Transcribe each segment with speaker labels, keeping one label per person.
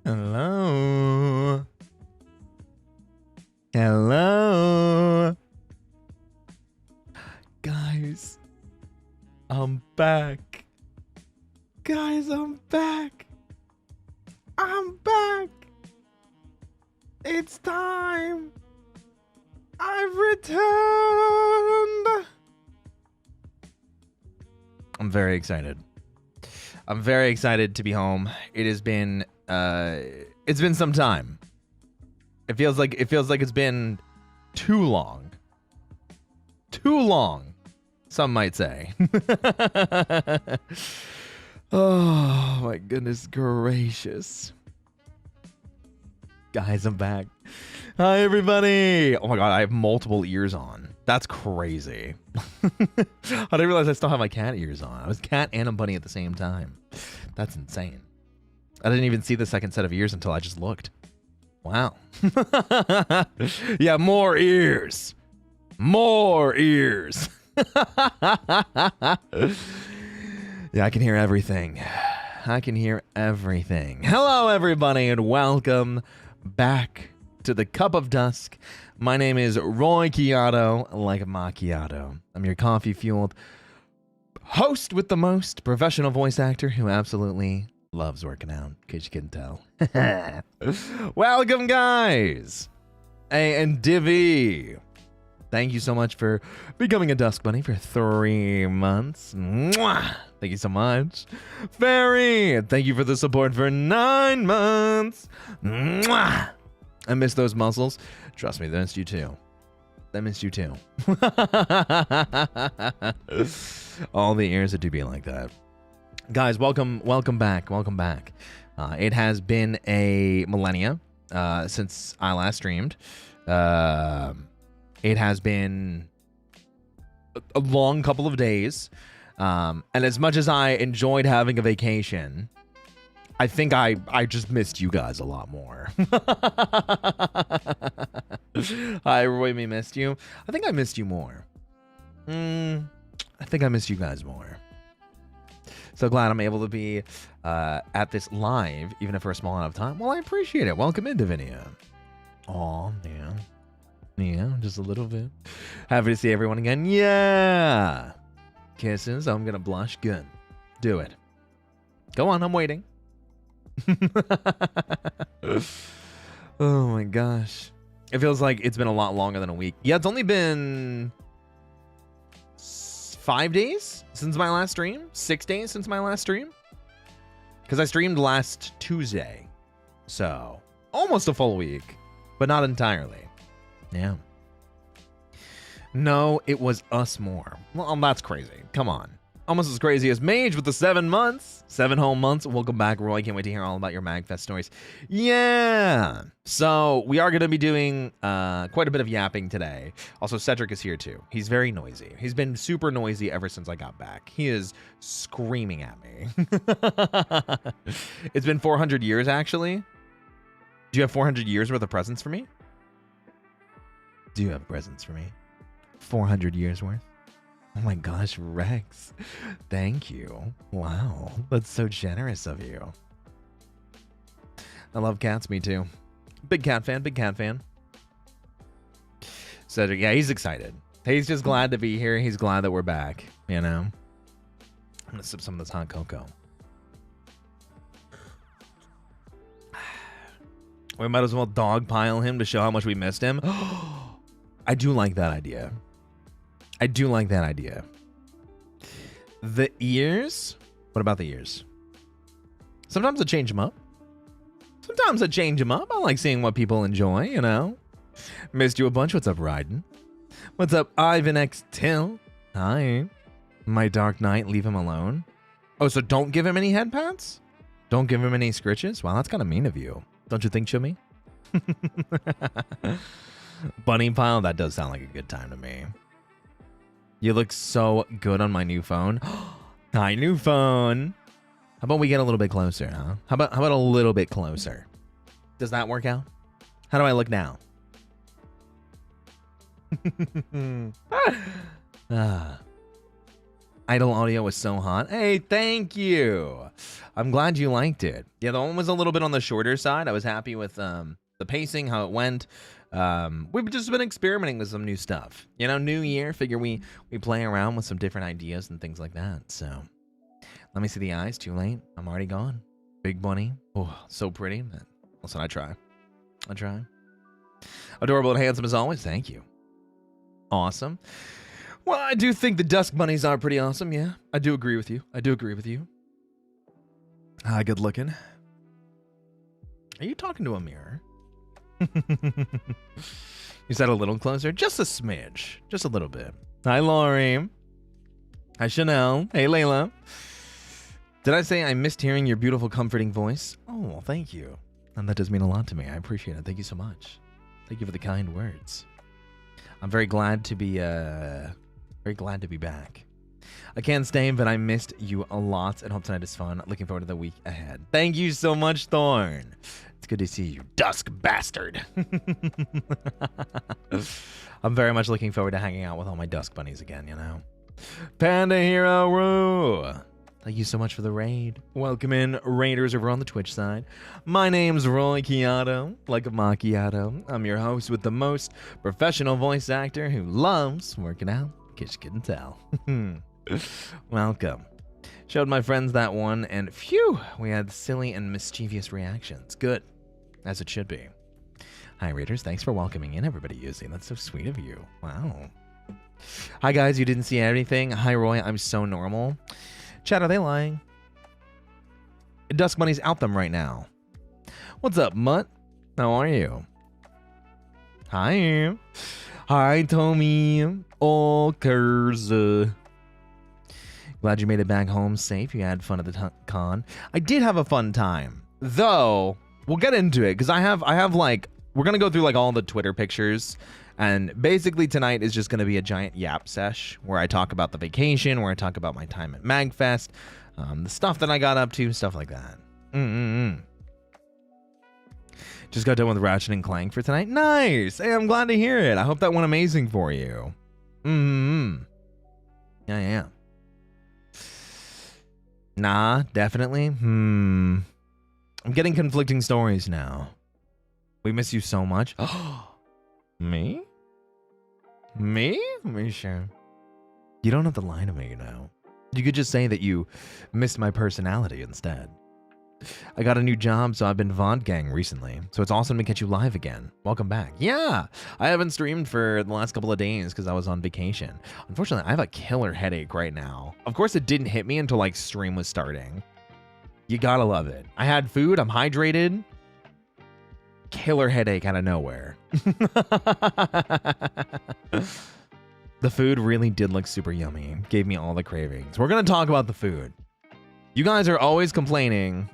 Speaker 1: Hello. Hello. Guys, I'm back. Guys, I'm back. I'm back. It's time. I've returned. I'm very excited. I'm very excited to be home. It has been it's been some time. It feels like it's been too long. Too long, some might say. Oh my goodness gracious. Guys, I'm back. Hi everybody. Oh my god, I have multiple ears on. That's crazy. I didn't realize I still have my cat ears on. I was cat and a bunny at the same time. That's insane. I didn't even see the second set of ears until I just looked. Wow. Yeah, more ears. More ears. Yeah, I can hear everything. I can hear everything. Hello, everybody, and welcome back to the Cup of Dusk. My name is Roy Chiato, like macchiato. I'm your coffee-fueled host with the most, professional voice actor who absolutely loves working out, in case you couldn't tell. Welcome, guys. Hey, and Divi. Thank you so much for becoming a Dusk Bunny for 3 months. Mwah! Thank you so much. Fairy, thank you for the support for 9 months. Mwah! I miss those muscles. Trust me, they missed you too. They missed you too. All the ears that do be like that. Guys, welcome back. It has been a millennia since I last streamed. It has been a long couple of days. And as much as I enjoyed having a vacation, I think I just missed you guys a lot more. Hi, Roy, me missed you. I think I missed you more. I think I missed you guys more. So glad I'm able to be at this live, even if for a small amount of time. Well, I appreciate it. Welcome in, Divinia. Aw, yeah. Yeah, just a little bit. Happy to see everyone again. Yeah. Kisses. I'm going to blush. Good. Do it. Go on. I'm waiting. Oh, my gosh. It feels like it's been a lot longer than a week. Yeah, it's only been 5 days since my last stream. 6 days since my last stream. Because I streamed last Tuesday. So, almost a full week. But not entirely. Yeah. No, it was us more. Well, that's crazy. Come on. Almost as crazy as Mage with the 7 months. 7 whole months. Welcome back, Roy. Can't wait to hear all about your MAGFest stories. Yeah. So we are going to be doing quite a bit of yapping today. Also, Cedric is here too. He's very noisy. He's been super noisy ever since I got back. He is screaming at me. It's been 400 years, actually. Do you have 400 years worth of presents for me? Do you have presents for me? 400 years worth? Oh my gosh, Rex. Thank you. Wow. That's so generous of you. I love cats, me too. Big cat fan. Cedric, yeah, he's excited. He's just glad to be here. He's glad that we're back, you know? I'm gonna sip some of this hot cocoa. We might as well dogpile him to show how much we missed him. I do like that idea. The ears? What about the ears? Sometimes I change them up. I like seeing what people enjoy, you know? Missed you a bunch. What's up, Ryden? What's up, Ivan X Till? Hi. My Dark Knight, leave him alone. Oh, so don't give him any head pats? Don't give him any scritches? Wow, that's kind of mean of you. Don't you think, Chummy? Bunny pile, that does sound like a good time to me. You look so good on my new phone. Hi, new phone. How about we get a little bit closer, huh? How about a little bit closer? Does that work out? How do I look now? Idle audio was so hot. Hey, thank you. I'm glad you liked it. Yeah, the one was a little bit on the shorter side. I was happy with the pacing, how it went. We've just been experimenting with some new stuff. You know, new year, figure we play around with some different ideas and things like that. So, let me see the eyes. Too late. I'm already gone. Big bunny. Oh, so pretty. Listen, I try. Adorable and handsome as always. Thank you. Awesome. Well, I do think the dusk bunnies are pretty awesome, yeah. I do agree with you. Hi, good looking. Are you talking to a mirror? You said a little closer? Just a smidge. Just a little bit. Hi, Lori. Hi, Chanel. Hey, Layla. Did I say I missed hearing your beautiful, comforting voice? Oh, well, thank you. And that does mean a lot to me. I appreciate it. Thank you so much. Thank you for the kind words. I'm very glad to be back. I can't stay, but I missed you a lot and hope tonight is fun. Looking forward to the week ahead. Thank you so much, Thorn. It's good to see you, dusk bastard. I'm very much looking forward to hanging out with all my dusk bunnies again, you know. Panda Hero Roo. Thank you so much for the raid. Welcome in, raiders over on the Twitch side. My name's Roy Chiato, like a macchiato. I'm your host with the most professional voice actor who loves working out, in case you couldn't tell. Welcome. Showed my friends that one, and phew, we had silly and mischievous reactions. Good, as it should be. Hi, raiders. Thanks for welcoming in everybody using. That's so sweet of you. Wow. Hi, guys. You didn't see anything? Hi, Roy. I'm so normal. Chat, are they lying? Dusk Bunny's out them right now. What's up, Mutt? How are you? Hi. Hi, Tommy. Okers. Glad you made it back home safe. You had fun at the con. I did have a fun time. Though, we'll get into it, because I have like, we're going to go through like all the Twitter pictures. And basically tonight is just going to be a giant yap sesh where I talk about the vacation, where I talk about my time at MAGFest, the stuff that I got up to, stuff like that. Just got done with Ratchet and Clank for tonight. Nice. Hey, I'm glad to hear it. I hope that went amazing for you. Yeah. Nah, definitely. I'm getting conflicting stories now. We miss you so much. Me? Me? Me, sure. You don't have to lie to me, you know. You could just say that you missed my personality instead. I got a new job, so I've been VOD gang recently. So it's awesome to catch you live again. Welcome back. Yeah, I haven't streamed for the last couple of days because I was on vacation. Unfortunately, I have a killer headache right now. Of course, it didn't hit me until like stream was starting. You gotta love it. I had food, I'm hydrated. Killer headache out of nowhere. The food really did look super yummy. Gave me all the cravings. We're gonna talk about the food. You guys are always complaining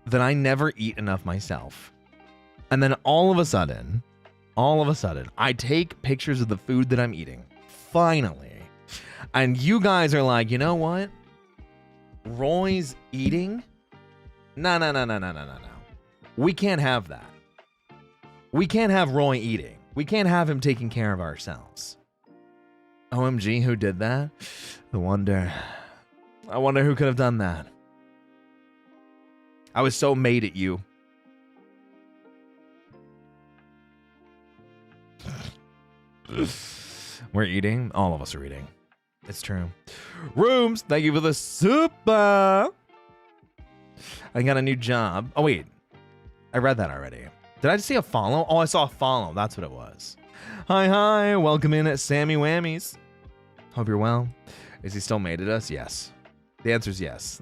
Speaker 1: that I never eat enough myself. And then all of a sudden, I take pictures of the food that I'm eating. Finally. And you guys are like, you know what? Roy's eating? No. We can't have that. We can't have Roy eating. We can't have him taking care of ourselves. OMG, who did that? I wonder who could have done that. I was so mad at you. We're eating. All of us are eating. It's true. Rooms, thank you for the super. I got a new job. Oh, wait. I read that already. Did I just see a follow? Oh, I saw a follow. That's what it was. Hi. Welcome in at Sammy Whammies. Hope you're well. Is he still mad at us? Yes. The answer is yes.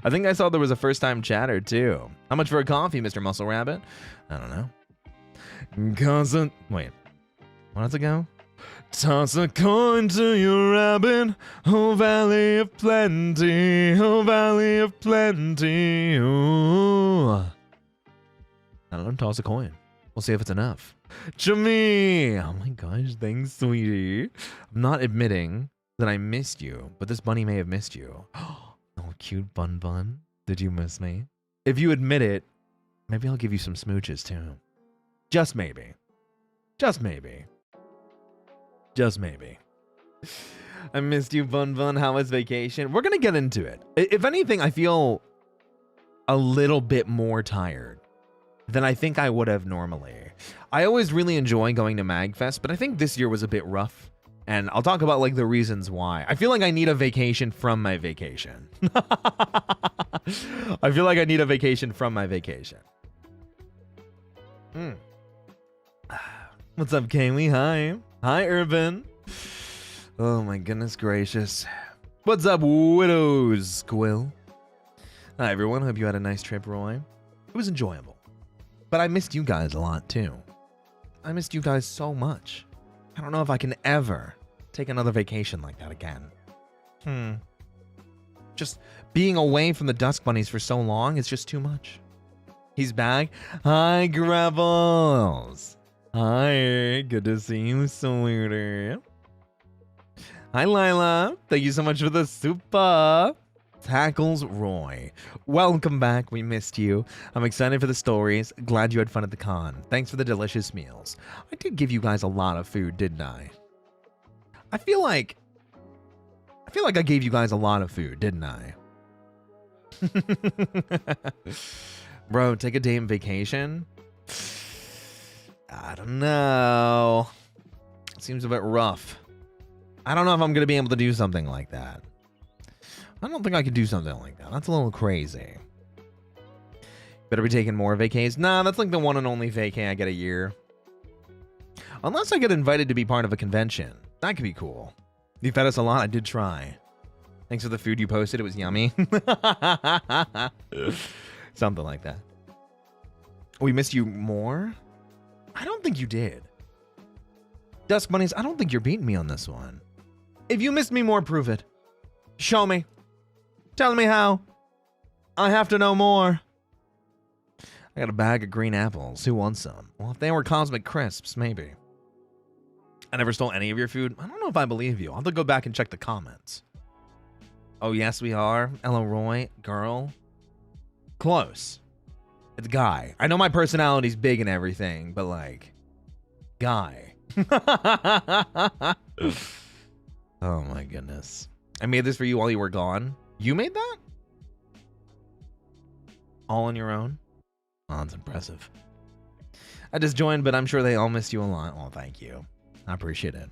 Speaker 1: I think I saw there was a first-time chatter, too. How much for a coffee, Mr. Muscle Rabbit? I don't know. Wait. What does it go? Toss a coin to your rabbit, oh valley of plenty, oh valley of plenty, ooh. I don't know, toss a coin. We'll see if it's enough. Jimmy! Oh my gosh, thanks, sweetie. I'm not admitting that I missed you, but this bunny may have missed you. Oh, cute bun. Did you miss me? If you admit it, maybe I'll give you some smooches too. Just maybe. Just maybe. Just maybe. I missed you, Bun Bun. How was vacation? We're going to get into it. If anything, I feel a little bit more tired than I think I would have normally. I always really enjoy going to MAGFest, but I think this year was a bit rough. And I'll talk about like the reasons why. I feel like I need a vacation from my vacation. I feel like I need a vacation from my vacation. What's up, Kaylee? Hi. Hi, Urban. Oh my goodness gracious. What's up, Widows Squill? Hi, everyone. Hope you had a nice trip, Roy. It was enjoyable. But I missed you guys a lot, too. I missed you guys so much. I don't know if I can ever take another vacation like that again. Just being away from the Dusk Bunnies for so long is just too much. He's back. Hi, Gravels. Hi. Good to see you, sweetie. Hi, Lila. Thank you so much for the super. Tackles Roy. Welcome back. We missed you. I'm excited for the stories. Glad you had fun at the con. Thanks for the delicious meals. I did give you guys a lot of food, didn't I? I feel like I gave you guys a lot of food, didn't I? Bro, take a damn vacation? I don't know. Seems a bit rough. I don't know if I'm going to be able to do something like that. I don't think I could do something like that. That's a little crazy. Better be taking more vacays. Nah, that's like the one and only vacay I get a year. Unless I get invited to be part of a convention. That could be cool. You fed us a lot. I did try. Thanks for the food you posted. It was yummy. Something like that. We missed you more? I don't think you did. Dusk Bunnies, I don't think you're beating me on this one. If you missed me more, prove it. Show me. Tell me how. I have to know more. I got a bag of green apples. Who wants some? Well, if they were Cosmic Crisps, maybe. I never stole any of your food. I don't know if I believe you. I'll have to go back and check the comments. Oh, yes, we are. Hello, Roy. Girl. Close. It's guy. I know my personality's big and everything, but like, guy. Oh my goodness. I made this for you while you were gone. You made that? All on your own? Oh, that's impressive. I just joined, but I'm sure they all missed you a lot. Oh, thank you. I appreciate it.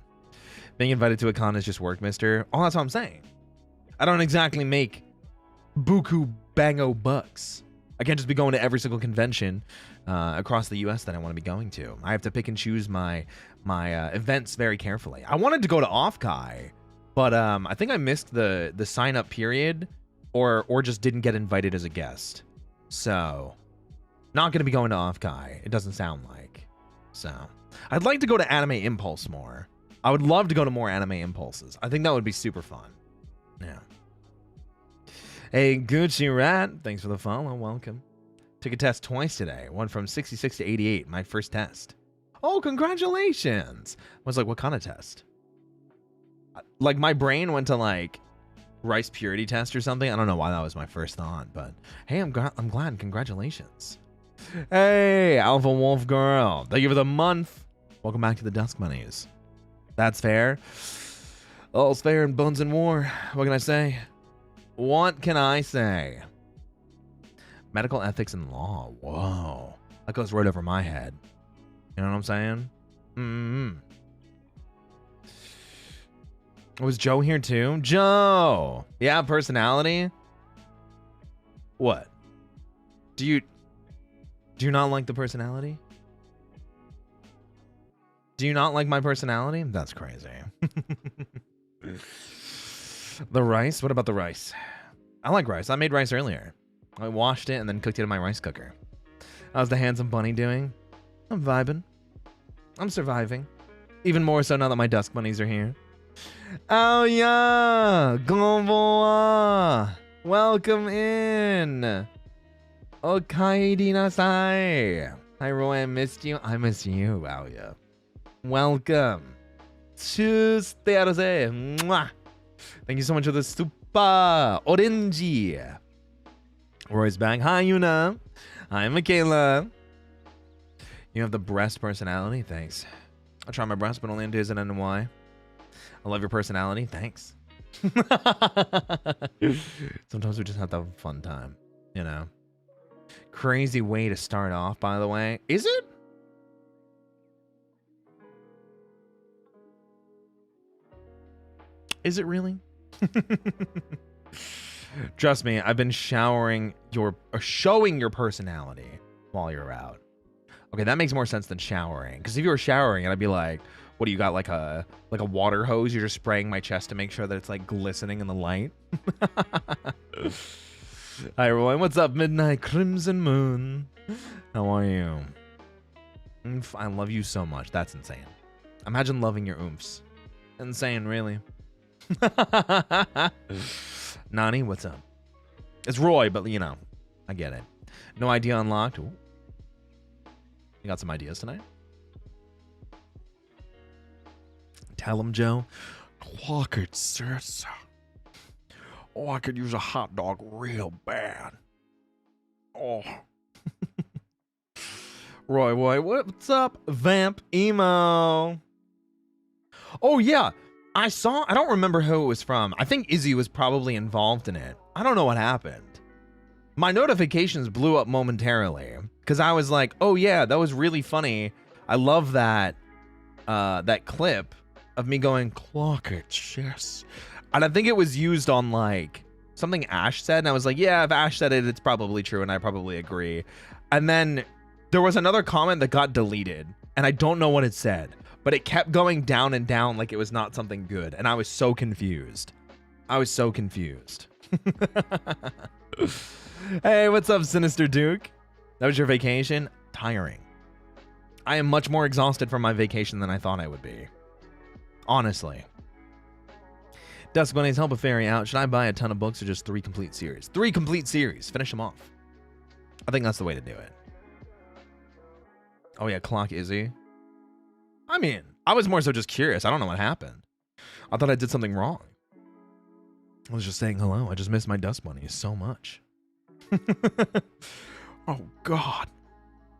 Speaker 1: Being invited to a con is just work, mister. Oh, that's what I'm saying. I don't exactly make buku bango bucks. I can't just be going to every single convention across the U.S. that I want to be going to. I have to pick and choose my events very carefully. I wanted to go to Offkai, but I think I missed the sign-up period or just didn't get invited as a guest. So, not going to be going to Offkai. It doesn't sound like. So, I'd like to go to Anime Impulse more. I would love to go to more Anime Impulses. I think that would be super fun. Yeah. Hey, Gucci Rat. Thanks for the follow. Welcome. Took a test twice today. One from 66 to 88. My first test. Oh, congratulations. I was like, what kind of test? Like, my brain went to, like, rice purity test or something. I don't know why that was my first thought, but hey, I'm glad. Congratulations. Hey, Alpha Wolf Girl. Thank you for the month. Welcome back to the Dusk Bunnies. That's fair. All's fair in Bones and War. What can I say? What can I say? Medical ethics and law. Whoa. That goes right over my head. You know what I'm saying? Was Joe here too? Joe! Yeah, personality? What? Do you not like the personality? Do you not like my personality? That's crazy. The rice? What about the rice? I like rice. I made rice earlier. I washed it and then cooked it in my rice cooker. How's the handsome bunny doing? I'm vibing. I'm surviving. Even more so now that my Dusk Bunnies are here. Oh yeah! Gonboa! Welcome in! Okaedi nasai! Hi Roy, I missed you. I miss you, Aoya. Welcome. Choose Mwah! Thank you so much for the super orangey. Roy's back. Hi, Yuna. Hi, Michaela. You have the breast personality? Thanks. I try my best, but only in days and NY. I love your personality. Thanks. Sometimes we just have to have a fun time, you know. Crazy way to start off, by the way. Is it? Is it really? Trust me, I've been showing your personality while you're out. Okay, that makes more sense than showering. Because if you were showering, I'd be like, what do you got, like a water hose? You're just spraying my chest to make sure that it's like glistening in the light. Hi everyone, what's up, Midnight Crimson Moon? How are you? Oomph, I love you so much. That's insane. Imagine loving your oomphs. Insane, really. Nani, what's up? It's Roy, but you know, I get it. No idea unlocked. Ooh. You got some ideas tonight? Tell him, Joe. Clock it, sis. Oh, I could use a hot dog real bad. Oh. Roy, what's up? Vamp Emo. Oh, yeah. I don't remember who it was from. I think Izzy was probably involved in it. I don't know what happened. My notifications blew up momentarily because I was like, oh yeah, that was really funny. I love that that clip of me going, clock it, yes. And I think it was used on like something Ash said. And I was like, yeah, if Ash said it, it's probably true. And I probably agree. And then there was another comment that got deleted. And I don't know what it said. But it kept going down and down like it was not something good. And I was so confused. Hey, what's up, Sinister Duke? That was your vacation? Tiring. I am much more exhausted from my vacation than I thought I would be. Honestly. Dusk Bunnies, help a fairy out. Should I buy a ton of books or just 3 complete series? 3 complete series. Finish them off. I think that's the way to do it. Oh yeah, clock Izzy. I mean, I was more so just curious. I don't know what happened. I thought I did something wrong. I was just saying hello. I just miss my Dust Bunnies so much. Oh, God.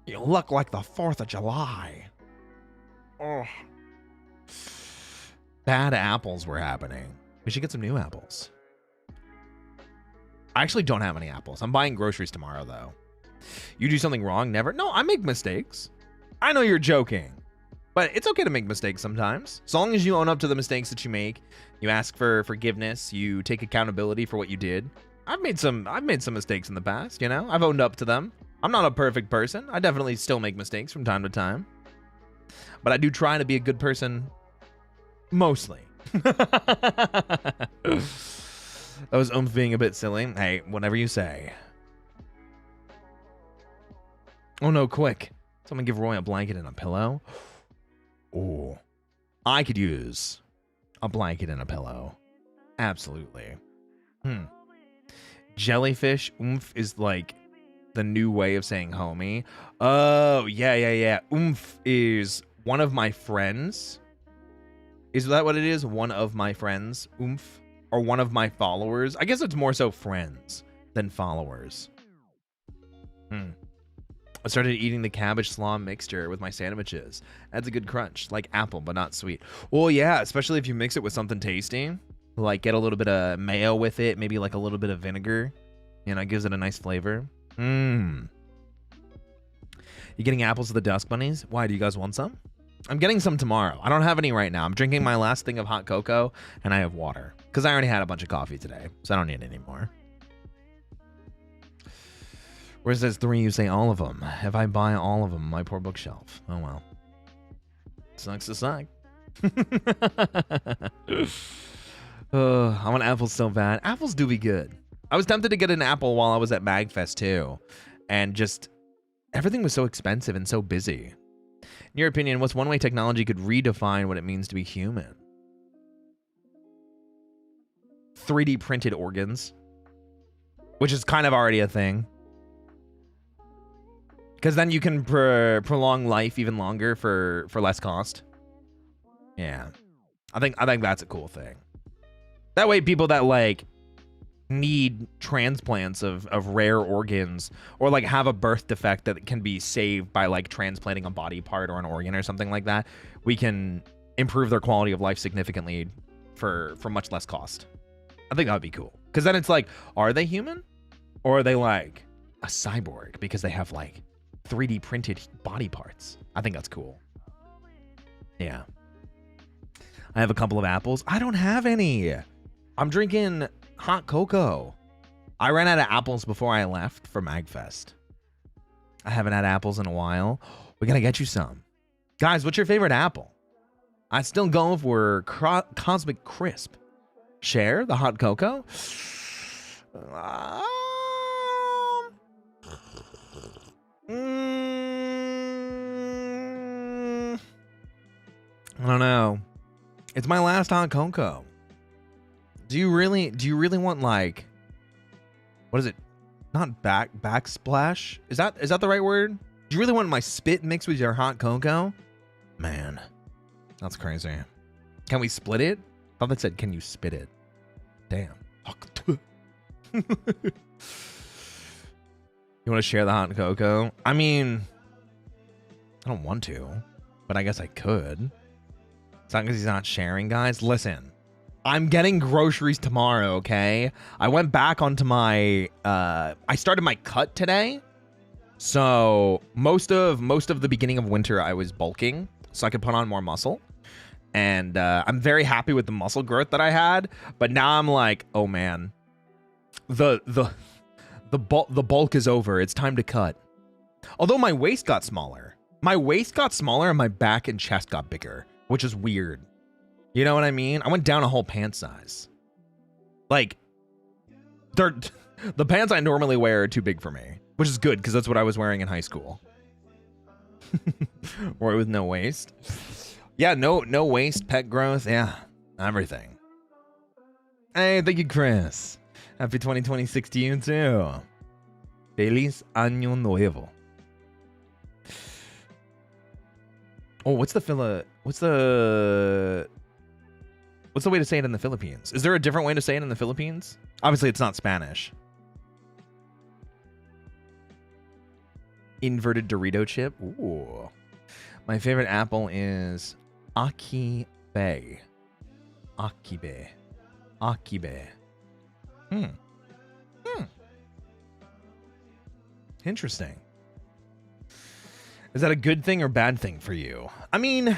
Speaker 1: You look like the 4th of July. Oh. Bad apples were happening. We should get some new apples. I actually don't have any apples. I'm buying groceries tomorrow, though. You do something wrong? Never? No, I make mistakes. I know you're joking. But it's okay to make mistakes sometimes. As long as you own up to the mistakes that you make, you ask for forgiveness, you take accountability for what you did. I've made some mistakes in the past, you know? I've owned up to them. I'm not a perfect person. I definitely still make mistakes from time to time. But I do try to be a good person mostly. That was being a bit silly. Hey, whatever you say. Oh no, quick. Someone give Roy a blanket and a pillow. Oh, I could use a blanket and a pillow. Absolutely. Jellyfish oomph is like the new way of saying homie. Oh, yeah. Oomph is one of my friends. Is that what it is? One of my friends, oomph, or one of my followers. I guess it's more so friends than followers. I started eating the cabbage slaw mixture with my sandwiches. Adds a good crunch, like apple, but not sweet. Well, yeah, especially if you mix it with something tasty. Like get a little bit of mayo with it, maybe like a little bit of vinegar. You know, it gives it a nice flavor. You getting apples to the Dusk Bunnies? Why, do you guys want some? I'm getting some tomorrow. I don't have any right now. I'm drinking my last thing of hot cocoa, and I have water. Because I already had a bunch of coffee today, so I don't need any more. Where it says 3, you say all of them. If I buy all of them, my poor bookshelf. Oh, well. Sucks to suck. I want apples so bad. Apples do be good. I was tempted to get an apple while I was at MAGFest, too. And just, everything was so expensive and so busy. In your opinion, what's one way technology could redefine what it means to be human? 3D printed organs. Which is kind of already a thing. Because then you can prolong life even longer for less cost. Yeah. I think that's a cool thing. That way people that like need transplants of rare organs or like have a birth defect that can be saved by like transplanting a body part or an organ or something like that, we can improve their quality of life significantly for much less cost. I think that would be cool. Because then it's like, are they human? Or are they like a cyborg because they have like 3D printed body parts? I think that's cool. Yeah. I have a couple of apples. I don't have any. I'm drinking hot cocoa. I ran out of apples before I left for MAGFest. I haven't had apples in a while. We're going to get you some. Guys, what's your favorite apple? I still go for Cosmic Crisp. Share the hot cocoa? I don't know. It's my last hot cocoa. Do you really want like, what is it? Not backsplash? Is that the right word? Do you really want my spit mixed with your hot cocoa? Man, that's crazy. Can we split it? I thought they said, can you spit it? Damn. You want to share the hot cocoa? I mean, I don't want to, but I guess I could. It's not because he's not sharing, guys. Listen, I'm getting groceries tomorrow, okay? I went back onto my, I started my cut today. So most of the beginning of winter, I was bulking so I could put on more muscle. And I'm very happy with the muscle growth that I had. But now I'm like, oh man, the bulk is over. It's time to cut. Although my waist got smaller. My waist got smaller and my back and chest got bigger, which is weird. You know what I mean? I went down a whole pant size. Like, the pants I normally wear are too big for me, which is good because that's what I was wearing in high school. Or with no waist. Yeah, no waist, pet growth. Yeah, everything. Hey, thank you, Chris. Happy 2026 to you too. Feliz Año Nuevo. Oh, what's the way to say it in the Philippines? Is there a different way to say it in the Philippines? Obviously, it's not Spanish. Inverted Dorito chip. Ooh. My favorite apple is Akibe. Akibe. Akibe. Interesting. Is that a good thing or bad thing for you? I mean,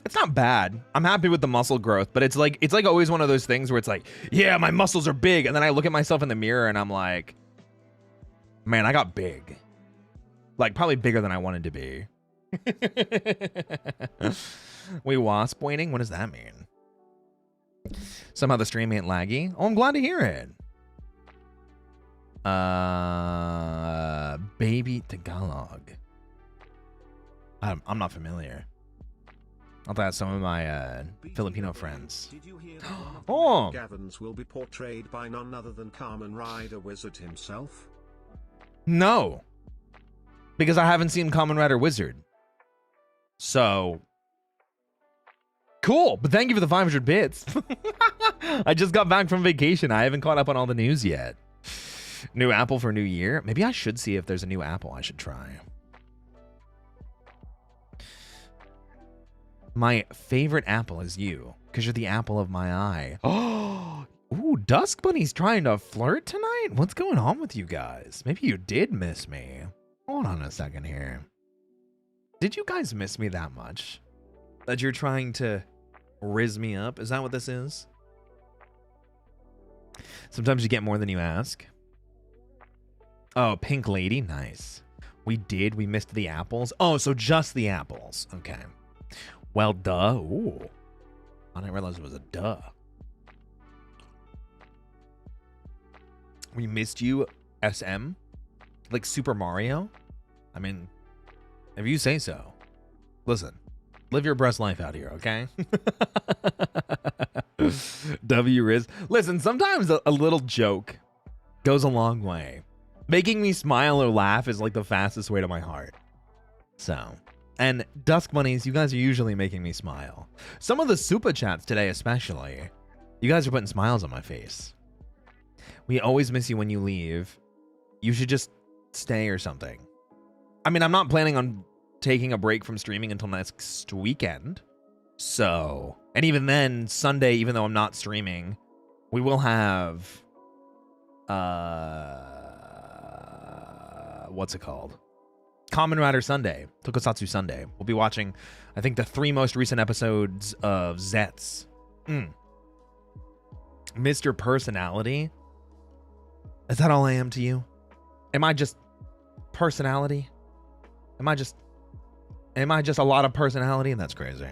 Speaker 1: it's not bad. I'm happy with the muscle growth, but it's like always one of those things where it's like, yeah, my muscles are big, and then I look at myself in the mirror and I'm like, man, I got big. Like probably bigger than I wanted to be. We wasp waiting? What does that mean? Somehow the stream ain't laggy. Oh, I'm glad to hear it. Baby Tagalog. I'm not familiar. I'll ask some of my Filipino friends.
Speaker 2: Did you hear
Speaker 1: Oh,
Speaker 2: Gavins will be portrayed by none other than Kamen Rider Wizard himself?
Speaker 1: no. Because I haven't seen Kamen Rider Wizard. So cool, but thank you for the 500 bits. I just got back from vacation. I haven't caught up on all the news yet. New apple for new year. Maybe I should see if there's a new apple I should try. My favorite apple is you, because you're the apple of my eye. Oh, ooh, Dusk Bunny's trying to flirt tonight? What's going on with you guys? Maybe you did miss me. Hold on a second here. Did you guys miss me that much? That you're trying to riz me up? Is that what this is? Sometimes you get more than you ask. Oh, Pink Lady. Nice. We missed the apples. Oh, so just the apples. Okay. Well, duh. Ooh. I didn't realize it was a duh. We missed you, SM? Like Super Mario? I mean, if you say so. Listen, live your best life out here, okay? W Riz. Listen, sometimes a little joke goes a long way. Making me smile or laugh is like the fastest way to my heart. So, and Dusk Bunnies, you guys are usually making me smile. Some of the super chats today especially, you guys are putting smiles on my face. We always miss you when you leave. You should just stay or something. I mean, I'm not planning on taking a break from streaming until next weekend. So, and even then, Sunday, even though I'm not streaming, we will have, what's it called? Kamen Rider Sunday, Tokusatsu Sunday. We'll be watching, I think, the 3 most recent episodes of Zatsu. Mr. Personality? Is that all I am to you? Am I just personality? Am I just a lot of personality? And that's crazy.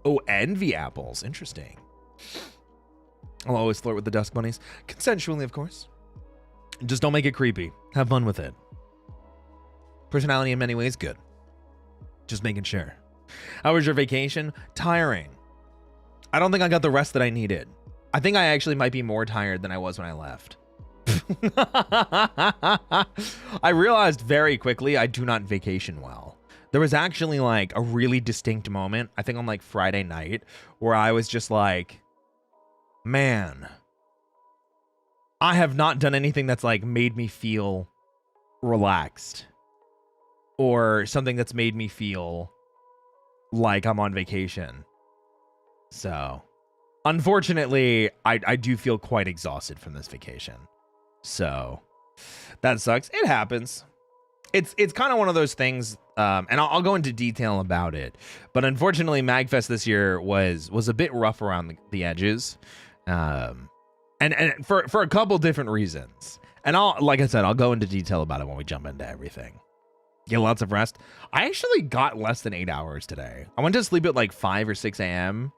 Speaker 1: Oh, envy apples. Interesting. I'll always flirt with the Dusk Bunnies. Consensually, of course. Just don't make it creepy. Have fun with it. Personality in many ways, good. Just making sure. How was your vacation? Tiring. I don't think I got the rest that I needed. I think I actually might be more tired than I was when I left. I realized very quickly I do not vacation well. There was actually like a really distinct moment, I think on like Friday night, where I was just like, man, I have not done anything that's like made me feel relaxed or something that's made me feel like I'm on vacation. So, unfortunately, I do feel quite exhausted from this vacation. So, that sucks. It happens. It's kind of one of those things, and I'll go into detail about it. But unfortunately, MAGFest this year was a bit rough around the edges, and for a couple different reasons. And like I said, I'll go into detail about it when we jump into everything. Get lots of rest. I actually got less than 8 hours today. I went to sleep at like 5 or 6 a.m.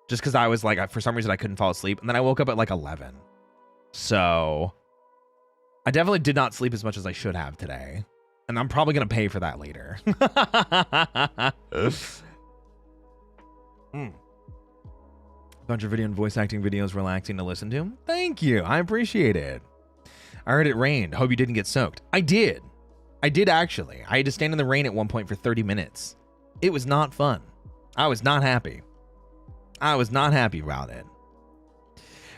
Speaker 1: just because I was like, for some reason I couldn't fall asleep, and then I woke up at like 11. So I definitely did not sleep as much as I should have today. And I'm probably going to pay for that later. Bunch of video and voice acting videos relaxing to listen to. Thank you. I appreciate it. I heard it rained. Hope you didn't get soaked. I did. I did actually. I had to stand in the rain at one point for 30 minutes. It was not fun. I was not happy. I was not happy about it.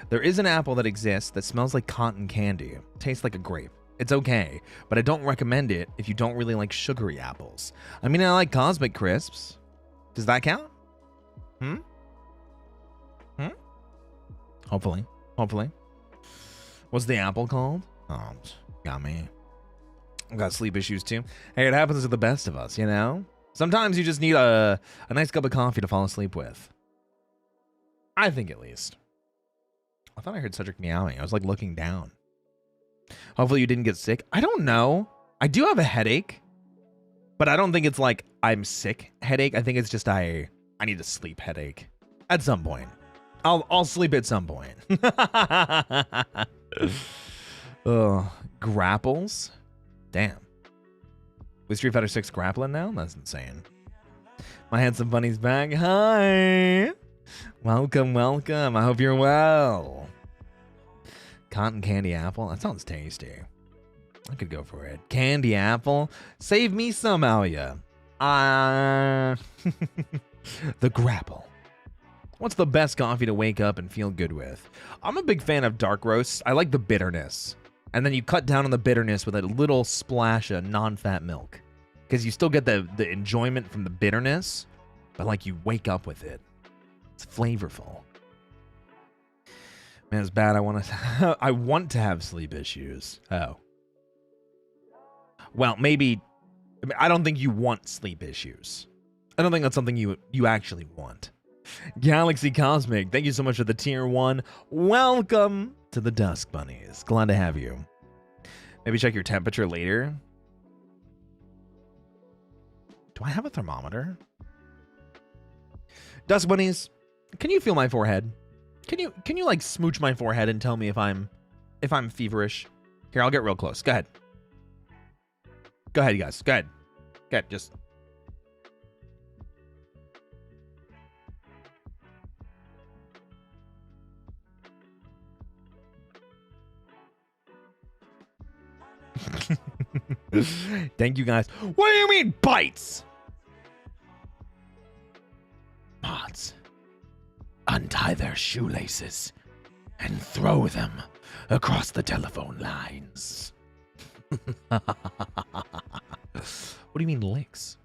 Speaker 1: There is an apple that exists that smells like cotton candy. Tastes like a grape. It's okay, but I don't recommend it if you don't really like sugary apples. I mean, I like Cosmic Crisps. Does that count? Hopefully. What's the apple called? Oh, got me. I've got sleep issues too. Hey, it happens to the best of us, you know? Sometimes you just need a nice cup of coffee to fall asleep with. I think at least. I thought I heard Cedric meowing. I was like looking down. Hopefully you didn't get sick. I don't know. I do have a headache, but I don't think it's like I'm sick headache. I think it's just I need a sleep headache at some point. I'll sleep at some point. Grapples? Damn. With Street Fighter 6 grappling now? That's insane. My handsome bunny's back. Hi. Welcome. I hope you're well. Cotton candy apple. That sounds tasty. I could go for it. Candy apple. Save me some, Alia. The grapple. What's the best coffee to wake up and feel good with? I'm a big fan of dark roasts. I like the bitterness. And then you cut down on the bitterness with a little splash of non-fat milk. Because you still get the enjoyment from the bitterness, but like you wake up with it. It's flavorful. Man, it's bad. I want to have sleep issues. Oh. Well, maybe. I don't think you want sleep issues. I don't think that's something you actually want. Galaxy Cosmic, thank you so much for the tier 1. Welcome to the Dusk Bunnies. Glad to have you. Maybe check your temperature later. Do I have a thermometer? Dusk Bunnies, can you feel my forehead? Can you like smooch my forehead and tell me if I'm feverish? Here, I'll get real close. Go ahead. Go ahead, you guys. Go ahead, just. Thank you guys. What do you mean bites? Mods, untie their shoelaces and throw them across the telephone lines. What do you mean licks?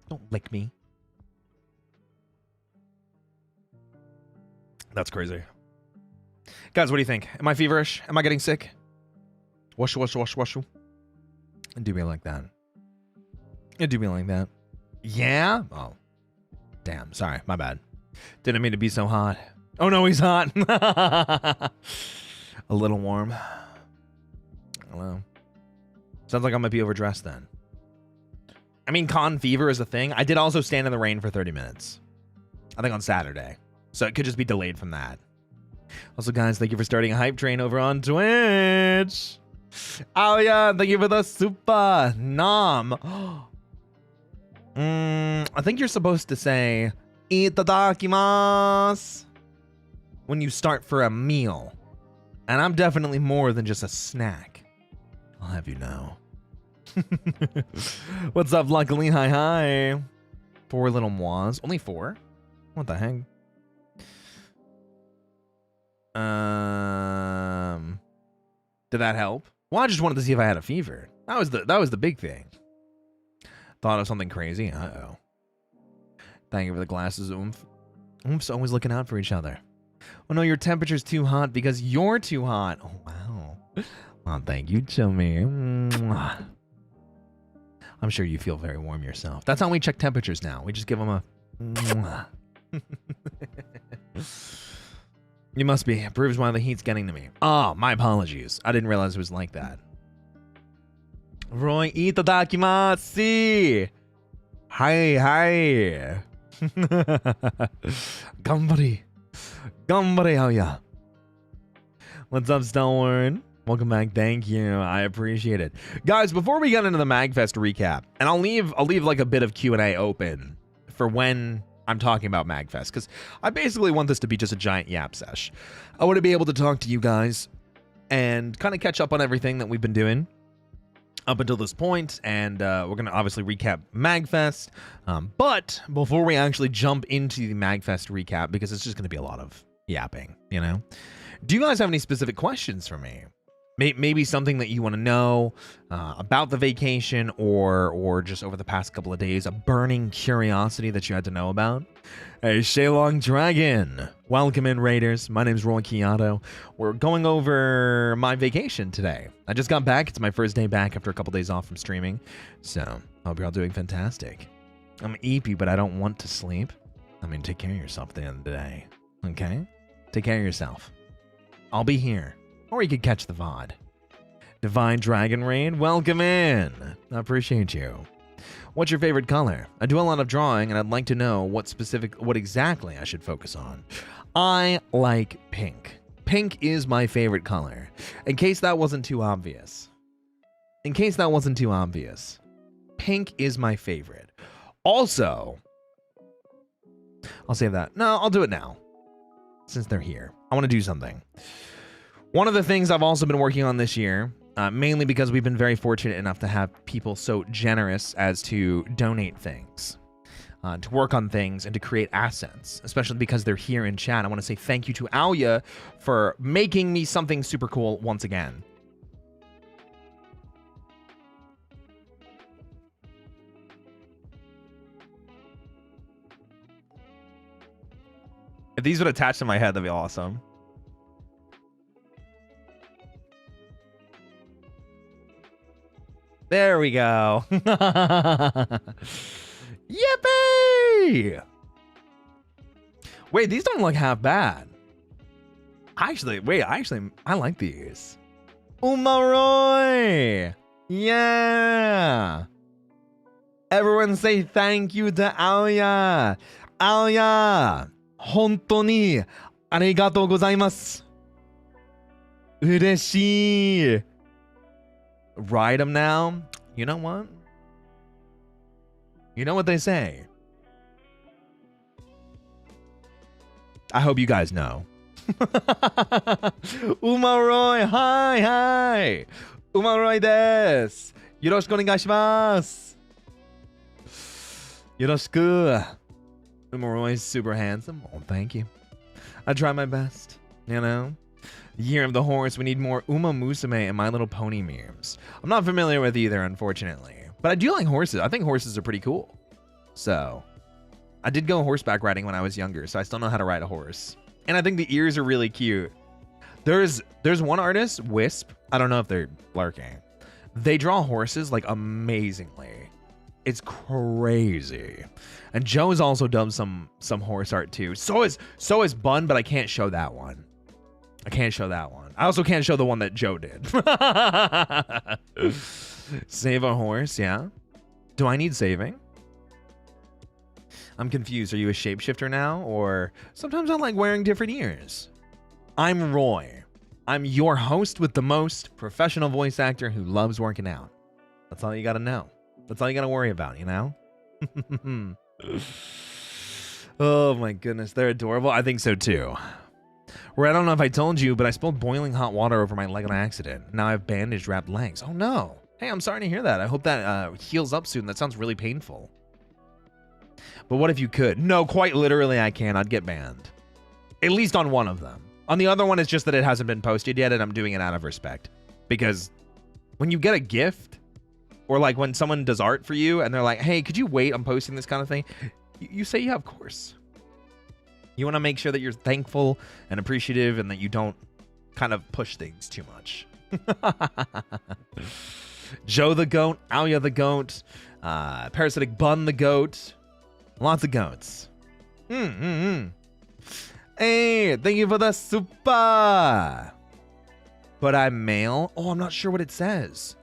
Speaker 1: Don't lick me. That's crazy. Guys, what do you think? Am I feverish? Am I getting sick? Wash, wash, wash, wash. It do be like that. It do be like that. Yeah? Oh. Damn. Sorry. My bad. Didn't mean to be so hot. Oh, no, he's hot. A little warm. I don't know. Sounds like I might be overdressed then. I mean, con fever is a thing. I did also stand in the rain for 30 minutes. I think on Saturday. So it could just be delayed from that. Also, guys, thank you for starting a hype train over on Twitch. Oh, yeah. Thank you for the super nom. I think you're supposed to say itadakimasu when you start for a meal. And I'm definitely more than just a snack. I'll have you know. What's up, luckily? Hi, hi. 4 little mois. Only 4? What the heck? Did that help? Well, I just wanted to see if I had a fever. That was the big thing. Thought of something crazy. Uh-oh. Thank you for the glasses, Oomph. Oomp's always looking out for each other. Oh no, your temperature's too hot because you're too hot. Oh wow. Oh, thank you, Chummy. I'm sure you feel very warm yourself. That's how we check temperatures now. We just give them a... You must be. It proves why the heat's getting to me. Oh, my apologies. I didn't realize it was like that. Roy itadakimasu. Hi, hi. Gambari. Gambari, oh yeah. What's up, Stalwart? Welcome back. Thank you. I appreciate it. Guys, before we get into the MAGFest recap, and I'll leave like a bit of Q&A open for when I'm talking about MAGFest, because I basically want this to be just a giant yap sesh. I want to be able to talk to you guys and kind of catch up on everything that we've been doing up until this point, and we're going to obviously recap MAGFest. But before we actually jump into the MAGFest recap, because it's just going to be a lot of yapping, you know? Do you guys have any specific questions for me? Maybe something that you want to know about the vacation, or just over the past couple of days, a burning curiosity that you had to know about? Hey, Shaylong Dragon. Welcome in, Raiders. My name's Roy Chiato. We're going over my vacation today. I just got back. It's my first day back after a couple days off from streaming. So, I hope you're all doing fantastic. I'm eepy, but I don't want to sleep. I mean, take care of yourself at the end of the day. Okay? Take care of yourself. I'll be here. Or you could catch the VOD. Divine Dragon Raid, welcome in. I appreciate you. What's your favorite color? I do a lot of drawing, and I'd like to know what exactly I should focus on. I like pink. Pink is my favorite color. In case that wasn't too obvious. Pink is my favorite. Also, I'll save that. No, I'll do it now. Since they're here. I want to do something. One of the things I've also been working on this year, mainly because we've been very fortunate enough to have people so generous as to donate things, to work on things, and to create assets, especially because they're here in chat. I want to say thank you to Alia for making me something super cool once again. If these would attach to my head, that'd be awesome. There we go. Yippee! Wait, these don't look half bad. I like these. Umaroy! Yeah! Everyone say thank you to Aoya! Aoya! Hontou ni arigatou gozaimasu! Ureshii! Ride them now? You know what? You know what they say. I hope you guys know. Umaroy, hi! Umaroy desu! Yoroshiku onegaishimasu! Yoroshiku! Umaroy's super handsome. Oh, thank you. I try my best, you know? Year of the Horse, we need more Uma Musume and My Little Pony memes. I'm not familiar with either, unfortunately. But I do like horses. I think horses are pretty cool. So I did go horseback riding when I was younger, so I still know how to ride a horse. And I think the ears are really cute. There's one artist, Wisp. I don't know if they're lurking. They draw horses like amazingly. It's crazy. And Joe's also done some horse art too. So is Bun, but I can't show that one. I also can't show the one that Joe did. Save a horse, yeah. Do I need saving? I'm confused. Are you a shapeshifter now? Or sometimes I like wearing different ears. I'm Roy. I'm your host with the most, professional voice actor who loves working out. That's all you gotta know. That's all you gotta worry about, you know? Oh my goodness, they're adorable. I think so too. Where I don't know if I told you, but I spilled boiling hot water over my leg on accident. Now I have bandaged wrapped legs. Oh no. Hey, I'm sorry to hear that. I hope that heals up soon. That sounds really painful. But what if you could? No, quite literally I can. I'd get banned. At least on one of them. On the other one, it's just that it hasn't been posted yet, and I'm doing it out of respect. Because when you get a gift, or like when someone does art for you, and they're like, hey, could you wait? I'm posting this kind of thing. You say, yeah, of course. You want to make sure that you're thankful and appreciative and that you don't kind of push things too much. Joe the goat, Alia the goat, Parasitic Bun the goat. Lots of goats. Hey, thank you for the super. But I'm male. Oh, I'm not sure what it says.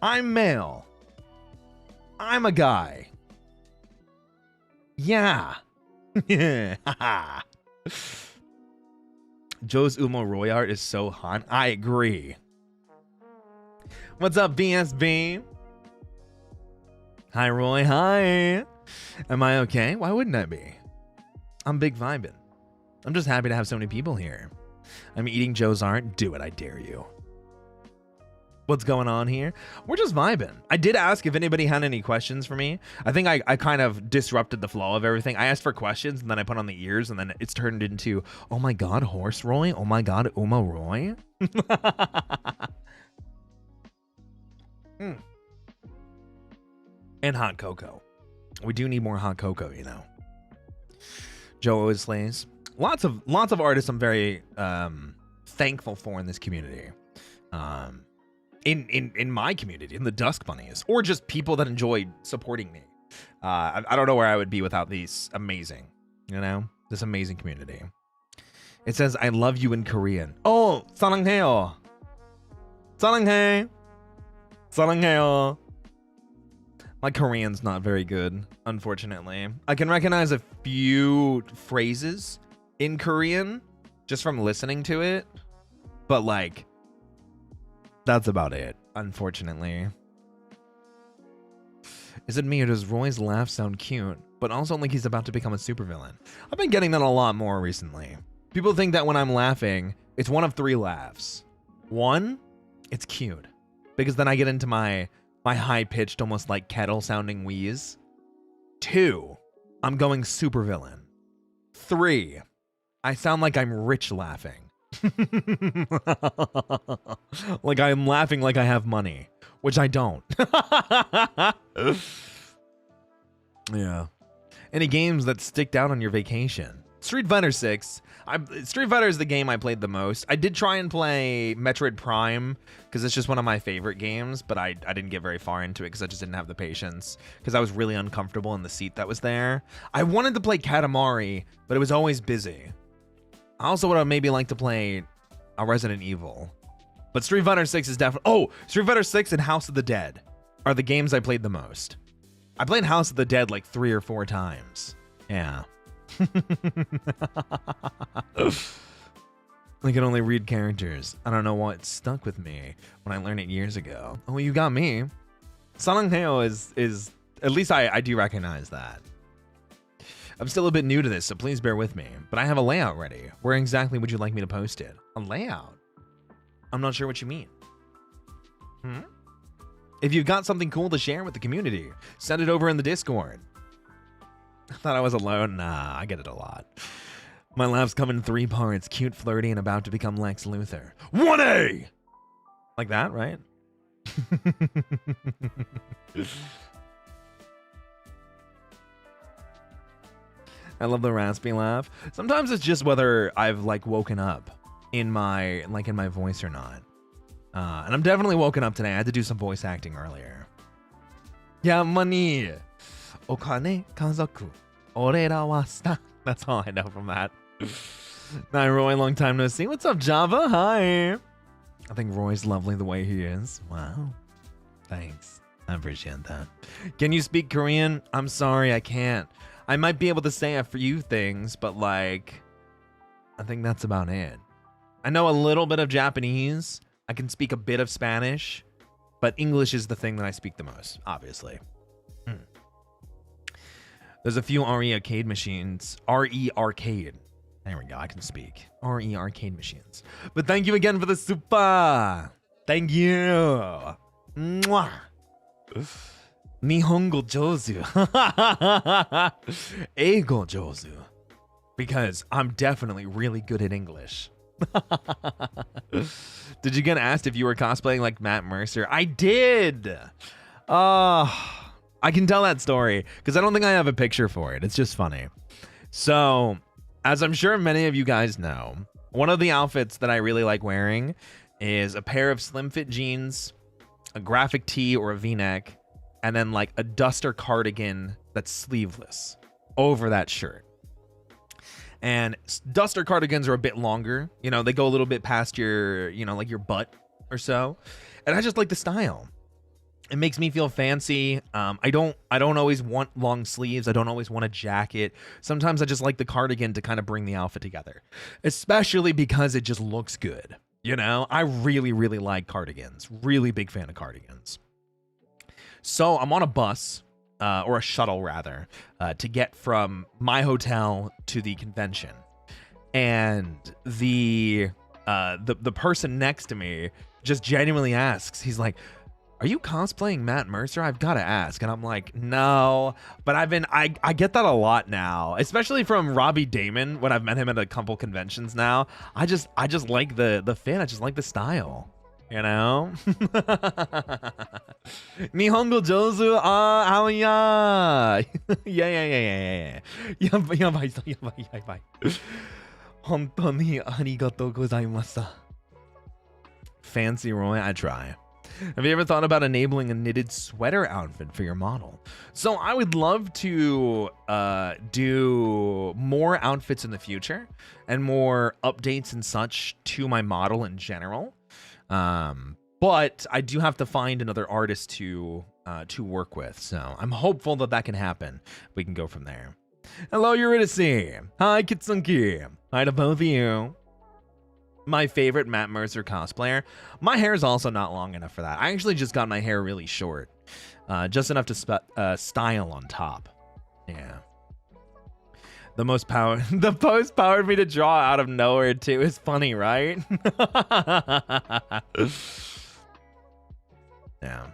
Speaker 1: I'm male. I'm a guy. Yeah. Joe's Umo Roy art is so hot. I agree. What's up, BSB? Hi, Roy. Hi. Am I okay? Why wouldn't I be? I'm big vibing. I'm just happy to have so many people here. I'm eating Joe's art. Do it, I dare you. What's going on here? We're just vibing. I did ask if anybody had any questions for me. I think I kind of disrupted the flow of everything. I asked for questions and then I put on the ears and then it's turned into, oh my God, Horse Roy? Oh my God, Uma Roy? And hot cocoa. We do need more hot cocoa, you know. Joe always slays. Lots of artists I'm very thankful for in this community. In my community, in the Dusk Bunnies, or just people that enjoy supporting me. I don't know where I would be without these amazing, this amazing community. It says, I love you in Korean. Oh, 사랑해요. 사랑해. 사랑해요. My Korean's not very good, unfortunately. I can recognize a few phrases in Korean just from listening to it, but like, that's about it, unfortunately. Is it me or does Roy's laugh sound cute, but also like he's about to become a supervillain? I've been getting that a lot more recently. People think that when I'm laughing, it's one of three laughs. One, it's cute, because then I get into my high-pitched, almost like kettle-sounding wheeze. Two, I'm going supervillain. Three, I sound like I'm rich laughing. Like I'm laughing like I have money, which I don't. Yeah. Any games that stick out on your vacation? Street Fighter 6. Street Fighter is the game I played the most. I did try and play Metroid Prime because it's just one of my favorite games, but I didn't get very far into it because I just didn't have the patience because I was really uncomfortable in the seat that was there. I wanted to play Katamari, but it was always busy. I also would have maybe liked to play a Resident Evil. But Street Fighter 6 is definitely... Oh, Street Fighter 6 and House of the Dead are the games I played the most. I played House of the Dead like 3 or 4 times. Yeah. I can only read characters. I don't know what stuck with me when I learned it years ago. Oh, you got me. 사랑해요 is at least I do recognize that. I'm still a bit new to this, so please bear with me. But I have a layout ready. Where exactly would you like me to post it? A layout? I'm not sure what you mean. If you've got something cool to share with the community, send it over in the Discord. I thought I was alone. Nah, I get it a lot. My laughs come in 3 parts. Cute, flirty, and about to become Lex Luthor. 1A! Like that, right? I love the raspy laugh. Sometimes it's just whether I've like woken up in my voice or not. And I'm definitely woken up today. I had to do some voice acting earlier. Yeah, money. Okane kazoku. Orera wa sta. That's all I know from that. Hi, Roy. Long time no see. What's up, Java? Hi. I think Roy's lovely the way he is. Wow. Thanks. I appreciate that. Can you speak Korean? I'm sorry, I can't. I might be able to say a few things, but like, I think that's about it. I know a little bit of Japanese. I can speak a bit of Spanish, but English is the thing that I speak the most, obviously. There's a few RE arcade machines. RE arcade. There we go. I can speak. RE arcade machines. But thank you again for the super. Thank you. Mwah. Nihongo jozu. Eigo jozu. Because I'm definitely really good at English. Did you get asked if you were cosplaying like Matt Mercer? I did. I can tell that story because I don't think I have a picture for it. It's just funny. So, as I'm sure many of you guys know, one of the outfits that I really like wearing is a pair of slim fit jeans, a graphic tee or a v-neck, and then like a duster cardigan that's sleeveless over that shirt. And duster cardigans are a bit longer. You know, they go a little bit past your, you know, like your butt or so. And I just like the style. It makes me feel fancy. I don't always want long sleeves. I don't always want a jacket. Sometimes I just like the cardigan to kind of bring the outfit together, especially because it just looks good. You know, I really, really like cardigans. Really big fan of cardigans. So I'm on a bus, or a shuttle rather, to get from my hotel to the convention. And the person next to me just genuinely asks, he's like, "Are you cosplaying Matt Mercer? I've got to ask." And I'm like, "No," but I get that a lot now, especially from Robbie Damon when I've met him at a couple conventions now. I just like the fit. I just like the style, you know? Nihongo jozu, aoya. Yeah. Yabai. Hontou ni arigatou gozaimashita. Fancy Roy, I try. Have you ever thought about enabling a knitted sweater outfit for your model? So I would love to do more outfits in the future and more updates and such to my model in general. But I do have to find another artist to work with. So I'm hopeful that can happen. We can go from there. Hello, Eurydice. Hi, Kitsunki. Hi to both of you. My favorite Matt Mercer cosplayer. My hair is also not long enough for that. I actually just got my hair really short. Just enough to style on top. Yeah. The most powered me to draw out of nowhere too. Is funny, right? Yeah.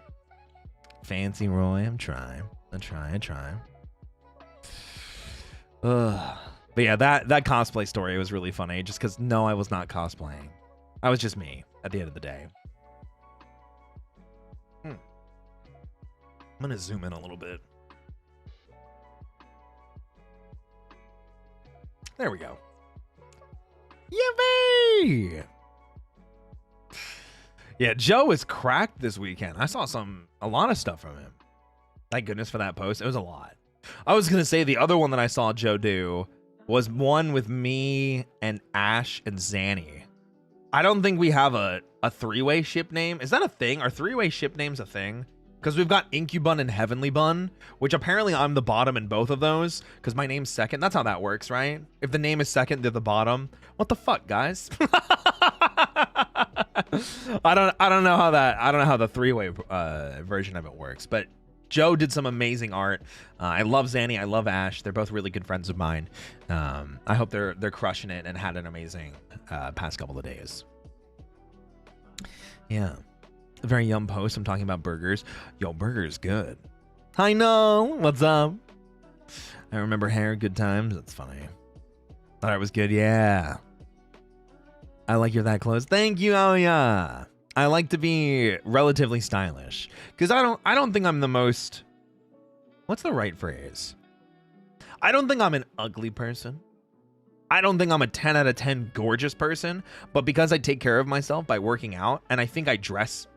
Speaker 1: Fancy Roy, I'm trying. I try. Ugh. But yeah, that cosplay story was really funny just because, no, I was not cosplaying. I was just me at the end of the day. I'm going to zoom in a little bit. There we go. Yippee! Yeah, Joe is cracked this weekend. I saw a lot of stuff from him. Thank goodness for that post. It was a lot. I was going to say the other one that I saw Joe do was one with me and Ash and Zanny. I don't think we have a three-way ship name. Is that a thing? Are three-way ship names a thing? Because we've got Incubun and Heavenly Bun, which apparently I'm the bottom in both of those because my name's second. That's how that works, right? If the name is second, they're the bottom. What the fuck, guys? I don't know how the three-way version of it works, but Joe did some amazing art. I love Zanny. I love Ash. They're both really good friends of mine. I hope they're crushing it and had an amazing past couple of days. Yeah. A very yum post. I'm talking about burgers. Yo, burgers good. I know. What's up? I remember hair. Good times. That's funny. Thought it was good. Yeah. I like you're that close. Thank you. Oh yeah. I like to be relatively stylish because I don't think I'm the most, what's the right phrase? I don't think I'm an ugly person. I don't think I'm a 10 out of 10 gorgeous person, but because I take care of myself by working out and I think I dress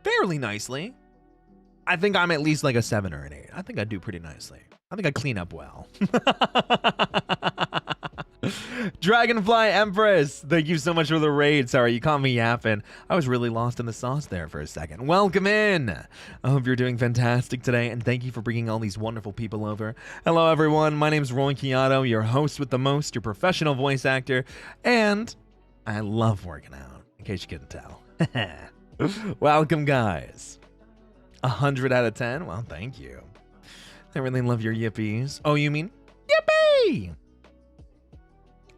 Speaker 1: fairly nicely, I think I'm at least like a 7 or an 8. I think I do pretty nicely. I think I clean up well. Dragonfly Empress, thank you so much for the raid. Sorry, you caught me yapping. I was really lost in the sauce there for a second. Welcome in. I hope you're doing fantastic today, and thank you for bringing all these wonderful people over. Hello, everyone. My name's Roy Chiato, your host with the most, your professional voice actor, and I love working out, in case you couldn't tell. Welcome, guys. 100 out of 10? Well, thank you. I really love your yippies. Oh, you mean yippee?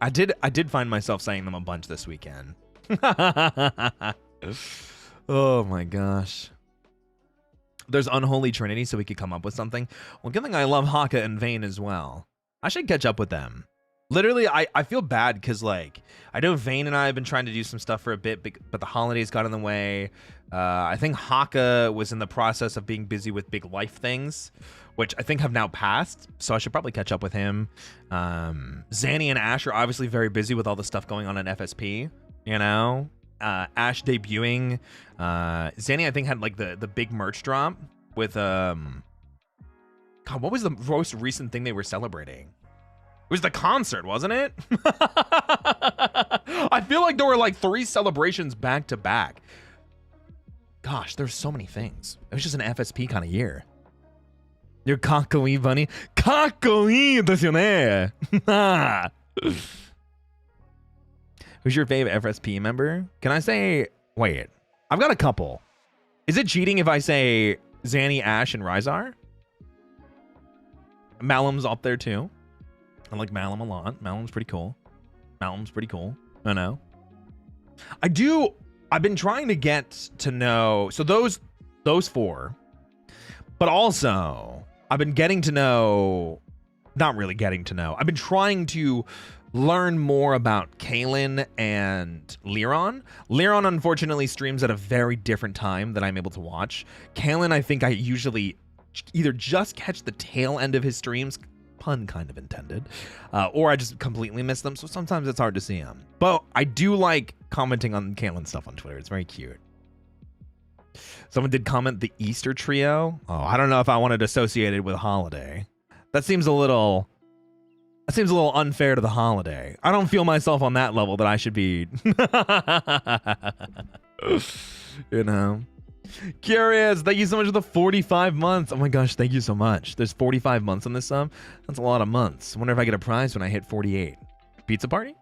Speaker 1: I did find myself saying them a bunch this weekend. Oh my gosh. There's Unholy Trinity, so we could come up with something. Well, good thing I love Haka and Vane as well. I should catch up with them. Literally, I feel bad because, like, I know Vane and I have been trying to do some stuff for a bit, but the holidays got in the way. I think Haka was in the process of being busy with big life things, which I think have now passed, so I should probably catch up with him. Zanny and Ash are obviously very busy with all the stuff going on in FSP, you know? Ash debuting. Zanny, I think, had, like, the big merch drop with, God, what was the most recent thing they were celebrating? It was the concert, wasn't it? I feel like there were like 3 celebrations back to back. Gosh, there's so many things. It was just an FSP kind of year. You're kakoi bunny. Kakoi desu ne. Who's your favorite FSP member? Can I say, wait, I've got a couple. Is it cheating if I say Zanny, Ash, and Rysar? Malum's up there too. I like Malum a lot. Malum's pretty cool. I know. I've been trying to get to know, so those 4, but also I've been getting to know, not really getting to know. I've been trying to learn more about Kaylin and Liron. Liron unfortunately streams at a very different time that I'm able to watch. Kaylin, I think I usually either just catch the tail end of his streams, pun kind of intended, or I just completely miss them, so sometimes it's hard to see them. But I do like commenting on Kaylin stuff on Twitter. It's very cute. Someone did comment the Easter trio. Oh, I don't know if I wanted to associate it with holiday. That seems a little unfair to the holiday. I don't feel myself on that level that I should be you know. Curious, thank you so much for the 45 months. Oh my gosh, thank you so much. There's 45 months on this sub. That's a lot of months. I wonder if I get a prize when I hit 48. Pizza party?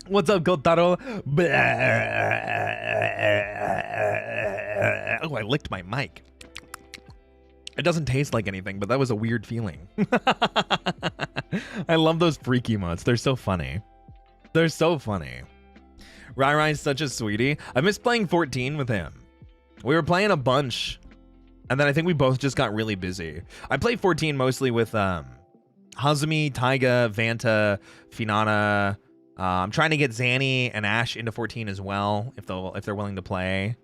Speaker 1: What's up, Kotaro? Oh, I licked my mic. It doesn't taste like anything, but that was a weird feeling. I love those freak emotes. They're so funny. They're so funny. Rai Rai's such a sweetie. I miss playing 14 with him. We were playing a bunch, and then I think we both just got really busy. I played 14 mostly with Hazumi, Taiga, Vanta, Finana. I'm trying to get Zanny and Ash into 14 as well, if they're willing to play.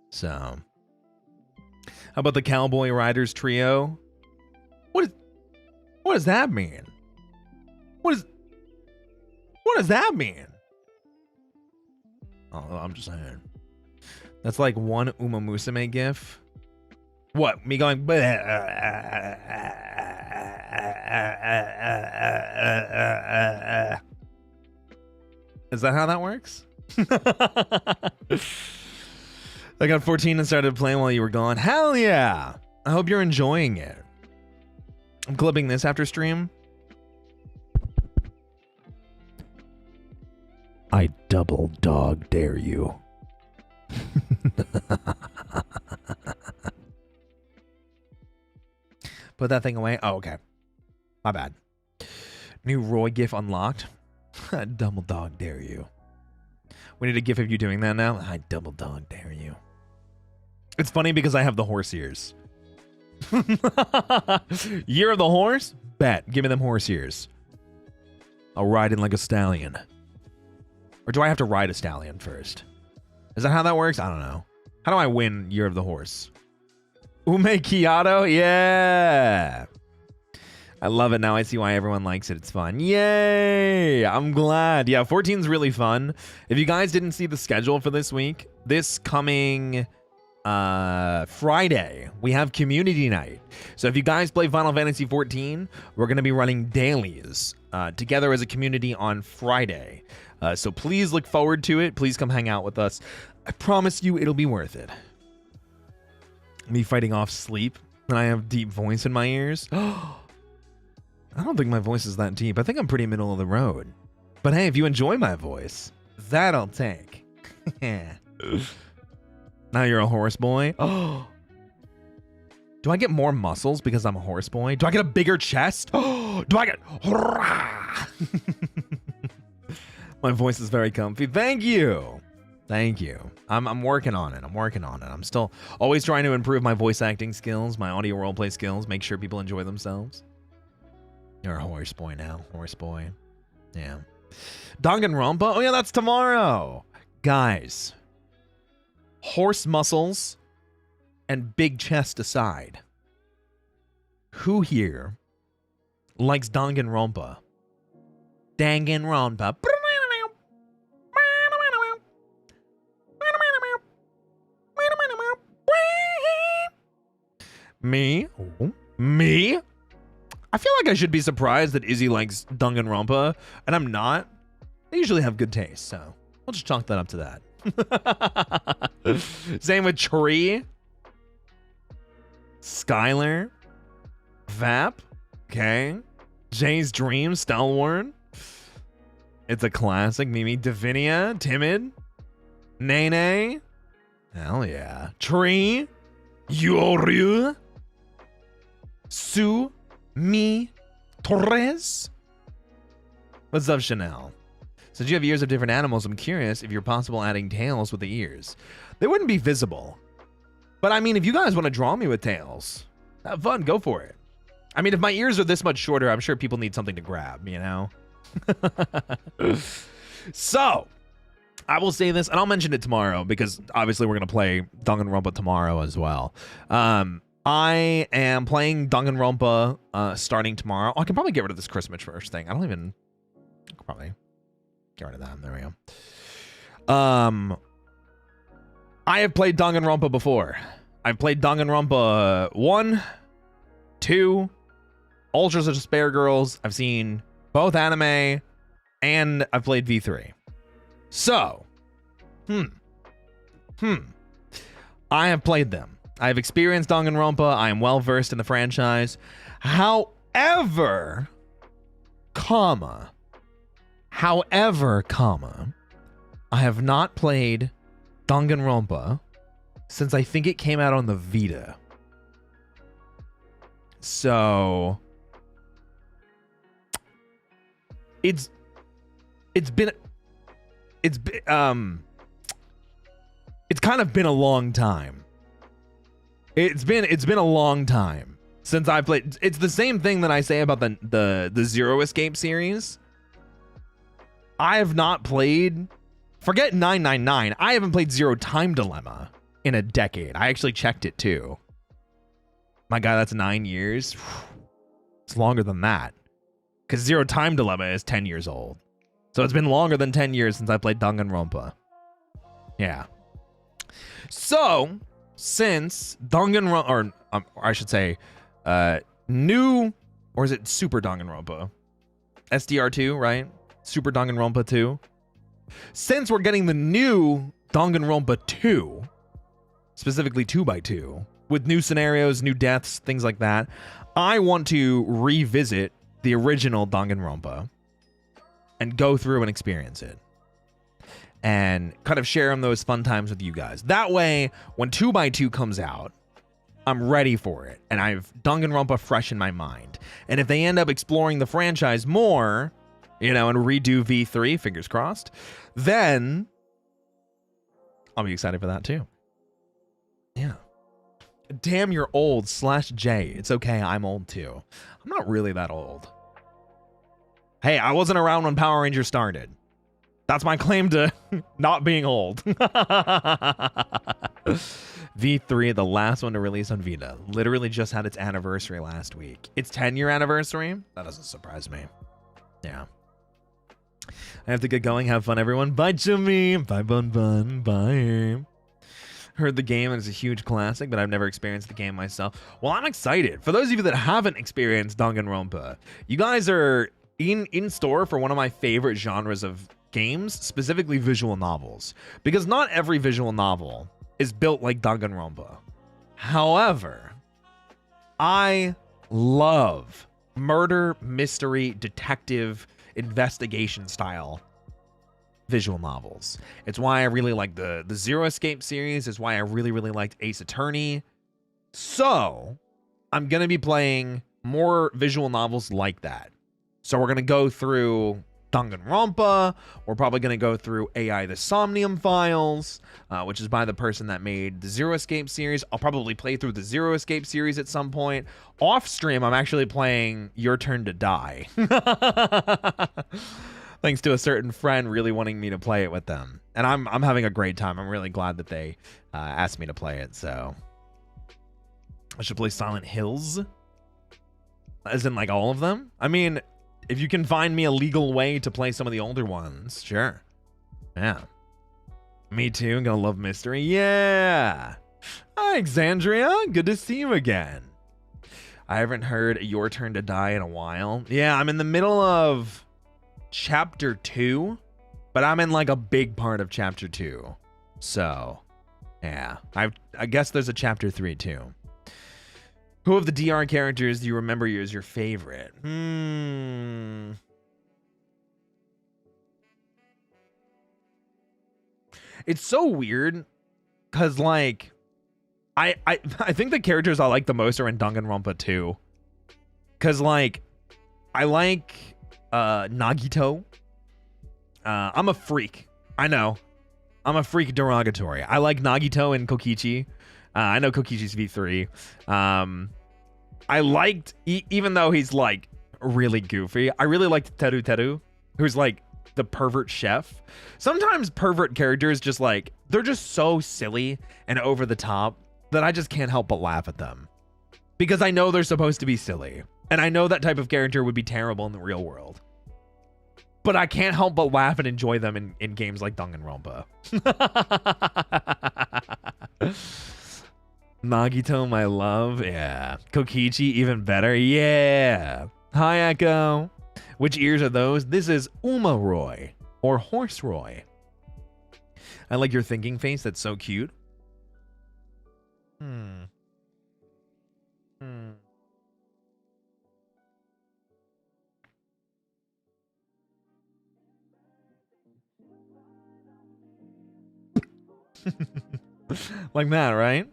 Speaker 1: So, how about the Cowboy Riders trio? What does that mean? What does that mean? Oh, I'm just saying. That's like one Uma Musume gif. What? Me going... Is that how that works? I got 14 and started playing while you were gone. Hell yeah! I hope you're enjoying it. I'm clipping this after stream. I double dog dare you. Put that thing away. Oh, okay. My bad. New Roy GIF unlocked. I double dog dare you. We need a GIF of you doing that now. I double dog dare you. It's funny because I have the horse ears. Year of the horse? Bet. Give me them horse ears. I'll ride in like a stallion. Or do I have to ride a stallion first? Is that how that works? I don't know. How do I win Year of the Horse? Ume Chiato? Yeah. I love it now. I see why everyone likes it. It's fun. Yay! I'm glad. Yeah, 14's really fun. If you guys didn't see the schedule for this week, this coming Friday, we have community night. So if you guys play Final Fantasy 14, we're going to be running dailies together as a community on Friday. So please look forward to it. Please come hang out with us. I promise you it'll be worth it. Me fighting off sleep and I have deep voice in my ears. I don't think my voice is that deep. I think I'm pretty middle of the road. But hey, if you enjoy my voice, that I'll take. Now you're a horse boy. Oh. Do I get more muscles because I'm a horse boy? Do I get a bigger chest? Oh, do I get... My voice is very comfy. Thank you. Thank you. I'm working on it. I'm still always trying to improve my voice acting skills, my audio roleplay skills, make sure people enjoy themselves. You're a horse boy now. Horse boy. Yeah. Danganronpa? Oh yeah, that's tomorrow. Guys. Horse muscles and big chest aside. Who here likes Danganronpa? Danganronpa. Me? Me? I feel like I should be surprised that Izzy likes Danganronpa, and I'm not. They usually have good taste, so we'll just chalk that up to that. Same with Tree. Skylar. Vap. Okay. Jay's Dream. Stalwart. It's a classic. Mimi. Divinia. Timid. Nene. Hell yeah. Tree. Yoryu. Sue. Me. Torres. What's up, Chanel? Since you have ears of different animals, I'm curious if you're possible adding tails with the ears. They wouldn't be visible. But I mean, if you guys want to draw me with tails, have fun, go for it. I mean, if my ears are this much shorter, I'm sure people need something to grab, you know? So, I will say this, and I'll mention it tomorrow, because obviously we're going to play Danganronpa tomorrow as well. I am playing Danganronpa starting tomorrow. Oh, I can probably get rid of this Christmas first thing. I can probably get rid of that. There we go. I have played Danganronpa before. I've played Danganronpa 1, 2, Ultras of Despair Girls. I've seen both anime, and I've played V3. So, I have played them. I have experienced Danganronpa. I am well versed in the franchise. However, I have not played Danganronpa since I think it came out on the Vita. So it's kind of been a long time. It's been a long time since I played. It's the same thing that I say about the Zero Escape series. I have not played, forget 999. I haven't played Zero Time Dilemma in a decade. I actually checked it too. My God, that's 9 years. It's longer than that. Because Zero Time Dilemma is 10 years old. So it's been longer than 10 years since I played Danganronpa. Yeah. So, since Danganronpa, or I should say, new, or is it Super Danganronpa? SDR2, right? Super Danganronpa 2. Since we're getting the new Danganronpa 2, specifically 2x2, with new scenarios, new deaths, things like that, I want to revisit the original Danganronpa and go through and experience it. And kind of share those fun times with you guys. That way, when 2x2 comes out, I'm ready for it. And I've Danganronpa fresh in my mind. And if they end up exploring the franchise more, you know, and redo V3, fingers crossed, then I'll be excited for that too. Yeah. Damn, you're old /J. It's okay, I'm old too. I'm not really that old. Hey, I wasn't around when Power Rangers started. That's my claim to not being old. V3, the last one to release on Vita, literally just had its anniversary last week. Its 10-year anniversary? That doesn't surprise me. Yeah. I have to get going. Have fun, everyone. Bye, Jimmy. Bye, Bun Bun. Bye. Heard the game and it's a huge classic, but I've never experienced the game myself. Well, I'm excited. For those of you that haven't experienced Danganronpa, you guys are in store for one of my favorite genres of games, specifically visual novels, because not every visual novel is built like Danganronpa. However, I love murder, mystery, detective, investigation style visual novels. It's why I really like the Zero Escape series. It's why I really liked Ace Attorney. So I'm gonna be playing more visual novels like that. So we're gonna go through Danganronpa. We're probably going to go through AI the Somnium Files, which is by the person that made the Zero Escape series. I'll probably play through the Zero Escape series at some point. Off stream, I'm actually playing Your Turn to Die. Thanks to a certain friend really wanting me to play it with them. And I'm having a great time. I'm really glad that they asked me to play it. So I should play Silent Hills. As in like all of them? I mean, if you can find me a legal way to play some of the older ones, sure. Yeah. Me too. Gonna love mystery. Yeah. Hi, Xandria. Good to see you again. I haven't heard Your Turn to Die in a while. Yeah, I'm in the middle of chapter 2, but I'm in like a big part of chapter 2. So, yeah. I guess there's a chapter 3 too. Who of the DR characters do you remember as your favorite? It's so weird because like I think the characters I like the most are in Danganronpa 2. Cause like I like Nagito. I'm a freak. I know. I'm a freak derogatory. I like Nagito and Kokichi. I know Kokichi's V3. I liked, even though he's like really goofy, I really liked Teru, who's like the pervert chef. Sometimes pervert characters just like, they're just so silly and over the top that I just can't help but laugh at them. Because I know they're supposed to be silly. And I know that type of character would be terrible in the real world. But I can't help but laugh and enjoy them in games like Danganronpa. Nagito, my love. Yeah. Kokichi, even better. Yeah. Hi, Echo. Which ears are those? This is Umaroy or Horse Roy. I like your thinking face. That's so cute. Like that, right?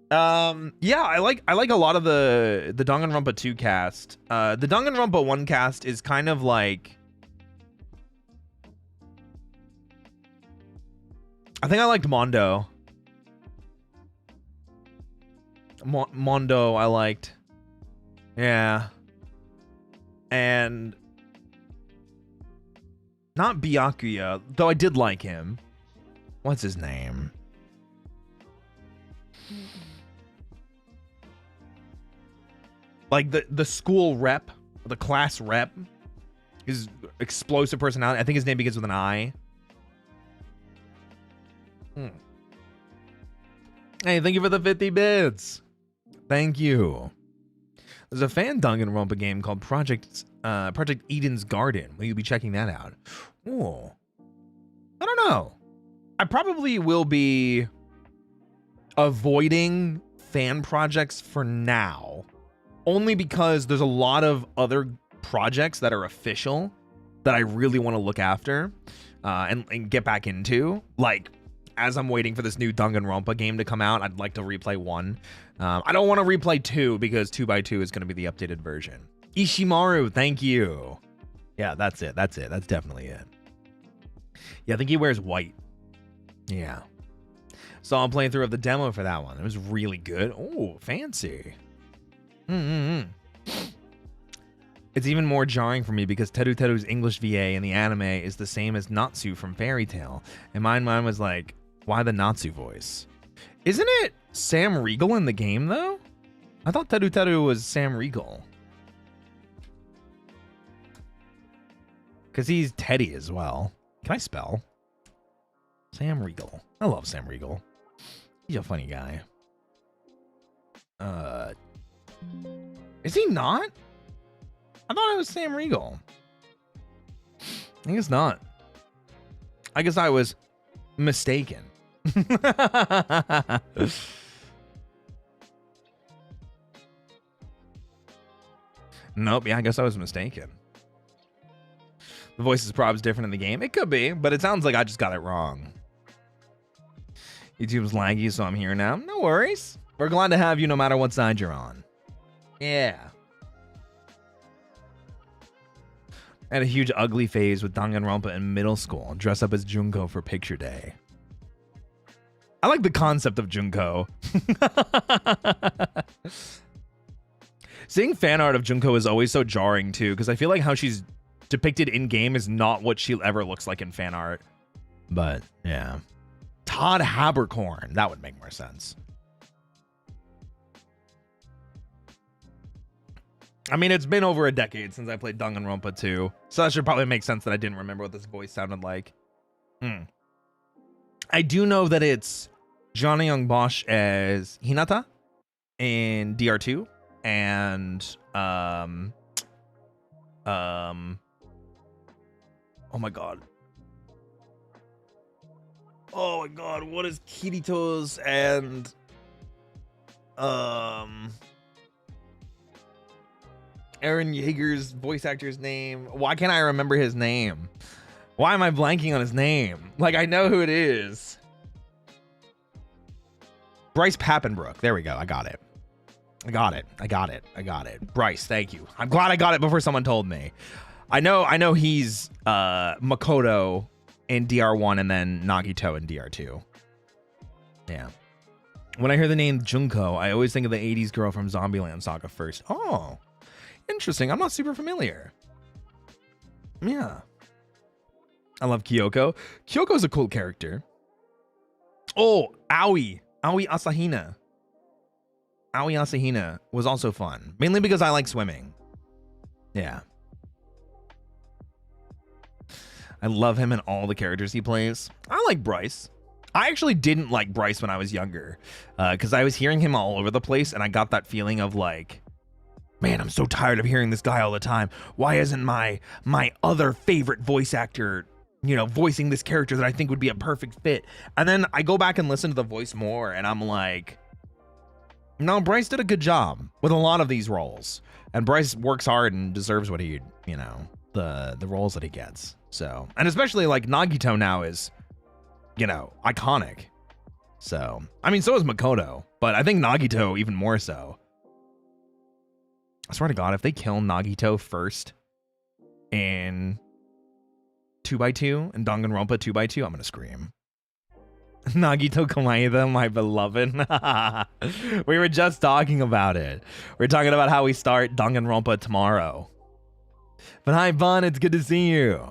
Speaker 1: Yeah, I like a lot of the Danganronpa 2 cast. The Danganronpa 1 cast is kind of like, I think I liked Mondo. Mondo I liked. Yeah. And not Byakuya, though I did like him. What's his name? Like the school rep, the class rep, his explosive personality. I think his name begins with an I. Hey, thank you for the 50 bits. Thank you. There's a fan Danganronpa game called Project Eden's Garden. Will you be checking that out? Ooh. I don't know. I probably will be avoiding fan projects for now. Only because there's a lot of other projects that are official that I really want to look after and get back into. Like, as I'm waiting for this new Danganronpa game to come out, I'd like to replay 1. I don't want to replay 2 because 2x2 is going to be the updated version. Ishimaru, thank you. Yeah, that's it. That's definitely it. Yeah, I think he wears white. Yeah. Saw a playthrough of the demo for that one. It was really good. Oh, fancy. It It's even more jarring for me because Teru Teru's English VA in the anime is the same as Natsu from Fairy Tail. And mine was like, why the Natsu voice? Isn't it Sam Riegel in the game, though? I thought Teru Teru was Sam Riegel. Because he's Teddy as well. Can I spell? Sam Riegel. I love Sam Riegel. He's a funny guy. Is he not? I thought it was Sam Riegel. I guess not. I guess I was mistaken. Nope, yeah, I guess I was mistaken. The voice is probably different in the game. It could be, but it sounds like I just got it wrong. YouTube's laggy, so I'm here now. No worries. We're glad to have you no matter what side you're on. Yeah. I had a huge ugly phase with Danganronpa in middle school. Dress up as Junko for picture day. I like the concept of Junko. Seeing fan art of Junko is always so jarring too, because I feel like how she's depicted in game is not what she ever looks like in fan art. But yeah. Todd Habercorn. That would make more sense. I mean, it's been over a decade since I played Danganronpa 2, so that should probably make sense that I didn't remember what this voice sounded like. I do know that it's Johnny Young Bosch as Hinata in DR2, and oh my god, what is Kirito's and Aaron Yeager's voice actor's name? Why can't I remember his name? Why am I blanking on his name? Like, I know who it is. Bryce Pappenbrook. There we go. I got it. Bryce, thank you. I'm glad I got it before someone told me. I know he's Makoto in DR1 and then Nagito in DR2. Yeah. When I hear the name Junko, I always think of the 80s girl from Zombieland Saga first. Oh, interesting. I'm not super familiar. Yeah. I love Kyoko. Kyoko's a cool character. Oh, Aoi Asahina. Aoi Asahina was also fun. Mainly because I like swimming. Yeah. I love him and all the characters he plays. I like Bryce. I actually didn't like Bryce when I was younger. Because I was hearing him all over the place and I got that feeling of like, man, I'm so tired of hearing this guy all the time. Why isn't my other favorite voice actor, voicing this character that I think would be a perfect fit? And then I go back and listen to the voice more and I'm like, no, Bryce did a good job with a lot of these roles. And Bryce works hard and deserves what he, the roles that he gets. So, and especially like Nagito now is, iconic. So, I mean, so is Makoto, but I think Nagito even more so. I swear to God, if they kill Nagito first in 2x2 and Danganronpa 2x2, I'm gonna scream. Nagito Komaeda, my beloved. We were just talking about it. We're talking about how we start Danganronpa tomorrow. But hi, Bun, it's good to see you.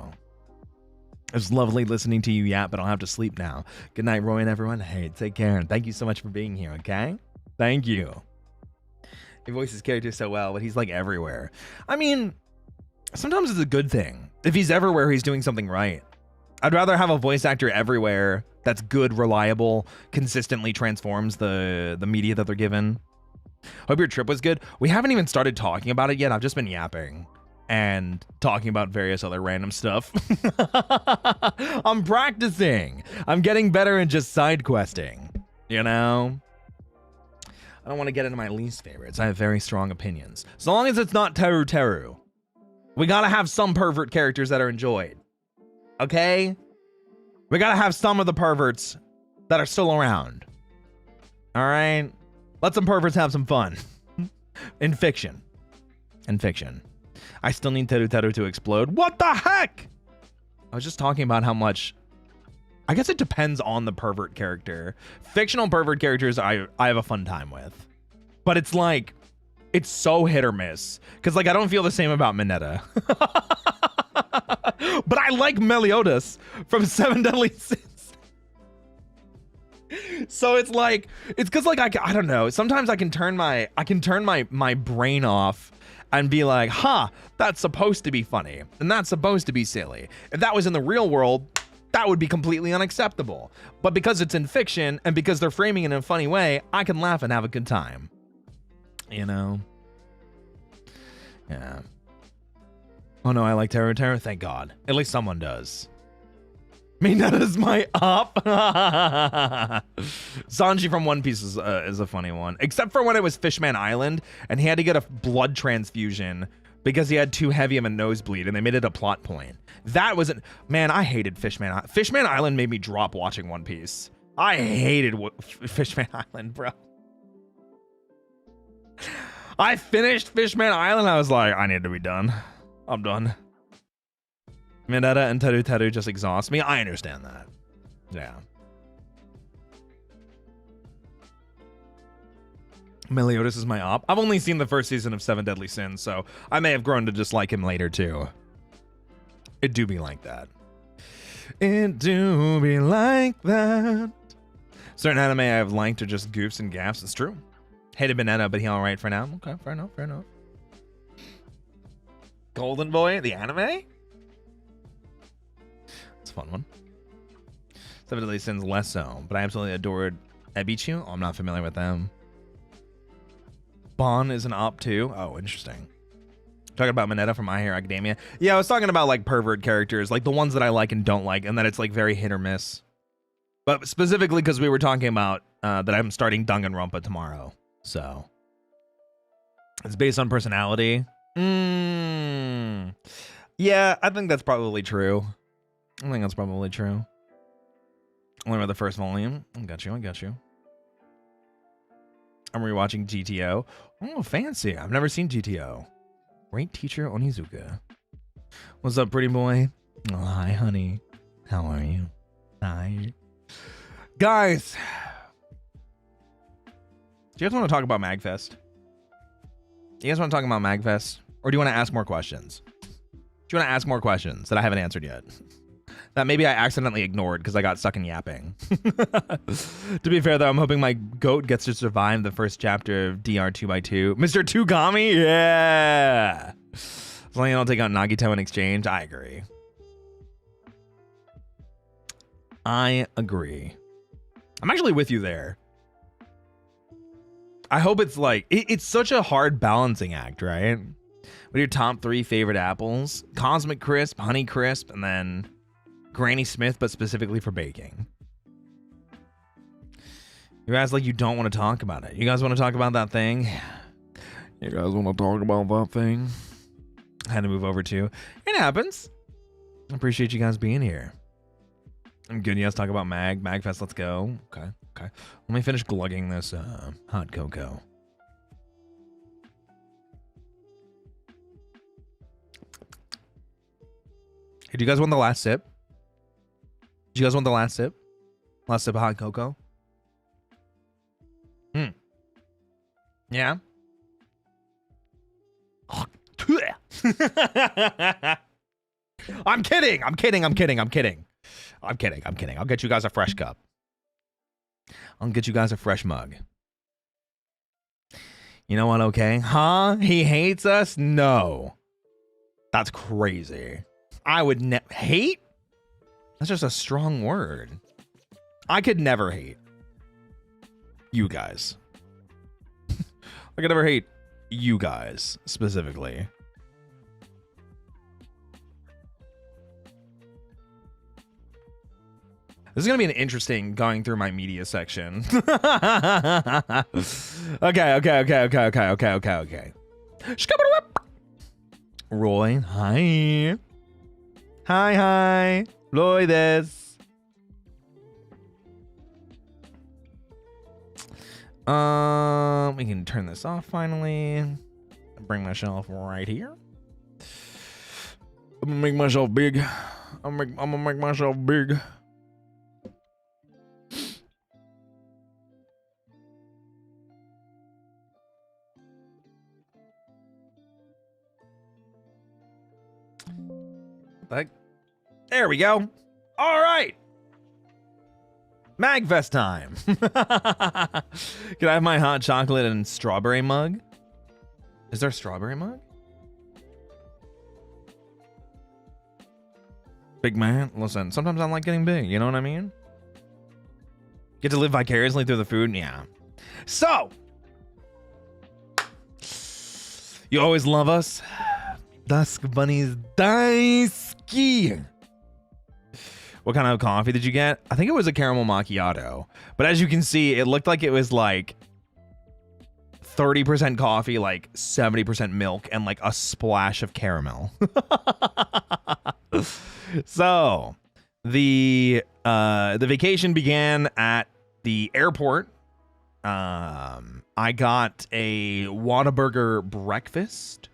Speaker 1: It's lovely listening to you yap, but I'll have to sleep now. Good night, Roy and everyone. Hey, take care, and thank you so much for being here, okay? Thank you. He voices characters so well, but he's like everywhere. I mean, sometimes it's a good thing. If he's everywhere, he's doing something right. I'd rather have a voice actor everywhere that's good, reliable, consistently transforms the media that they're given. Hope your trip was good. We haven't even started talking about it yet. I've just been yapping and talking about various other random stuff. I'm practicing. I'm getting better in just side questing, I don't want to get into my least favorites. I have very strong opinions. So long as it's not Teru Teru. We gotta have some pervert characters that are enjoyed. Okay? We gotta have some of the perverts that are still around. Alright? Let some perverts have some fun. In fiction. I still need Teru Teru to explode. What the heck? I was just talking about how much... I guess it depends on the pervert character. Fictional pervert characters I have a fun time with. But it's it's so hit or miss. Because, like, I don't feel the same about Mineta. But I like Meliodas from Seven Deadly Sins. So it's like, it's because, like, I don't know. Sometimes I can turn my brain off and be like, that's supposed to be funny. And that's supposed to be silly. If that was in the real world, that would be completely unacceptable. But because it's in fiction and because they're framing it in a funny way, I can laugh and have a good time. You know? Yeah. Oh no, I like Terror Terror. Thank God. At least someone does. Mineta's my op. Sanji from One Piece is a funny one. Except for when it was Fishman Island and he had to get a blood transfusion because he had too heavy of a nosebleed and they made it a plot point. That wasn't... Man, I hated Fishman Island. Fishman Island made me drop watching One Piece. I hated Fishman Island, bro. I finished Fishman Island. I was like, I need to be done. I'm done. Mineta and Teru Teru just exhaust me. I understand that. Yeah. Meliodas is my op. I've only seen the first season of Seven Deadly Sins, so I may have grown to dislike him later too. It do be like that. It do be like that. Certain anime I have liked are just goofs and gaffs. It's true. Hated Mineta, but he alright for now. Okay, fair enough, fair enough. Golden Boy, the anime? It's a fun one. Seven Deadly Sins less so, but I absolutely adored Ebichu. Oh, I'm not familiar with them. Bon is an op too. Oh, interesting. Talking about Mineta from My Hero Academia. Yeah, I was talking about like pervert characters, like the ones that I like and don't like, and that it's like very hit or miss. But specifically because we were talking about that I'm starting Danganronpa tomorrow. So it's based on personality. Yeah, I think that's probably true. Only read the first volume. I got you. I'm rewatching GTO. Oh, fancy. I've never seen GTO. Great teacher Onizuka. What's up, pretty boy? Oh, hi, honey. How are you? Hi. Guys. Do you guys want to talk about MAGFest? Do you guys want to talk about MAGFest? Or do you want to ask more questions? Do you want to ask more questions that I haven't answered yet? That maybe I accidentally ignored because I got stuck in yapping. To be fair, though, I'm hoping my goat gets to survive the first chapter of DR 2x2. Mr. Tugami? Yeah! As long as I don't take out Nagito in exchange, I agree. I'm actually with you there. I hope it's like... It's such a hard balancing act, right? What are your top 3 favorite apples? Cosmic Crisp, Honey Crisp, and then Granny Smith, but specifically for baking. You guys like you don't want to talk about it. You guys want to talk about that thing? You guys want to talk about that thing? I had to move over to. It happens. I appreciate you guys being here. I'm good. You guys talk about MAGFest. Let's go. Okay. Let me finish glugging this hot cocoa. Hey, do you guys want the last sip? Do you guys want the last sip? Last sip of hot cocoa? Yeah? I'm kidding. I'll get you guys a fresh cup. I'll get you guys a fresh mug. You know what, okay? Huh? He hates us? No. That's crazy. I would hate? That's just a strong word. I could never hate you guys. I could never hate you guys specifically. This is going to be an interesting going through my media section. Okay. Roy, hi. Hi. Roy des. We can turn this off finally. Bring myself right here. I'm gonna make myself big. I'm gonna make myself big. Like, there we go. All right. MAGFest time. Can I have my hot chocolate and strawberry mug? Is there a strawberry mug? Big man, listen, sometimes I like getting big, you know what I mean? Get to live vicariously through the food? Yeah. So, you always love us. Dusk Bunnies Daisuki. What kind of coffee did you get? I think it was a caramel macchiato. But as you can see, it looked like it was like 30% coffee, like 70% milk, and like a splash of caramel. So, the vacation began at the airport. I got a Whataburger breakfast.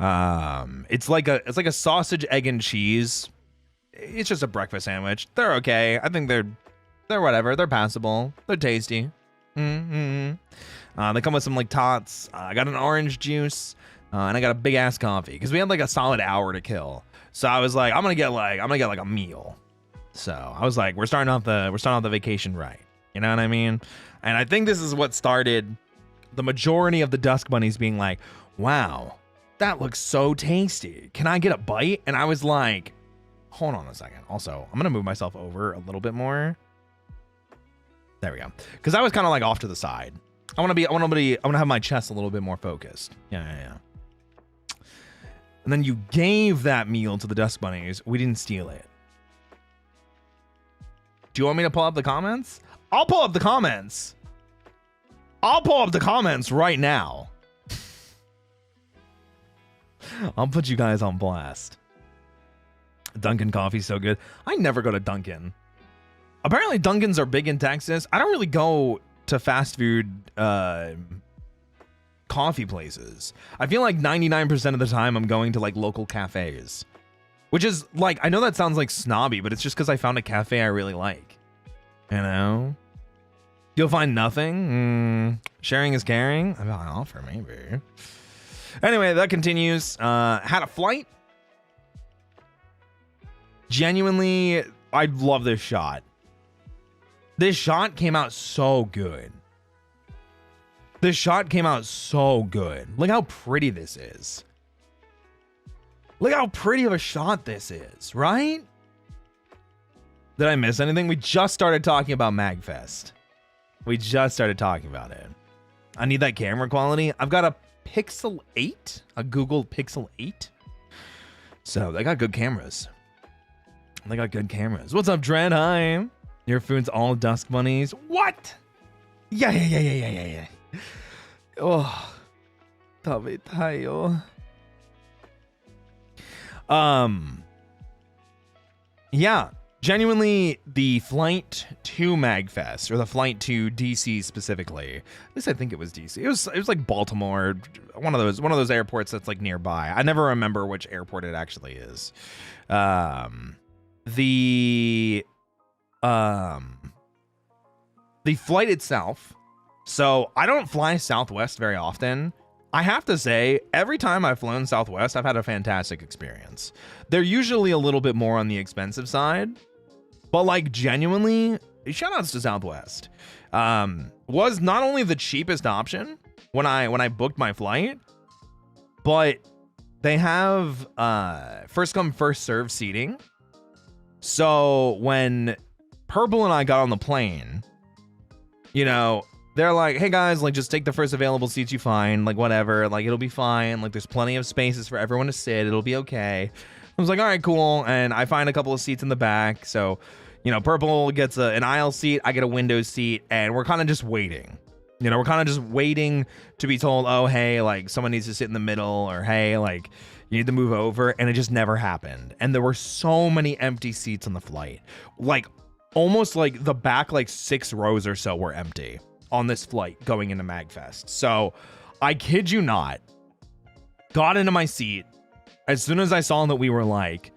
Speaker 1: It's like a sausage, egg, and cheese. It's just a breakfast sandwich. They're okay. I think they're whatever. They're passable. They're tasty. They come with some like tots. I got an orange juice, and I got a big ass coffee because we had like a solid hour to kill. So I was like, I'm gonna get like a meal. So I was like, we're starting off the vacation right. You know what I mean? And I think this is what started the majority of the Dusk Bunnies being like, wow, that looks so tasty. Can I get a bite? And I was like, hold on a second. Also, I'm gonna move myself over a little bit more. There we go. Because I was kind of like off to the side. I want to have my chest a little bit more focused. Yeah. And then you gave that meal to the Dusk Bunnies. We didn't steal it. Do you want me to pull up the comments? I'll pull up the comments. I'll pull up the comments right now. I'll put you guys on blast. Dunkin' coffee's so good. I never go to Dunkin'. Apparently Dunkin's are big in Texas. I don't really go to fast food coffee places. I feel like 99% of the time I'm going to like local cafes. Which is like, I know that sounds like snobby, but it's just because I found a cafe I really like. You know? You'll find nothing? Sharing is caring? I've got an offer, maybe. Anyway, that continues. Had a flight. Genuinely, I love this shot. This shot came out so good. This shot came out so good. Look how pretty this is. Look how pretty of a shot this is, right? Did I miss anything? We just started talking about MAGFest. We just started talking about it. I need that camera quality. I've got a Pixel 8, a Google Pixel 8. So they got good cameras. They got good cameras. What's up, Dread? Hi. Your food's all Dusk Bunnies. What? Yeah. Oh. Tabe tayo. Yeah. Genuinely, the flight to MAGFest, or the flight to DC specifically. At least I think it was DC. It was like Baltimore, one of those airports that's like nearby. I never remember which airport it actually is. The flight itself. So I don't fly Southwest very often. I have to say, every time I've flown Southwest, I've had a fantastic experience. They're usually a little bit more on the expensive side, but like genuinely, shout outs to Southwest. Was not only the cheapest option when I booked my flight, but they have first come first serve seating. So when Purple and I got on the plane, you know, they're like, hey guys, like just take the first available seats you find, like whatever, like it'll be fine. Like there's plenty of spaces for everyone to sit. It'll be okay. I was like, all right, cool. And I find a couple of seats in the back. So, you know, Purple gets an aisle seat. I get a window seat, and we're kind of just waiting. You know, we're kind of just waiting to be told, oh, hey, like someone needs to sit in the middle, or hey, like you need to move over. And it just never happened. And there were so many empty seats on the flight. Like almost like the back, like 6 rows or so were empty on this flight going into MAGFest. So I kid you not, got into my seat. As soon as I saw that we were like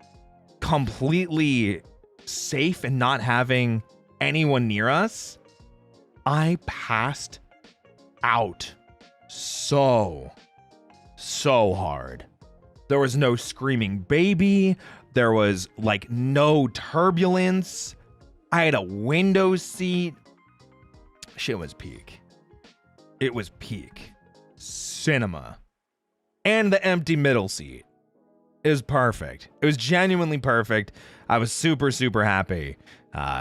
Speaker 1: completely safe and not having anyone near us, I passed out so hard. There was no screaming baby. There was like no turbulence. I had a window seat. Shit was peak. It was peak. Cinema. And the empty middle seat. It was perfect. It was genuinely perfect. I was super, super happy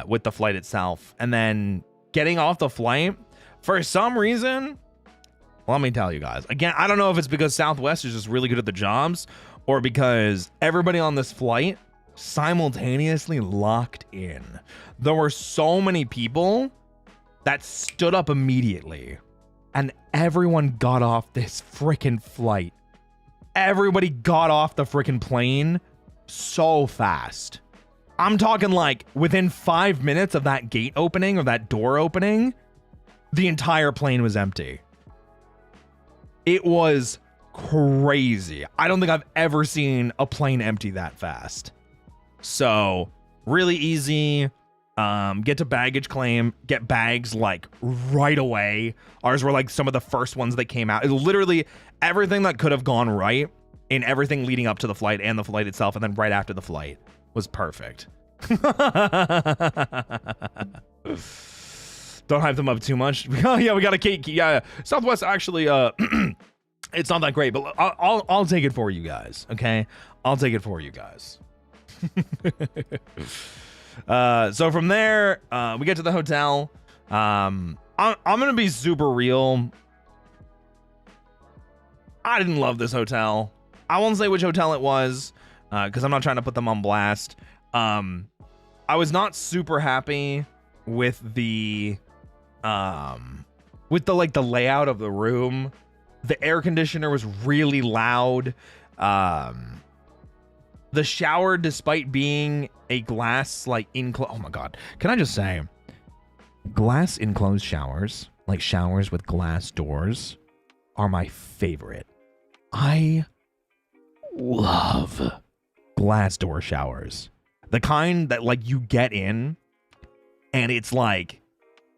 Speaker 1: with the flight itself. And then getting off the flight, for some reason, let me tell you guys. Again, I don't know if it's because Southwest is just really good at the jobs or because everybody on this flight simultaneously locked in. There were so many people that stood up immediately and everyone got off this freaking flight. Everybody got off the freaking plane so fast. I'm talking like within 5 minutes of that gate opening or that door opening, the entire plane was empty. It was crazy. I don't think I've ever seen a plane empty that fast. So really easy. Get to baggage claim, get bags like right away. Ours were like some of the first ones that came out. It literally everything that could have gone right in everything leading up to the flight and the flight itself, and then right after the flight was perfect. Don't hype them up too much. Oh yeah, we got a cake. Yeah, Southwest actually, it's not that great, but I'll take it for you guys. Okay, I'll take it for you guys. So from there, we get to the hotel. I'm gonna be super real. I didn't love this hotel. I won't say which hotel it was, because I'm not trying to put them on blast. I was not super happy with the like the layout of the room. The air conditioner was really loud. The shower, despite being a glass like oh my god, can I just say, glass enclosed showers, like showers with glass doors, are my favorite. I love glass door showers. The kind that like you get in and it's like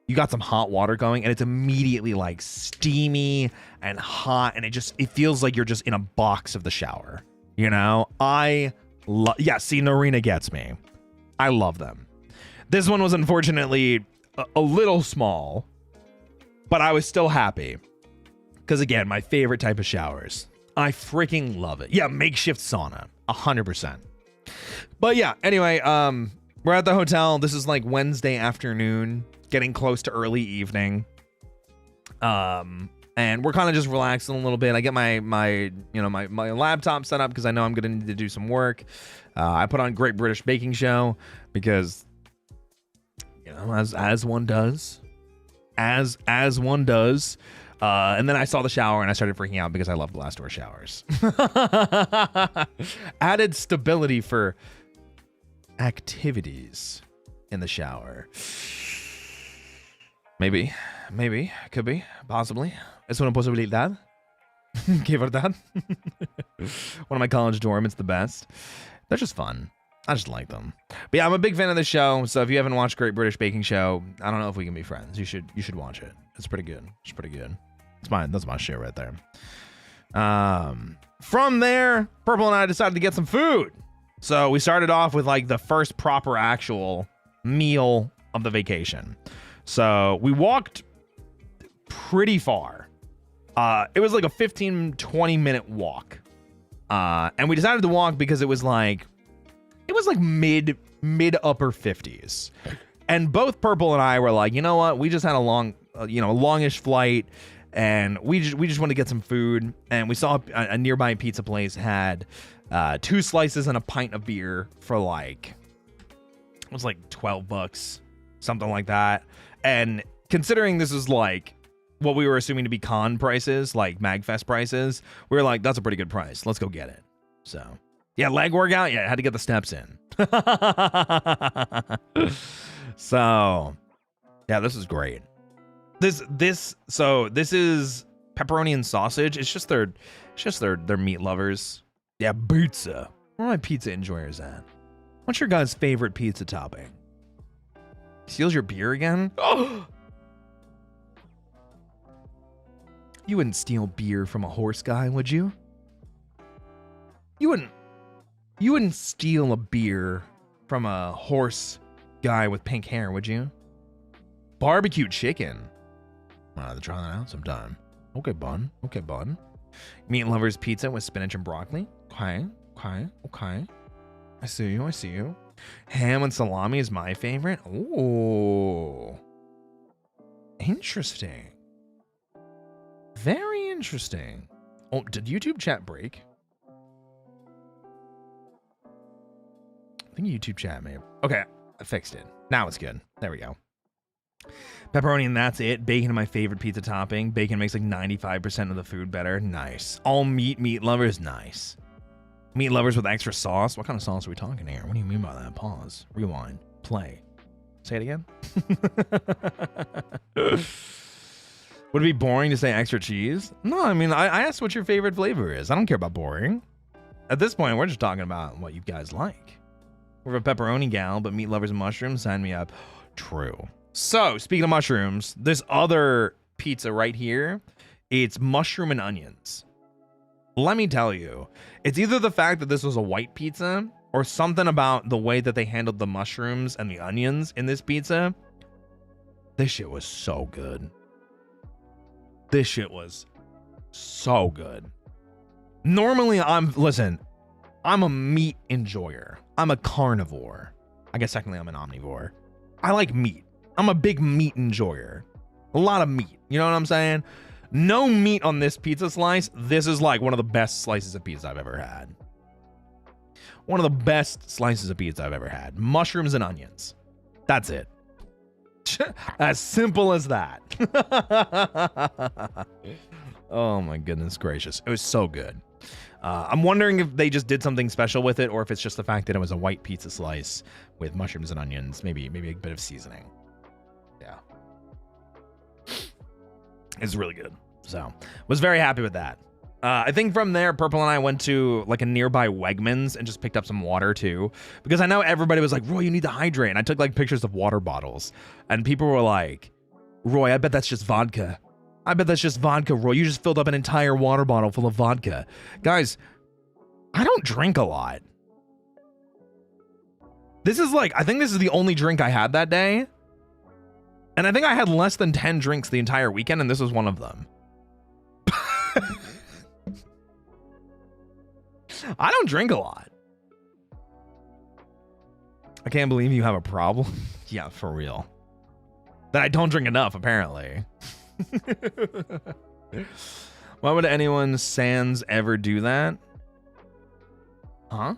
Speaker 1: you got some hot water going and it's immediately like steamy and hot and it feels like you're just in a box of the shower. You know, yeah, see, Norina gets me. I love them. This one was unfortunately a little small, but I was still happy. Because again, my favorite type of showers. I freaking love it. Yeah, makeshift sauna. 100%. But yeah, anyway, we're at the hotel. This is like Wednesday afternoon, getting close to early evening. And we're kind of just relaxing a little bit. I get my laptop set up because I know I'm going to need to do some work. I put on Great British Baking Show because, you know, as one does. As one does. And then I saw the shower and I started freaking out because I love glass door showers. Added stability for activities in the shower. Maybe, could be, possibly. Es una posibilidad. Que verdad. One of my college dorm, it's the best. They're just fun. I just like them. But yeah, I'm a big fan of the show. So if you haven't watched Great British Baking Show, I don't know if we can be friends. You should watch it. It's pretty good. That's my shit right there. From there, Purple and I decided to get some food. So we started off with like the first proper actual meal of the vacation. So we walked pretty far. It was like a 15-20 minute walk. And we decided to walk because it was like mid upper 50s. And both Purple and I were like, you know what? We just had a longish flight. And we just wanted to get some food, and we saw a nearby pizza place had 2 slices and a pint of beer for like, it was like $12, something like that. And considering this is like what we were assuming to be con prices, like MAGFest prices, we were like, that's a pretty good price. Let's go get it. So yeah, leg workout. Yeah, I had to get the steps in. So yeah, this is great. This is pepperoni and sausage. It's just their meat lovers. Yeah, pizza. Where are my pizza enjoyers at? What's your guys' favorite pizza topping? Steals your beer again? Oh! You wouldn't steal beer from a horse guy, would you? You wouldn't steal a beer from a horse guy with pink hair, would you? Barbecue chicken. I'll have to try that out sometime. Okay, bun. Okay, bun. Meat lovers pizza with spinach and broccoli. Okay. I see you. Ham and salami is my favorite. Ooh. Interesting. Very interesting. Oh, did YouTube chat break? I think YouTube chat may have. Okay, I fixed it. Now it's good. There we go. Pepperoni and that's it. Bacon is my favorite pizza topping. Bacon makes like 95% of the food better. Nice. All meat lovers. Nice. Meat lovers with extra sauce. What kind of sauce are we talking here? What do you mean by that? Pause. Rewind. Play. Say it again. Would it be boring to say extra cheese? No, I mean, I asked what your favorite flavor is. I don't care about boring. At this point, we're just talking about what you guys like. We're a pepperoni gal, but meat lovers and mushrooms, sign me up. True. So, speaking of mushrooms, this other pizza right here, it's mushroom and onions. Let me tell you, it's either the fact that this was a white pizza or something about the way that they handled the mushrooms and the onions in this pizza. This shit was so good. This shit was so good. Normally, I'm a meat enjoyer. I'm a carnivore. I guess technically I'm an omnivore. I like meat. I'm a big meat enjoyer. A lot of meat. You know what I'm saying? No meat on this pizza slice. This is like one of the best slices of pizza I've ever had. One of the best slices of pizza I've ever had. Mushrooms and onions. That's it. As simple as that. Oh my goodness gracious. It was so good. I'm wondering if they just did something special with it or if it's just the fact that it was a white pizza slice with mushrooms and onions. Maybe a bit of seasoning. Yeah. It's really good. So, was very happy with that. I think from there, Purple and I went to like a nearby Wegmans and just picked up some water too. Because I know everybody was like, Roy, you need to hydrate. And I took like pictures of water bottles. And people were like, Roy, I bet that's just vodka. I bet that's just vodka, Roy. You just filled up an entire water bottle full of vodka. Guys, I don't drink a lot. This is like, I think this is the only drink I had that day. And I think I had less than 10 drinks the entire weekend, and this was one of them. I don't drink a lot. I can't believe you have a problem. Yeah, for real. That I don't drink enough, apparently. Why would anyone sans ever do that? Huh?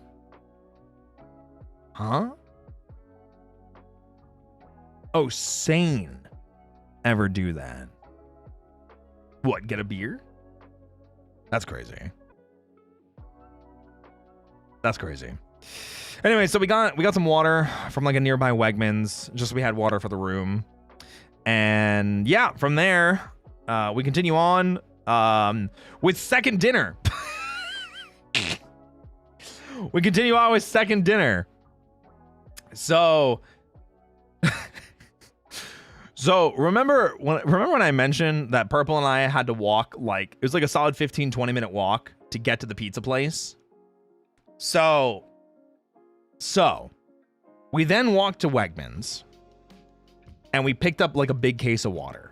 Speaker 1: Oh, sane ever do that? What, get a beer? That's crazy. That's crazy. Anyway, so we got some water from like a nearby Wegmans. Just so we had water for the room. And yeah, from there, we continue on with second dinner. We continue on with second dinner. So remember when I mentioned that Purple and I had to walk, like it was like a solid 15-20 minute walk to get to the pizza place. So we then walked to Wegmans and we picked up like a big case of water.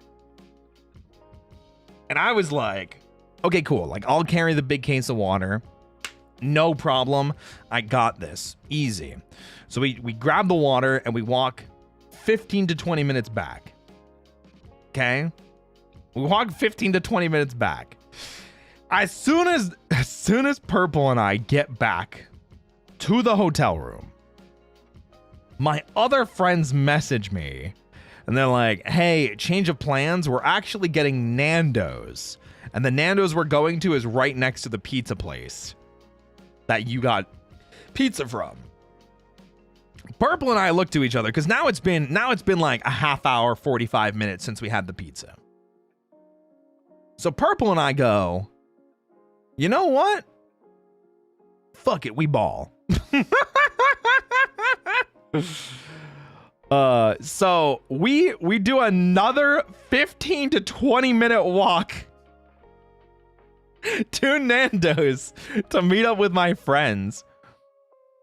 Speaker 1: And I was like, okay, cool. Like I'll carry the big case of water. No problem. I got this. Easy. So we grab the water and we walk 15 to 20 minutes back. Okay? We walk 15 to 20 minutes back. As soon as Purple and I get back to the hotel room, my other friends message me and they're like, hey, change of plans. We're actually getting Nando's. And the Nando's we're going to is right next to the pizza place that you got pizza from. Purple and I look to each other because now it's been like a half hour, 45 minutes since we had the pizza. So Purple and I go, you know what? Fuck it, we ball. So we do another 15 to 20 minute walk to Nando's to meet up with my friends.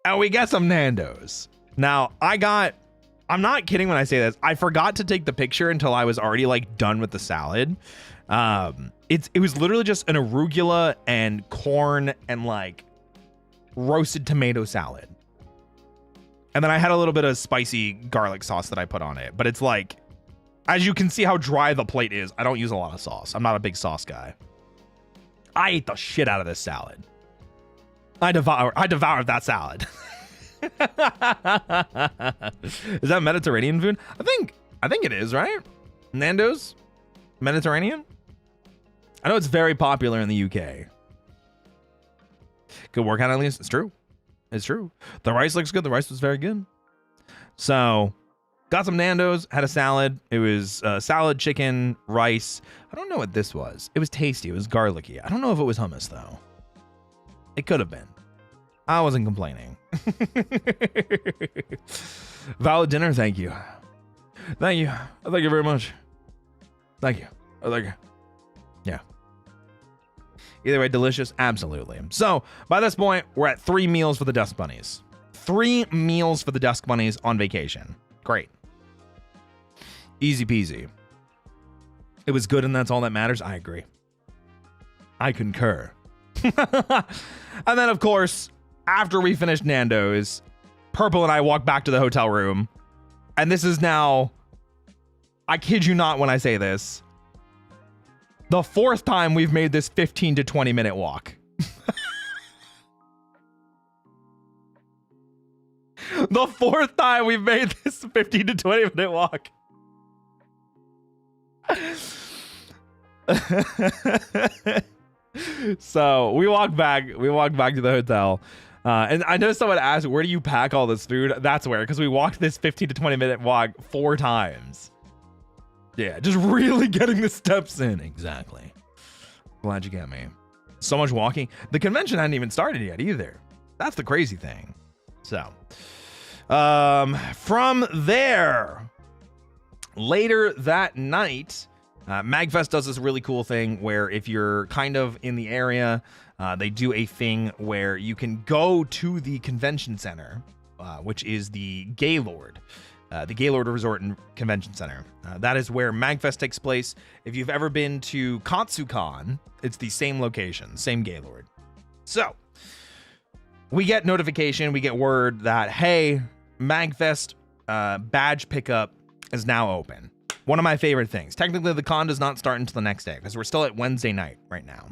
Speaker 1: And we get some Nando's. Now, I'm not kidding when I say this. I forgot to take the picture until I was already like done with the salad. It was literally just an arugula and corn and like roasted tomato salad. And then I had a little bit of spicy garlic sauce that I put on it. But it's like, as you can see how dry the plate is, I don't use a lot of sauce. I'm not a big sauce guy. I ate the shit out of this salad. I devoured that salad. Is that Mediterranean food? I think it is, right? Nando's? Mediterranean? I know it's very popular in the UK. Good work out at least. It's true. It's true. The rice looks good. The rice was very good. So, got some Nando's, had a salad. It was salad, chicken, rice. I don't know what this was. It was tasty. It was garlicky. I don't know if it was hummus, though. It could have been. I wasn't complaining. Valid dinner, thank you. Thank you. Thank you very much. Thank you. Thank you. Yeah. Either way, delicious. Absolutely. So, by this point, we're at 3 meals for the Dusk Bunnies. 3 meals for the Dusk Bunnies on vacation. Great. Easy peasy. It was good and that's all that matters. I agree. I concur. And then, of course, after we finished Nando's, Purple and I walked back to the hotel room. And this is now, I kid you not when I say this, the 4th time we've made this 15 to 20 minute walk. The 4th time we've made this 15 to 20 minute walk. So we walked back to the hotel. And I know someone asked, where do you pack all this food? That's where, because we walked this 15 to 20 minute walk 4 times. Yeah, just really getting the steps in. Exactly. Glad you get me. So much walking. The convention hadn't even started yet either. That's the crazy thing. So, from there, later that night, MAGFest does this really cool thing where if you're kind of in the area, they do a thing where you can go to the convention center, which is the Gaylord Resort and Convention Center. That is where MAGFest takes place. If you've ever been to Katsucon, it's the same location, same Gaylord. So, we get notification, we get word that, hey, MAGFest badge pickup is now open. One of my favorite things. Technically, the con does not start until the next day because we're still at Wednesday night right now.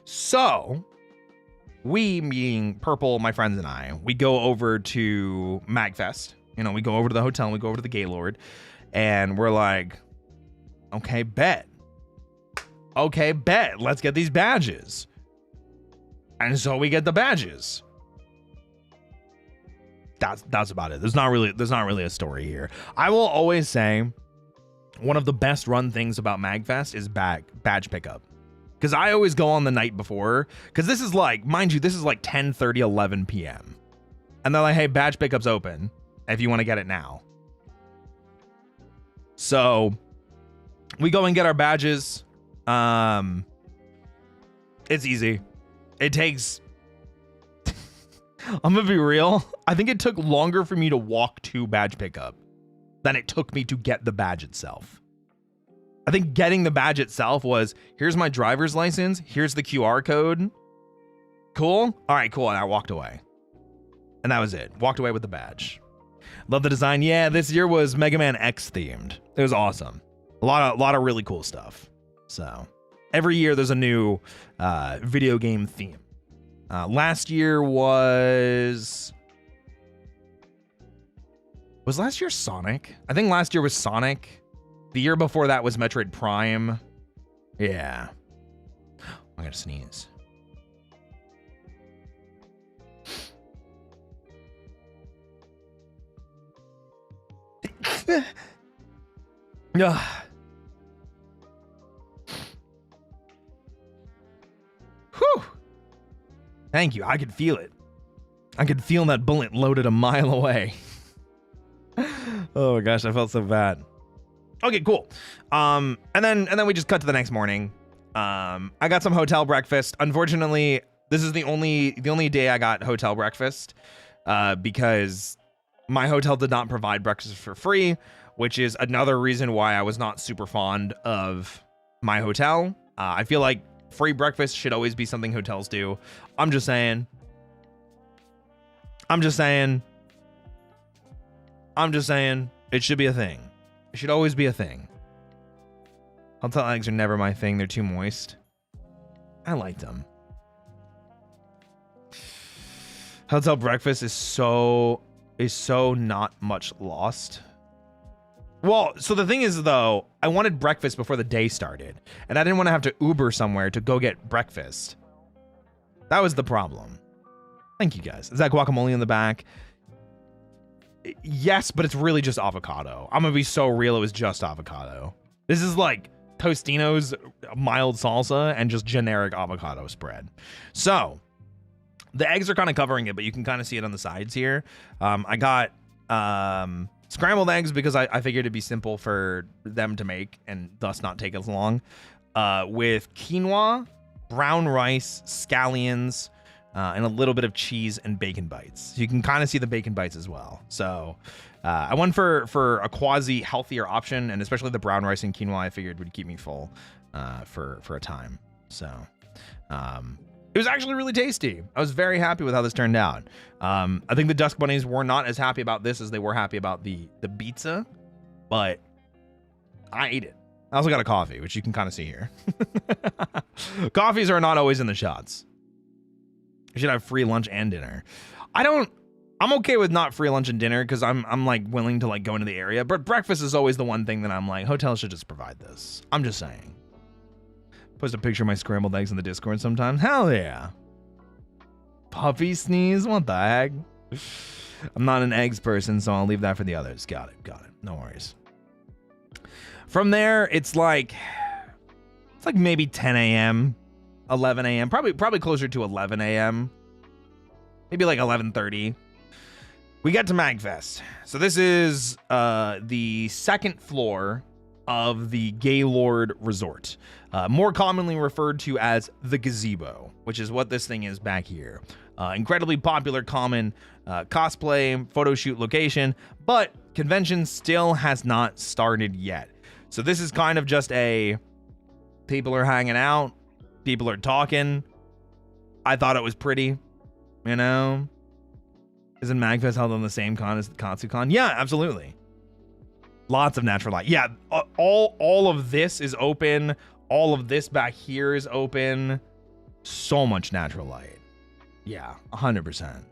Speaker 1: So, we, meaning Purple, my friends and I, we go over to MAGFest. You know, we go over to the hotel and we go over to the Gaylord and we're like, okay, bet. Let's get these badges. And so we get the badges. That's about it. There's not really a story here. I will always say one of the best run things about MAGFest is badge pickup. Because I always go on the night before. Because this is like, mind you, this is like 10:30, 11 p.m. And they're like, hey, badge pickup's open if you want to get it now. So we go and get our badges. It's easy. It takes... I'm gonna be real. I think it took longer for me to walk to badge pickup than it took me to get the badge itself. I think getting the badge itself was, here's my driver's license, here's the QR code. Cool? All right, cool. And I walked away. And that was it. Walked away with the badge. Love the design. Yeah, this year was Mega Man X themed. It was awesome. A lot of really cool stuff. So every year there's a new video game theme. Last year was last year Sonic? I think last year was Sonic. The year before that was Metroid Prime. Yeah. I gotta sneeze. Yeah. Whew. Thank you. I could feel it. I could feel that bullet loaded a mile away. Oh my gosh, I felt so bad. Okay, cool. And then we just cut to the next morning. I got some hotel breakfast. Unfortunately, this is the only day I got hotel breakfast, because my hotel did not provide breakfast for free, which is another reason why I was not super fond of my hotel. I feel like free breakfast should always be something hotels do. I'm just saying. It should be a thing. It should always be a thing. Hotel eggs are never my thing. They're too moist. I like them. Hotel breakfast is so not much lost. Well, so the thing is, though, I wanted breakfast before the day started, and I didn't want to have to Uber somewhere to go get breakfast. That was the problem. Thank you, guys. Is that guacamole in the back? Yes, but it's really just avocado. I'm gonna be so real, it was just avocado. This is like Tostino's mild salsa and just generic avocado spread. So the eggs are kind of covering it, but you can kind of see it on the sides here. I got scrambled eggs because I figured it'd be simple for them to make and thus not take as long. With quinoa, brown rice, scallions, and a little bit of cheese and bacon bites. So you can kind of see the bacon bites as well. So I went for a quasi healthier option, and especially the brown rice and quinoa I figured would keep me full for a time. So it was actually really tasty. I was very happy with how this turned out. I think the Dusk Bunnies were not as happy about this as they were happy about the pizza, but I ate it. I also got a coffee, which you can kind of see here. Coffees are not always in the shots. You should have free lunch and dinner. I'm okay with not free lunch and dinner because I'm like willing to like go into the area, but breakfast is always the one thing that I'm like, hotels should just provide this. I'm just saying. Post a picture of my scrambled eggs in the Discord sometimes. Hell yeah. Puppy sneeze? What the heck? I'm not an eggs person, so I'll leave that for the others. Got it. No worries. From there, it's like maybe 10 a.m., 11 a.m., probably closer to 11 a.m., maybe like 11:30. We get to MAGFest. So this is the second floor of the Gaylord Resort, more commonly referred to as the Gazebo, which is what this thing is back here. Incredibly popular, common cosplay, photo shoot location, but convention still has not started yet. So this is kind of just people are hanging out, people are talking. I thought it was pretty, you know? Isn't MAGFest held on the same con as KatsuCon? Yeah, absolutely. Lots of natural light. Yeah, all of this is open. All of this back here is open. So much natural light. Yeah, 100%.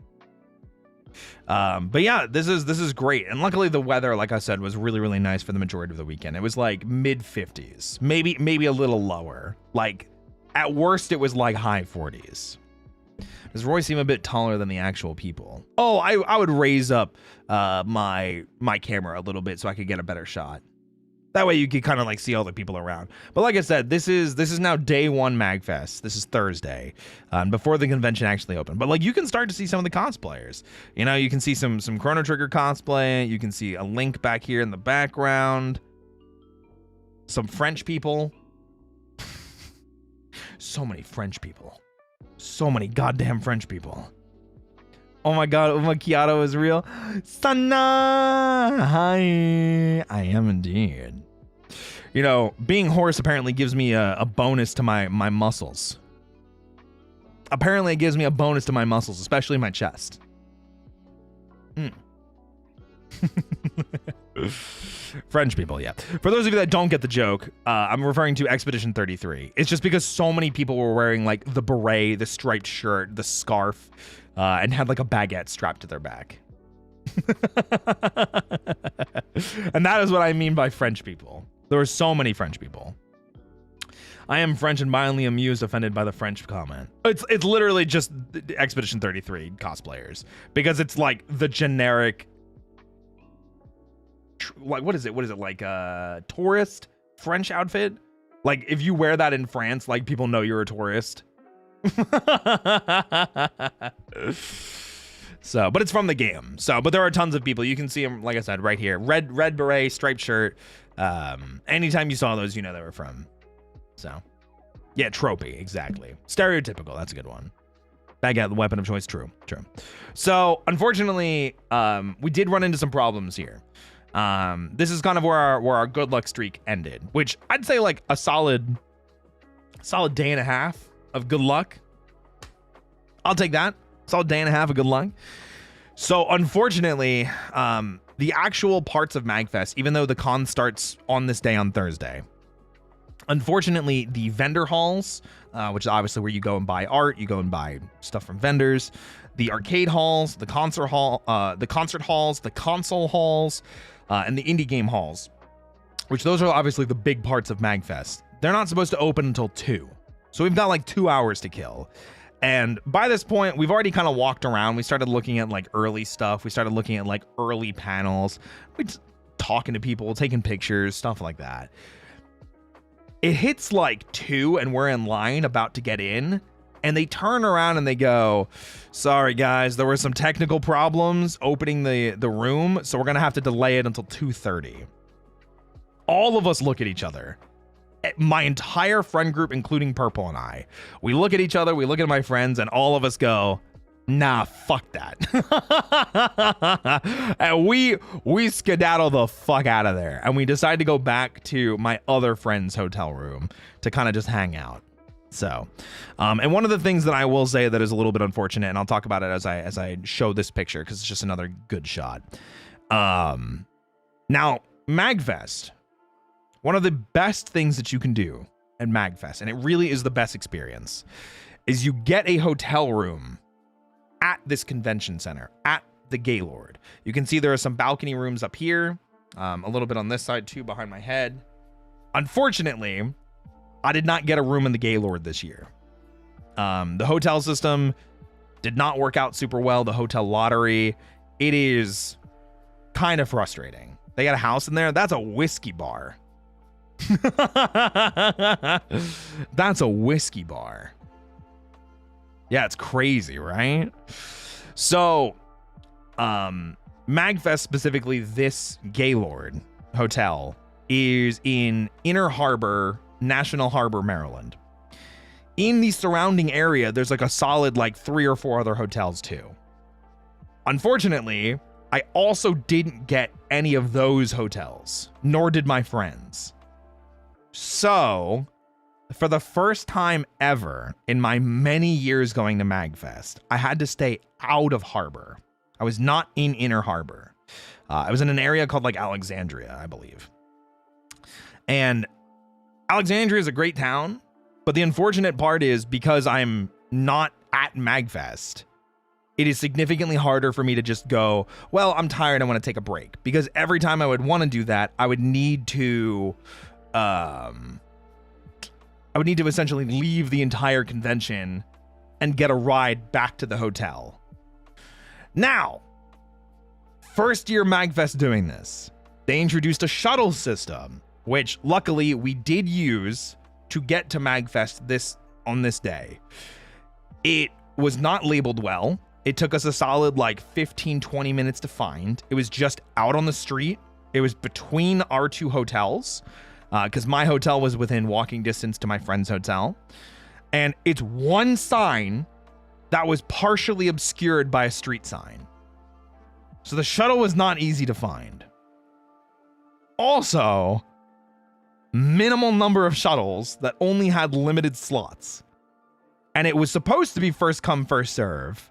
Speaker 1: But yeah, this is great. And luckily the weather, like I said, was really, really nice for the majority of the weekend. It was like mid 50s, maybe a little lower. Like at worst, it was like high 40s. Does Roy seem a bit taller than the actual people? Oh, I would raise up my camera a little bit so I could get a better shot. That way you could kind of like see all the people around. But like I said, this is now day one MAGFest. This is Thursday, before the convention actually opened. But like you can start to see some of the cosplayers. You know, you can see some Chrono Trigger cosplay. You can see a Link back here in the background. Some French people. So many French people. So many goddamn French people. Oh my god, my Chiato is real. Sana! Hi. I am indeed. You know, being hoarse apparently gives me a bonus to my muscles. Apparently it gives me a bonus to my muscles, especially my chest. French people, yeah. For those of you that don't get the joke, I'm referring to Expedition 33. It's just because so many people were wearing like the beret, the striped shirt, the scarf, and had like a baguette strapped to their back. And that is what I mean by French people. There were so many French people. I am French and mildly amused, offended by the French comment. It's literally just Expedition 33 cosplayers, because it's like the generic, like what is it like a tourist French outfit. Like if you wear that in France, like people know you're a tourist. So, but it's from the game. So, but there are tons of people. You can see them, like I said, right here. Red beret, striped shirt. Anytime you saw those, you know they were from. So, Yeah, tropey, exactly. Stereotypical, that's a good one. Baguette, the weapon of choice, true. So, unfortunately, we did run into some problems here. This is kind of where our good luck streak ended, which I'd say like a solid day and a half of good luck. I'll take that. Solid day and a half of good luck. So, unfortunately, the actual parts of MAGFest, even though the con starts on this day on Thursday, unfortunately, the vendor halls, which is obviously where you go and buy art, you go and buy stuff from vendors, the arcade halls, the concert halls, the console halls, and the indie game halls, which those are obviously the big parts of MAGFest. They're not supposed to open until 2. So we've got like 2 hours to kill. And by this point, we've already kind of walked around. We started looking at like early stuff. We started looking at like early panels. We just talking to people, taking pictures, stuff like that. It hits like 2 and we're in line about to get in. And they turn around and they go, sorry guys, there were some technical problems opening the room, so we're gonna have to delay it until 2:30. All of us look at each other. My entire friend group, including Purple and I, we look at each other, we look at my friends, and all of us go, nah, fuck that. And we skedaddle the fuck out of there. And we decide to go back to my other friend's hotel room to kind of just hang out. So, and one of the things that I will say that is a little bit unfortunate, and I'll talk about it as I show this picture because it's just another good shot. Now, MAGFest, one of the best things that you can do at MAGFest, and it really is the best experience, is you get a hotel room at this convention center, at the Gaylord. You can see there are some balcony rooms up here, a little bit on this side too, behind my head. Unfortunately, I did not get a room in the Gaylord this year. The hotel system did not work out super well. The hotel lottery, it is kind of frustrating. They got a house in there. That's a whiskey bar. That's a whiskey bar. Yeah, it's crazy, right? So, MAGFest, specifically this Gaylord Hotel, is in Inner Harbor, National Harbor, Maryland. In the surrounding area, there's like a solid like 3 or 4 other hotels too. Unfortunately, I also didn't get any of those hotels, nor did my friends. So, for the first time ever in my many years going to MAGFest, I had to stay out of harbor. I was not in Inner Harbor. I was in an area called like Alexandria, I believe. And Alexandria is a great town, but the unfortunate part is because I'm not at MAGFest, it is significantly harder for me to just go, well, I'm tired, I want to take a break. Because every time I would want to do that, I would need to essentially leave the entire convention and get a ride back to the hotel. Now, first year MAGFest doing this, they introduced a shuttle system, which luckily we did use to get to MAGFest on this day. It was not labeled well. It took us a solid like 15-20 minutes to find. It was just out on the street. It was between our 2 hotels, because my hotel was within walking distance to my friend's hotel. And it's one sign that was partially obscured by a street sign. So the shuttle was not easy to find. Also, minimal number of shuttles that only had limited slots. And it was supposed to be first come, first serve.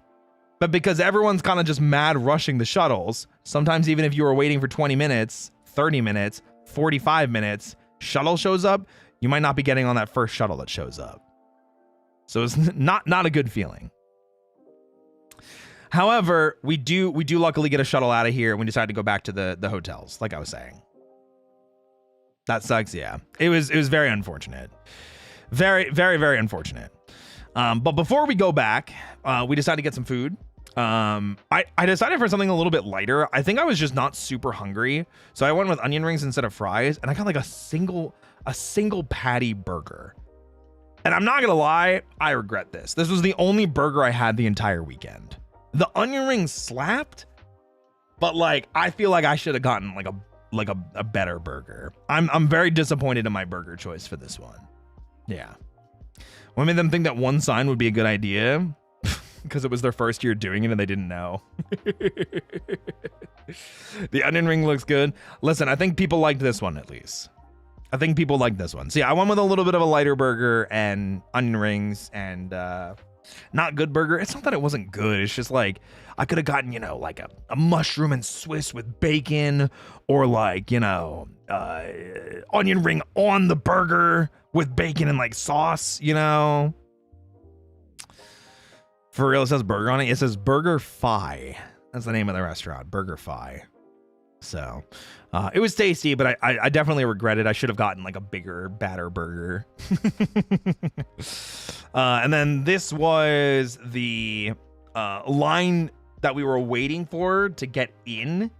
Speaker 1: But because everyone's kind of just mad rushing the shuttles, sometimes even if you were waiting for 20 minutes, 30 minutes, 45 minutes, shuttle shows up, you might not be getting on that first shuttle that shows up. So it's not a good feeling. However, we do luckily get a shuttle out of here and we decide to go back to the hotels, like I was saying. That sucks, yeah. It was very unfortunate. Very, very, very unfortunate. But before we go back, we decided to get some food. I decided for something a little bit lighter. I think I was just not super hungry, so I went with onion rings instead of fries, and I got like a single patty burger. And I'm not gonna lie, I regret this. This was the only burger I had the entire weekend. The onion rings slapped, but like I feel like I should have gotten like a better burger. I'm very disappointed in my burger choice for this one. Yeah. What made them think that one sign would be a good idea? Because it was their first year doing it and they didn't know. The onion ring looks good. Listen, I think people liked this one at least. I think people like this one. See, I went with a little bit of a lighter burger and onion rings and not good burger. It's not that it wasn't good. It's just like I could have gotten, you know, like a mushroom and Swiss with bacon, or like, you know, onion ring on the burger with bacon and like sauce, you know. For real, it says burger on it. It says Burger Fi. That's the name of the restaurant, Burger Fi. So it was tasty, but I definitely regret it. I should have gotten like a bigger, badder burger. And then this was the line that we were waiting for to get in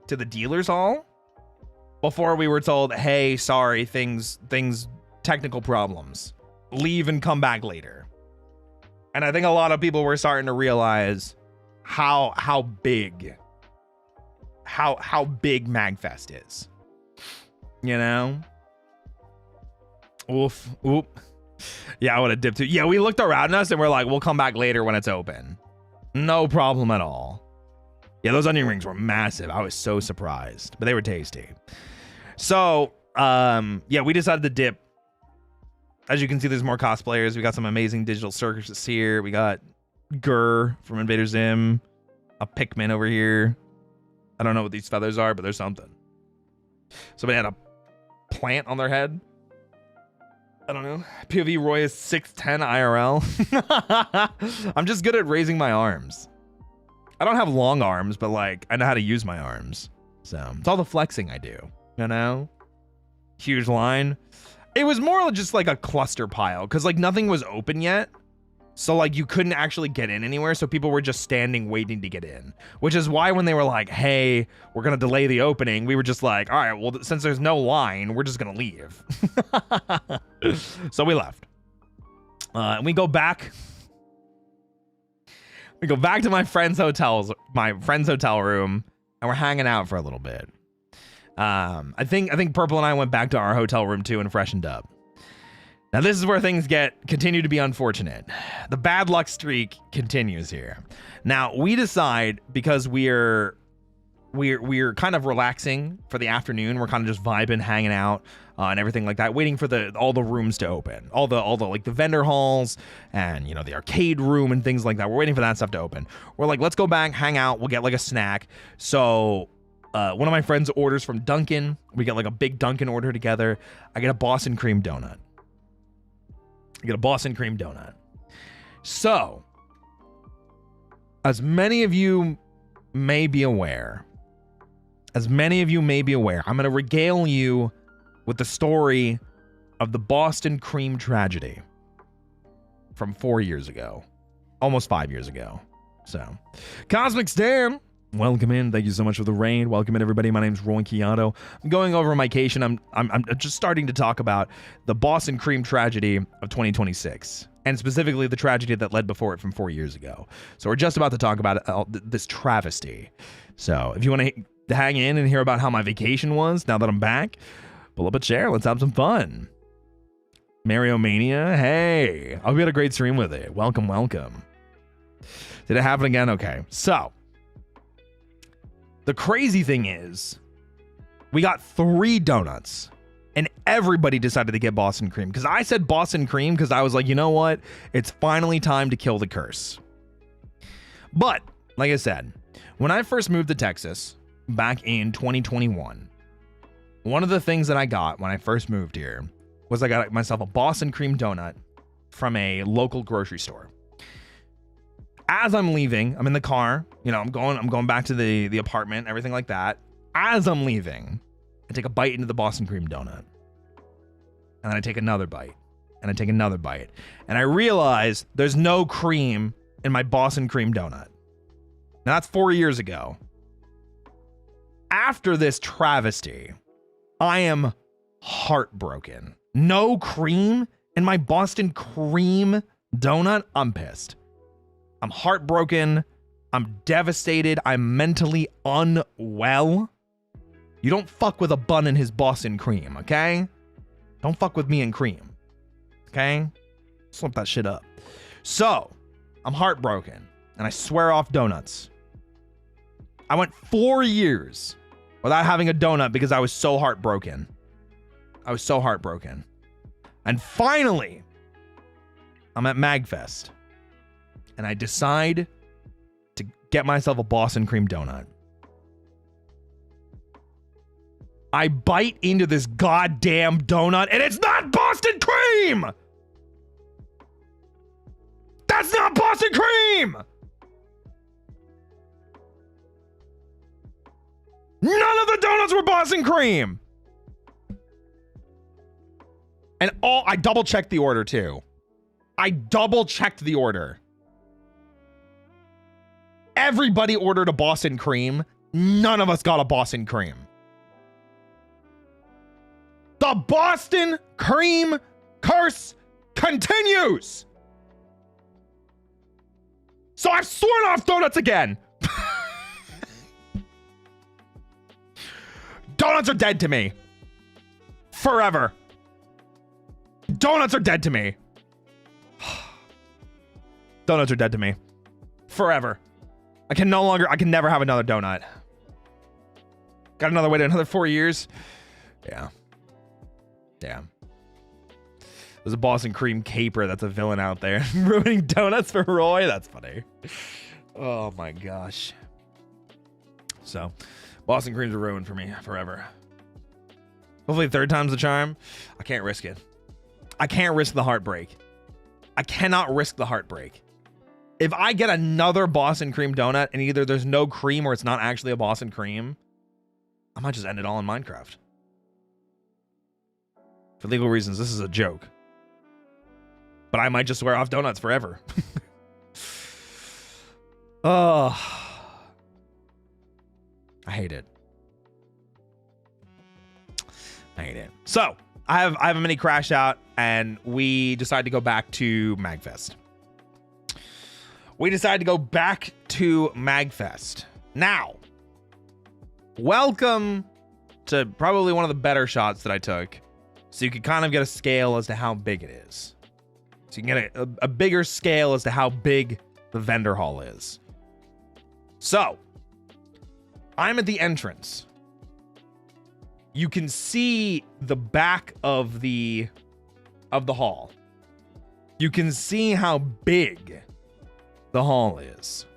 Speaker 1: to the dealer's hall before we were told, hey, sorry, things, technical problems. Leave and come back later. And I think a lot of people were starting to realize how big MAGFest is. You know? Oof. Oop. Yeah, I would have dipped too. Yeah, we looked around us and we're like, we'll come back later when it's open. No problem at all. Yeah, those onion rings were massive. I was so surprised, but they were tasty. So, yeah, we decided to dip. As you can see, there's more cosplayers. We got some amazing digital circuses here. We got Gur from Invader Zim, a Pikmin over here. I don't know what these feathers are, but there's something. Somebody had a plant on their head. I don't know. POV Roy is 6'10" IRL. I'm just good at raising my arms. I don't have long arms, but like I know how to use my arms. So it's all the flexing I do, you know? Huge line. It was more just like a cluster pile because like nothing was open yet. So like you couldn't actually get in anywhere. So people were just standing waiting to get in, which is why when they were like, hey, we're going to delay the opening, we were just like, all right, well, since there's no line, we're just going to leave. So we left. And we go back. We go back to my friend's hotel room, and we're hanging out for a little bit. I think Purple and I went back to our hotel room too and freshened up. Now this is where things continue to be unfortunate. The bad luck streak continues here. Now we decide, because we're kind of relaxing for the afternoon. We're kind of just vibing, hanging out, and everything like that, waiting for all the rooms to open, all the like the vendor halls and, you know, the arcade room and things like that. We're waiting for that stuff to open. We're like, let's go back, hang out. We'll get like a snack. So one of my friends orders from Dunkin'. We get like a big Dunkin' order together. I get a Boston cream donut. So, as many of you may be aware, I'm going to regale you with the story of the Boston cream tragedy from 4 years ago, almost 5 years ago. So, Cosmic Stam, welcome in. Thank you so much for the rain. Welcome in, everybody. My name's Roy Chiato. I'm going over my vacation. I'm just starting to talk about the Boston cream tragedy of 2026, and specifically the tragedy that led before it from 4 years ago. So we're just about to talk about this travesty. So if you want to hang in and hear about how my vacation was now that I'm back, pull up a chair. Let's have some fun. Mario Mania. Hey, I hope you had a great stream with it. Welcome. Did it happen again? Okay. So the crazy thing is, we got 3 donuts, and everybody decided to get Boston cream. Because I said Boston cream because I was like, you know what? It's finally time to kill the curse. But, like I said, when I first moved to Texas back in 2021, one of the things that I got when I first moved here was I got myself a Boston cream donut from a local grocery store. As I'm leaving, I'm in the car, you know, I'm going back to the apartment, everything like that. As I'm leaving, I take a bite into the Boston cream donut. And then I take another bite. And I take another bite. And I realize there's no cream in my Boston cream donut. Now that's 4 years ago. After this travesty, I am heartbroken. No cream in my Boston cream donut? I'm pissed. I'm heartbroken. I'm devastated. I'm mentally unwell. You don't fuck with a bun in his Boston cream, okay? Don't fuck with me and cream, okay? Slump that shit up. So, I'm heartbroken, and I swear off donuts. I went 4 years without having a donut because I was so heartbroken. I was so heartbroken. And finally, I'm at MAGFest, and I decide to get myself a Boston cream donut. I bite into this goddamn donut, and it's not Boston cream! That's not Boston cream! None of the donuts were Boston cream! And I double checked the order too. I double checked the order. Everybody ordered a Boston cream. None of us got a Boston cream. The Boston cream curse continues. So I've sworn off donuts again. Donuts are dead to me. Forever. Donuts are dead to me. Donuts are dead to me. Forever. I can never have another donut. Got another wait another 4 years. Yeah. Damn. There's a Boston cream caper that's a villain out there. Ruining donuts for Roy. That's funny. Oh my gosh. So, Boston creams are ruined for me forever. Hopefully third time's the charm. I can't risk it. I can't risk the heartbreak. I cannot risk the heartbreak. If I get another Boston cream donut and either there's no cream or it's not actually a Boston cream, I might just end it all in Minecraft. For legal reasons, this is a joke. But I might just swear off donuts forever. Oh. I hate it. I hate it. So, I have a mini crash out, and we decided to go back to MAGFest. Now, welcome to probably one of the better shots that I took. So you can kind of get a scale as to how big it is. So you can get a bigger scale as to how big the vendor hall is. So, I'm at the entrance. You can see the back of the hall. You can see how big the hall is.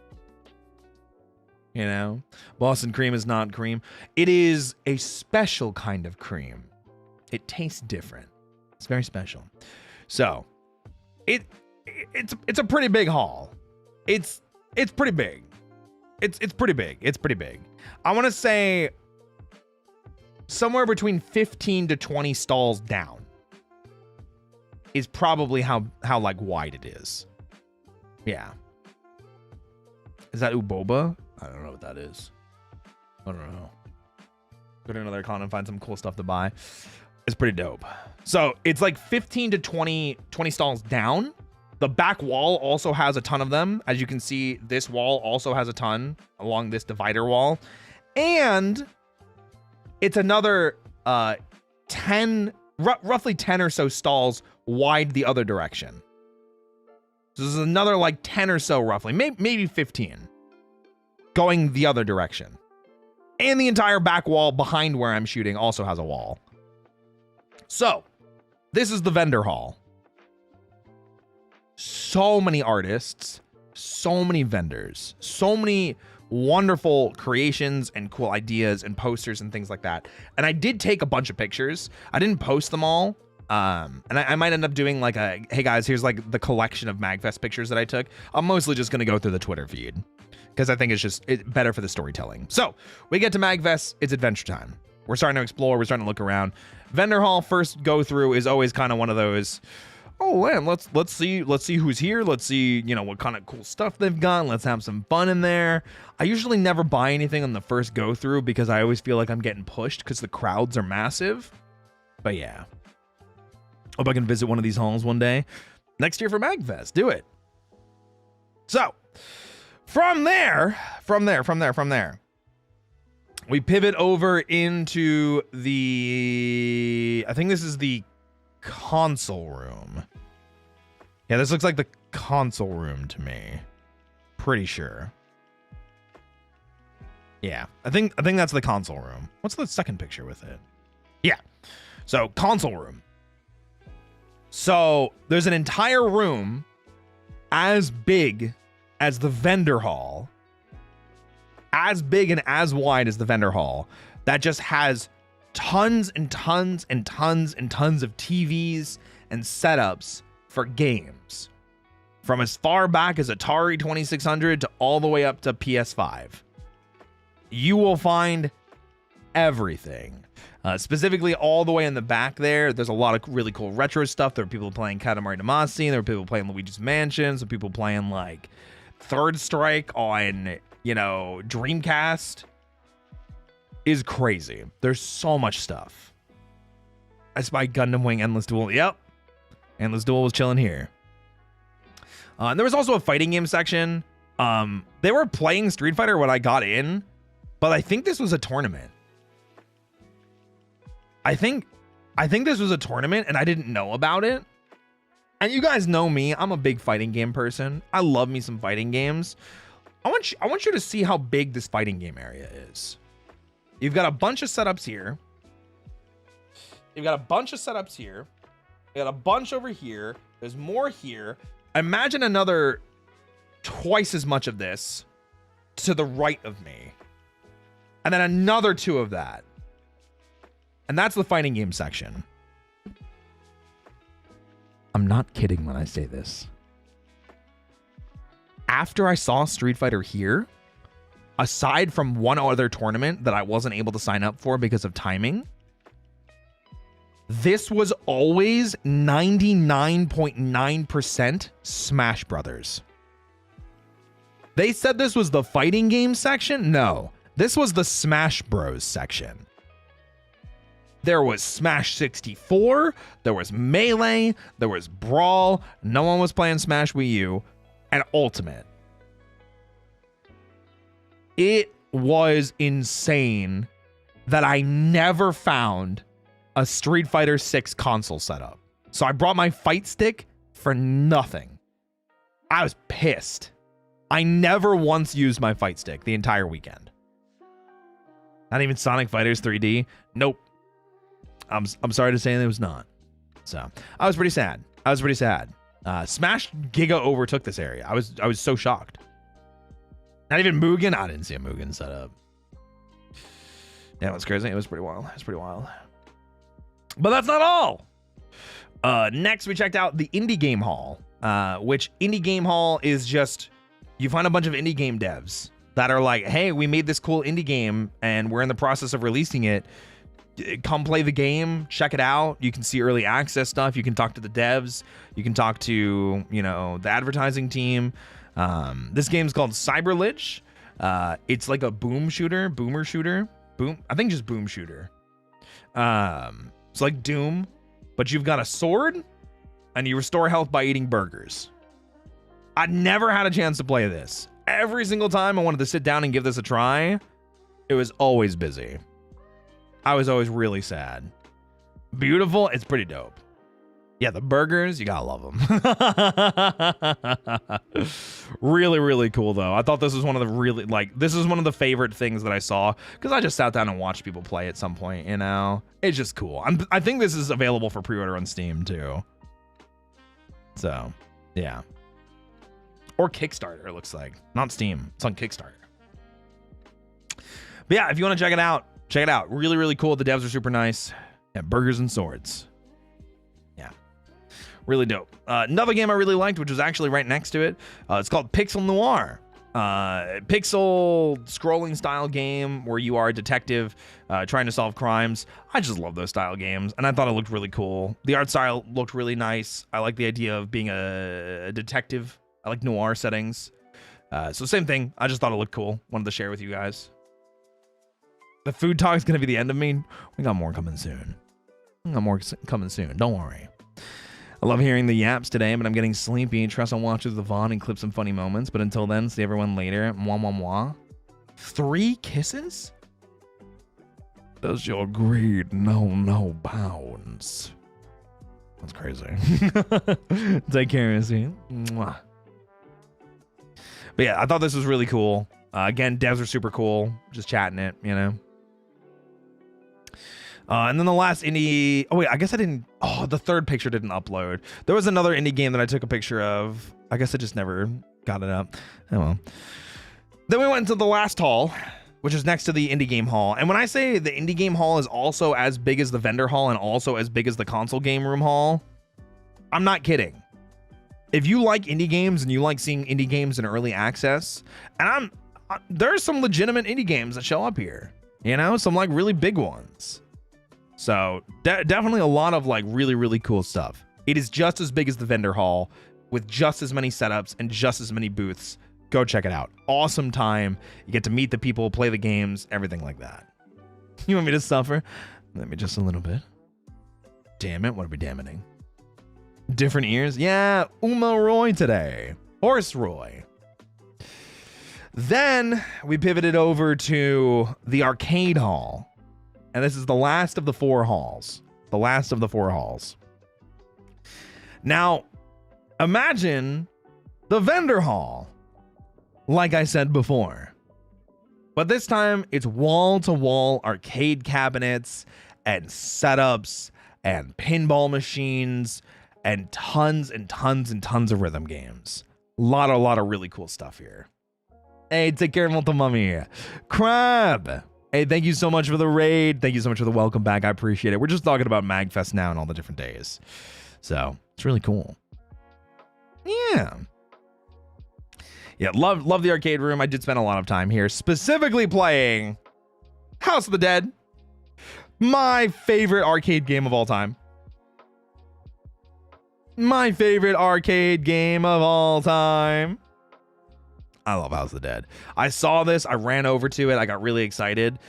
Speaker 1: You know, Boston cream is not cream. It is a special kind of cream. It tastes different. It's very special. So, it's a pretty big hall. It's pretty big. It's pretty big. It's pretty big. I want to say somewhere between 15 to 20 stalls down is probably how like wide it is. Yeah. Is that Uboba? I don't know what that is. I don't know. Go to another con and find some cool stuff to buy. It's pretty dope. So it's like 15 to 20 stalls down. The back wall also has a ton of them. As you can see, this wall also has a ton along this divider wall. And it's another roughly 10 or so stalls wide the other direction. So this is another like 10 or so roughly, maybe 15 going the other direction. And the entire back wall behind where I'm shooting also has a wall. So, this is the vendor hall. So many artists, so many vendors, so many wonderful creations and cool ideas and posters and things like that. And I did take a bunch of pictures. I didn't post them all. And I might end up doing like a, hey guys, here's like the collection of MAGFest pictures that I took. I'm mostly just going to go through the Twitter feed because I think it's better for the storytelling. So we get to MAGFest. It's adventure time. We're starting to explore. We're starting to look around. Vendor hall first go through is always kind of one of those, oh man, let's see who's here. Let's see, you know, what kind of cool stuff they've got. Let's have some fun in there. I usually never buy anything on the first go through because I always feel like I'm getting pushed because the crowds are massive. But yeah. Hope I can visit one of these halls one day. Next year for MAGFest. Do it. So, from there, we pivot over into the, I think this is the console room. Yeah, this looks like the console room to me. Pretty sure. Yeah, I think that's the console room. What's the second picture with it? Yeah. So, console room. So, there's an entire room as big as the vendor hall. As big and as wide as the vendor hall. That just has tons and tons and tons and tons of TVs and setups for games. From as far back as Atari 2600 to all the way up to PS5. You will find everything. Specifically all the way in the back there's a lot of really cool retro stuff. There are people playing Katamari Damacy. There are people playing Luigi's Mansion. There are people playing like Third Strike on, Dreamcast. Is crazy. There's so much stuff. I spy Gundam Wing Endless Duel. Yep. Endless Duel was chilling here. And there was also a fighting game section. They were playing Street Fighter when I got in, but I think this was a tournament. I think this was a tournament and I didn't know about it. And you guys know me, I'm a big fighting game person. I love me some fighting games. I want you to see how big this fighting game area is. You've got a bunch of setups here. You've got a bunch of setups here. You got a bunch over here. There's more here. Imagine another twice as much of this to the right of me. And then another 2 of that. And that's the fighting game section. I'm not kidding when I say this. After I saw Street Fighter here, aside from one other tournament that I wasn't able to sign up for because of timing, this was always 99.9% Smash Brothers. They said this was the fighting game section. No, this was the Smash Bros section. There was Smash 64, there was Melee, there was Brawl, no one was playing Smash Wii U, and Ultimate. It was insane that I never found a Street Fighter 6 console setup. So I brought my fight stick for nothing. I was pissed. I never once used my fight stick the entire weekend. Not even Sonic Fighters 3D. Nope. I'm sorry to say it was not. So I was pretty sad. Smash Giga overtook this area. I was so shocked. Not even Mugen. I didn't see a Mugen setup. Yeah, it was crazy. It was pretty wild. But that's not all. Next, we checked out the Indie Game Hall, which Indie Game Hall is just, you find a bunch of indie game devs that are like, hey, we made this cool indie game and we're in the process of releasing it. Come play the game, check it out. You can see early access stuff. You can talk to the devs. You can talk to, the advertising team. This game's called Cyber Lich. It's like a boomer shooter. I think just boom shooter. It's like Doom, but you've got a sword and you restore health by eating burgers. I never had a chance to play this. Every single time I wanted to sit down and give this a try, it was always busy. I was always really sad. Beautiful. It's pretty dope. Yeah, the burgers, you gotta love them. Really, really cool, though. I thought this was one of the this is one of the favorite things that I saw because I just sat down and watched people play at some point, It's just cool. I think this is available for pre-order on Steam, too. So, yeah. Or Kickstarter, it looks like. Not Steam. It's on Kickstarter. But yeah, if you want to check it out, check it out. Really, really cool. The devs are super nice. Yeah, burgers and swords. Yeah. Really dope. Another game I really liked, which was actually right next to it. It's called Pixel Noir. Pixel scrolling style game where you are a detective trying to solve crimes. I just love those style games, and I thought it looked really cool. The art style looked really nice. I like the idea of being a detective. I like noir settings. So same thing. I just thought it looked cool. Wanted to share with you guys. The food talk is going to be the end of me. We got more coming soon. Don't worry. I love hearing the yaps today, but I'm getting sleepy. Trust I'll watch the VOD and clip some funny moments. But until then, see everyone later. Mwah, mwah, mwah. 3 kisses? Does your greed know no bounds? That's crazy. Take care, Missy. Mwah. But yeah, I thought this was really cool. Again, devs are super cool. Just chatting it, you know. And then the last indie... Oh, wait, I guess I didn't... Oh, the third picture didn't upload. There was another indie game that I took a picture of. I guess I just never got it up. Oh, well. Then we went to the last hall, which is next to the indie game hall. And when I say the indie game hall is also as big as the vendor hall and also as big as the console game room hall, I'm not kidding. If you like indie games and you like seeing indie games in early access, and there's some legitimate indie games that show up here, you know, some like really big ones. So definitely a lot of like really, really cool stuff. It is just as big as the vendor hall with just as many setups and just as many booths. Go check it out. Awesome time. You get to meet the people, play the games, everything like that. You want me to suffer? Let me just a little bit. Damn it. What are we damning? Different ears? Yeah. Uma Roy today. Horse Roy. Then we pivoted over to the arcade hall. And this is the last of the 4 halls. The last of the 4 halls. Now, imagine the vendor hall. Like I said before. But this time, it's wall-to-wall arcade cabinets and setups and pinball machines and tons and tons and tons of rhythm games. A lot of really cool stuff here. Hey, take care, Multimummy. Crab. Hey, thank you so much for the raid. Thank you so much for the welcome back. I appreciate it. We're just talking about MAGFest now and all the different days. So, it's really cool. Yeah. Yeah, love the arcade room. I did spend a lot of time here, specifically playing House of the Dead. My favorite arcade game of all time. My favorite arcade game of all time. I love House of the Dead. I saw this. I ran over to it. I got really excited.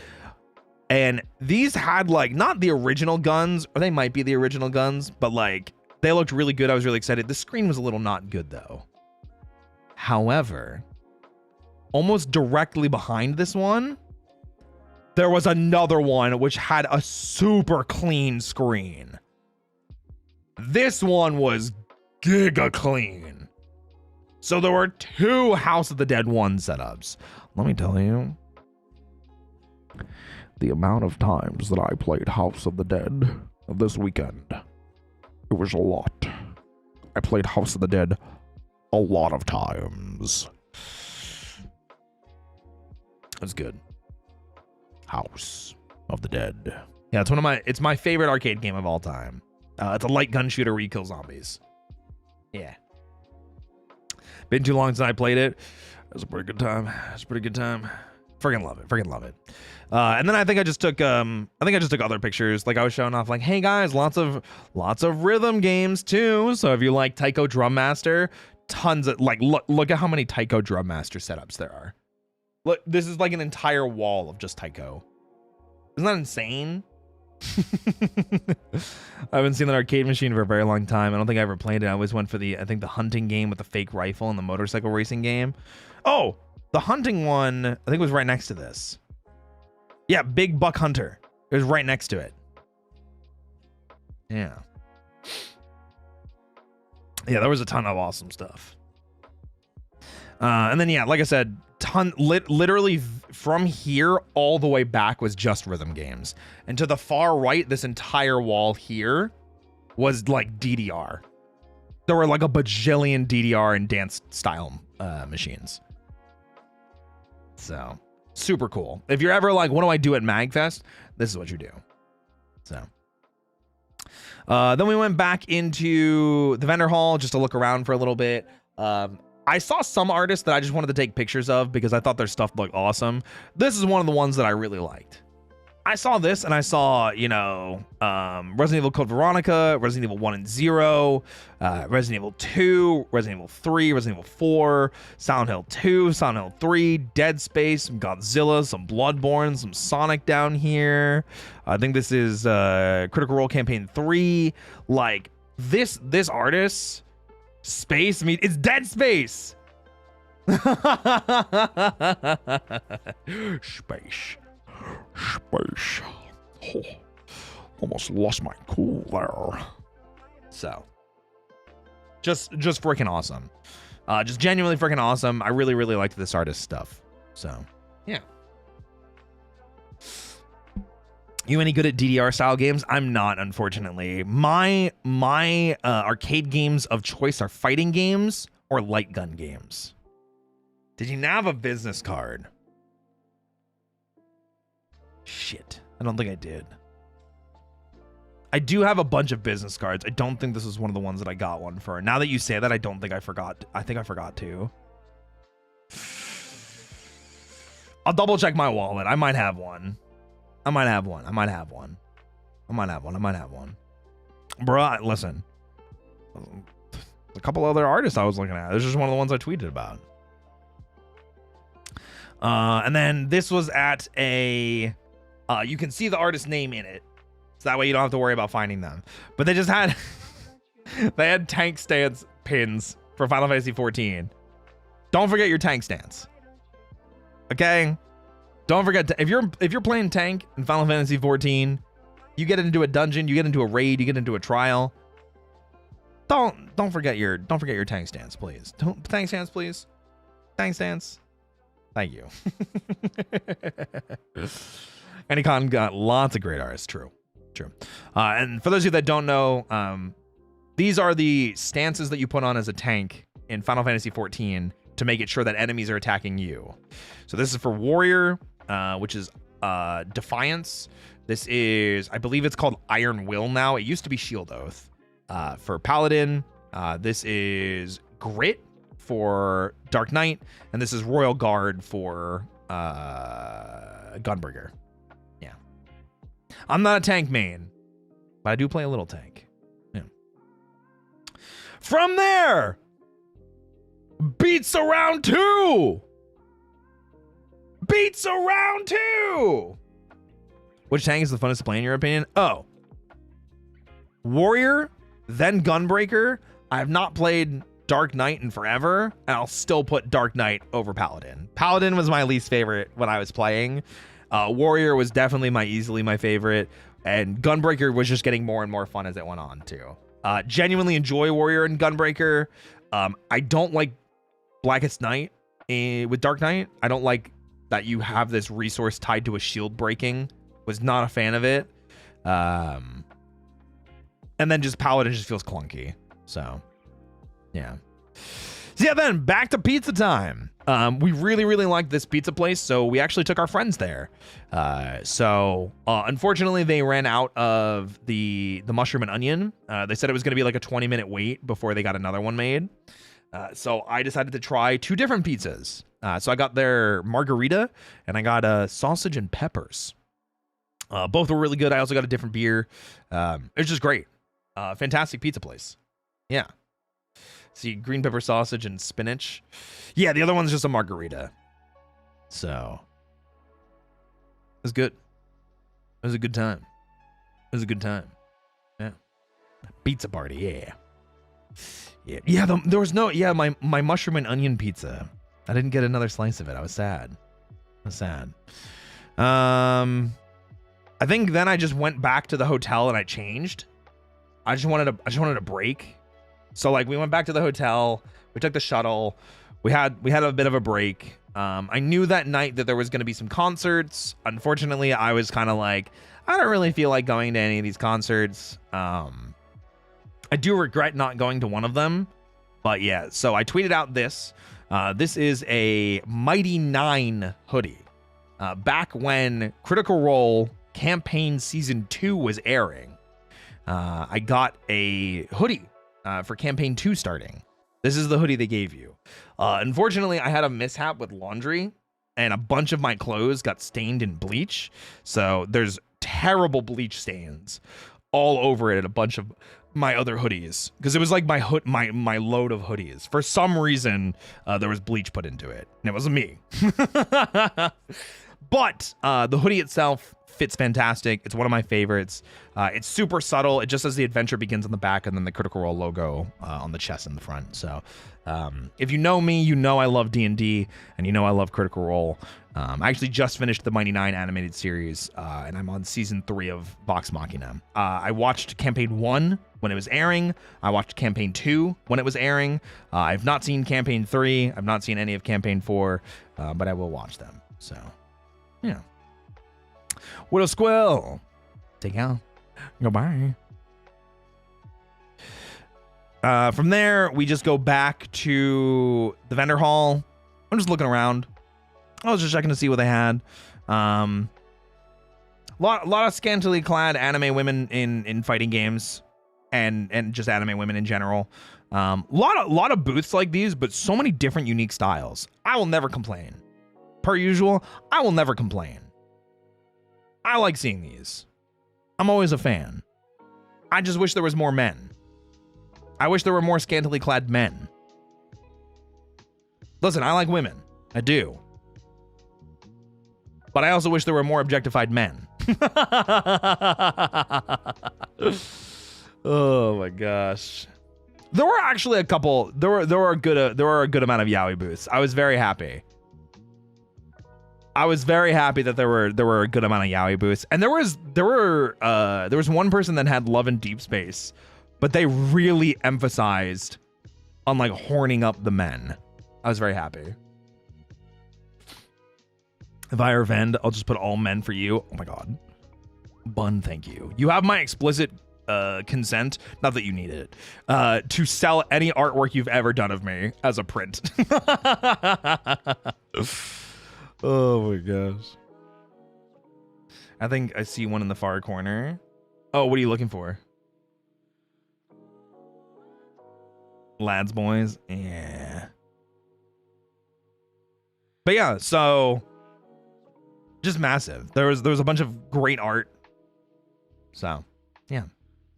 Speaker 1: And these had like, not the original guns, or they might be the original guns, but like they looked really good. I was really excited. The screen was a little not good though. However, almost directly behind this one, there was another one which had a super clean screen. This one was giga clean. So there were 2 House of the Dead 1 setups. Let me tell you, the amount of times that I played House of the Dead this weekend, it was a lot. I played House of the Dead a lot of times. That's good. House of the Dead. Yeah, it's my favorite arcade game of all time. It's a light gun shooter where you kill zombies. Yeah. Been too long since I played it. It was a pretty good time. Friggin' love it. And then I think I just took other pictures. Like I was showing off like, hey guys, lots of rhythm games too. So if you like Taiko Drum Master, tons of like look at how many Taiko Drum Master setups there are. Look, this is like an entire wall of just Taiko. Isn't that insane? I haven't seen that arcade machine for a very long time. I don't think I ever played it. I always went for the hunting game with the fake rifle and the motorcycle racing game. Oh, the hunting one, I think was right next to this. Yeah, Big Buck Hunter. It was right next to it. Yeah. Yeah, there was a ton of awesome stuff. And then, yeah, like I said, literally from here all the way back was just rhythm games. And to the far right, this entire wall here was like DDR. There were like a bajillion DDR and dance style machines. So super cool. If you're ever like, what do I do at MAGFest? This is what you do. So then we went back into the vendor hall just to look around for a little bit. I saw some artists that I just wanted to take pictures of because I thought their stuff looked awesome. This is one of the ones that I really liked. I saw this and I saw, Resident Evil Code Veronica, Resident Evil 1 and 0, Resident Evil 2, Resident Evil 3, Resident Evil 4, Silent Hill 2, Silent Hill 3, Dead Space, some Godzilla, some Bloodborne, some Sonic down here. I think this is Critical Role Campaign 3. Like, this artist... Space, I mean, it's Dead Space. Space. Oh, almost lost my cool there. So just freaking awesome. Just genuinely freaking awesome. I really, really liked this artist stuff. So yeah. You any good at DDR style games? I'm not, unfortunately. My arcade games of choice are fighting games or light gun games. Did you now have a business card? Shit. I don't think I did. I do have a bunch of business cards. I don't think this is one of the ones that I got one for. Now that you say that, I don't think I forgot. I think I forgot to. I'll double check my wallet. I might have one. I might have one. Bruh, listen. A couple other artists I was looking at. This is one of the ones I tweeted about. And then this was at a... you can see the artist name in it. So that way you don't have to worry about finding them. But they just had... they had tank stance pins for Final Fantasy 14. Don't forget your tank stance. Okay? Don't forget to, if you're playing tank in Final Fantasy 14, you get into a dungeon, you get into a raid, you get into a trial. Don't forget your tank stance, please. Tank stance, please. Tank stance. Thank you. Anycon got lots of great artists. True. And for those of you that don't know, these are the stances that you put on as a tank in Final Fantasy 14 to make it sure that enemies are attacking you. So this is for Warrior, which is Defiance. This is, I believe it's called Iron Will now. It used to be Shield Oath. For Paladin, this is Grit for Dark Knight, and this is Royal Guard for Gunbreaker. Yeah. I'm not a tank main, but I do play a little tank. Yeah. From there, beats around two. Which tank is the funnest to play in your opinion? Oh, Warrior, then Gunbreaker. I have not played Dark Knight in forever, and I'll still put Dark Knight over Paladin. Paladin was my least favorite when I was playing. Warrior was definitely easily my favorite, and Gunbreaker was just getting more and more fun as it went on too. Genuinely enjoy Warrior and Gunbreaker. I don't like Blackest Night with Dark Knight. I don't like that you have this resource tied to a shield breaking. Was not a fan of it. And then just Paladin just feels clunky. So, yeah. So yeah, then back to pizza time. We really, really liked this pizza place, so we actually took our friends there. Unfortunately, they ran out of the mushroom and onion. They said it was going to be like a 20-minute wait before they got another one made. So I decided to try two different pizzas. So I got their margarita, and I got sausage and peppers. Both were really good. I also got a different beer. It was just great. Fantastic pizza place. Yeah. See, green pepper sausage and spinach. Yeah, the other one's just a margarita. So it was good. It was a good time. Yeah. Pizza party, yeah. Yeah, there was no, my mushroom and onion pizza. I didn't get another slice of it. I was sad. I think then I just went back to the hotel and I changed. I just wanted a break. So like we went back to the hotel, we took the shuttle, we had a bit of a break. I knew that night that there was going to be some concerts. Unfortunately, I was kind of like, I don't really feel like going to any of these concerts. I do regret not going to one of them, but yeah. So I tweeted out this. This is a Mighty 9 hoodie. Back when Critical Role Campaign Season 2 was airing, I got a hoodie for Campaign 2 starting. This is the hoodie they gave you. Unfortunately, I had a mishap with laundry, and a bunch of my clothes got stained in bleach. So there's terrible bleach stains all over it and a bunch of my other hoodies, because it was like my load of hoodies. For some reason, there was bleach put into it, and it wasn't me. But the hoodie itself fits fantastic. It's one of my favorites. It's super subtle. It just says the adventure begins on the back and then the Critical Role logo on the chest in the front. So if you know me, you know I love D&D and you know I love Critical Role. I actually just finished the Mighty Nine animated series and I'm on season 3 of Vox Machina. I watched campaign 1 when it was airing. I watched campaign 2 when it was airing. I've not seen campaign 3. I've not seen any of campaign 4, but I will watch them. So, yeah. Widow Squill. Take out. Goodbye. From there, we just go back to the vendor hall. I'm just looking around. I was just checking to see what they had. Lot of scantily clad anime women in fighting games, and just anime women in general. Lot of booths like these, but so many different unique styles. I will never complain. Per usual, I will never complain. I like seeing these. I'm always a fan. I just wish there was more men. I wish there were more scantily clad men. Listen, I like women. I do. But I also wish there were more objectified men. Oh my gosh. There were actually a couple. There were a good amount of yaoi booths. I was very happy. I was very happy that there were a good amount of yaoi booths, and there was one person that had Love in Deep Space, but they really emphasized on like horning up the men. I was very happy. If I ever vend, I'll just put all men for you. Oh my god, Bun, thank you. You have my explicit consent, not that you need it, to sell any artwork you've ever done of me as a print. Oh my gosh. I think I see one in the far corner. Oh, what are you looking for? Lads, boys. Yeah. But yeah, so just massive. There was a bunch of great art. So, yeah.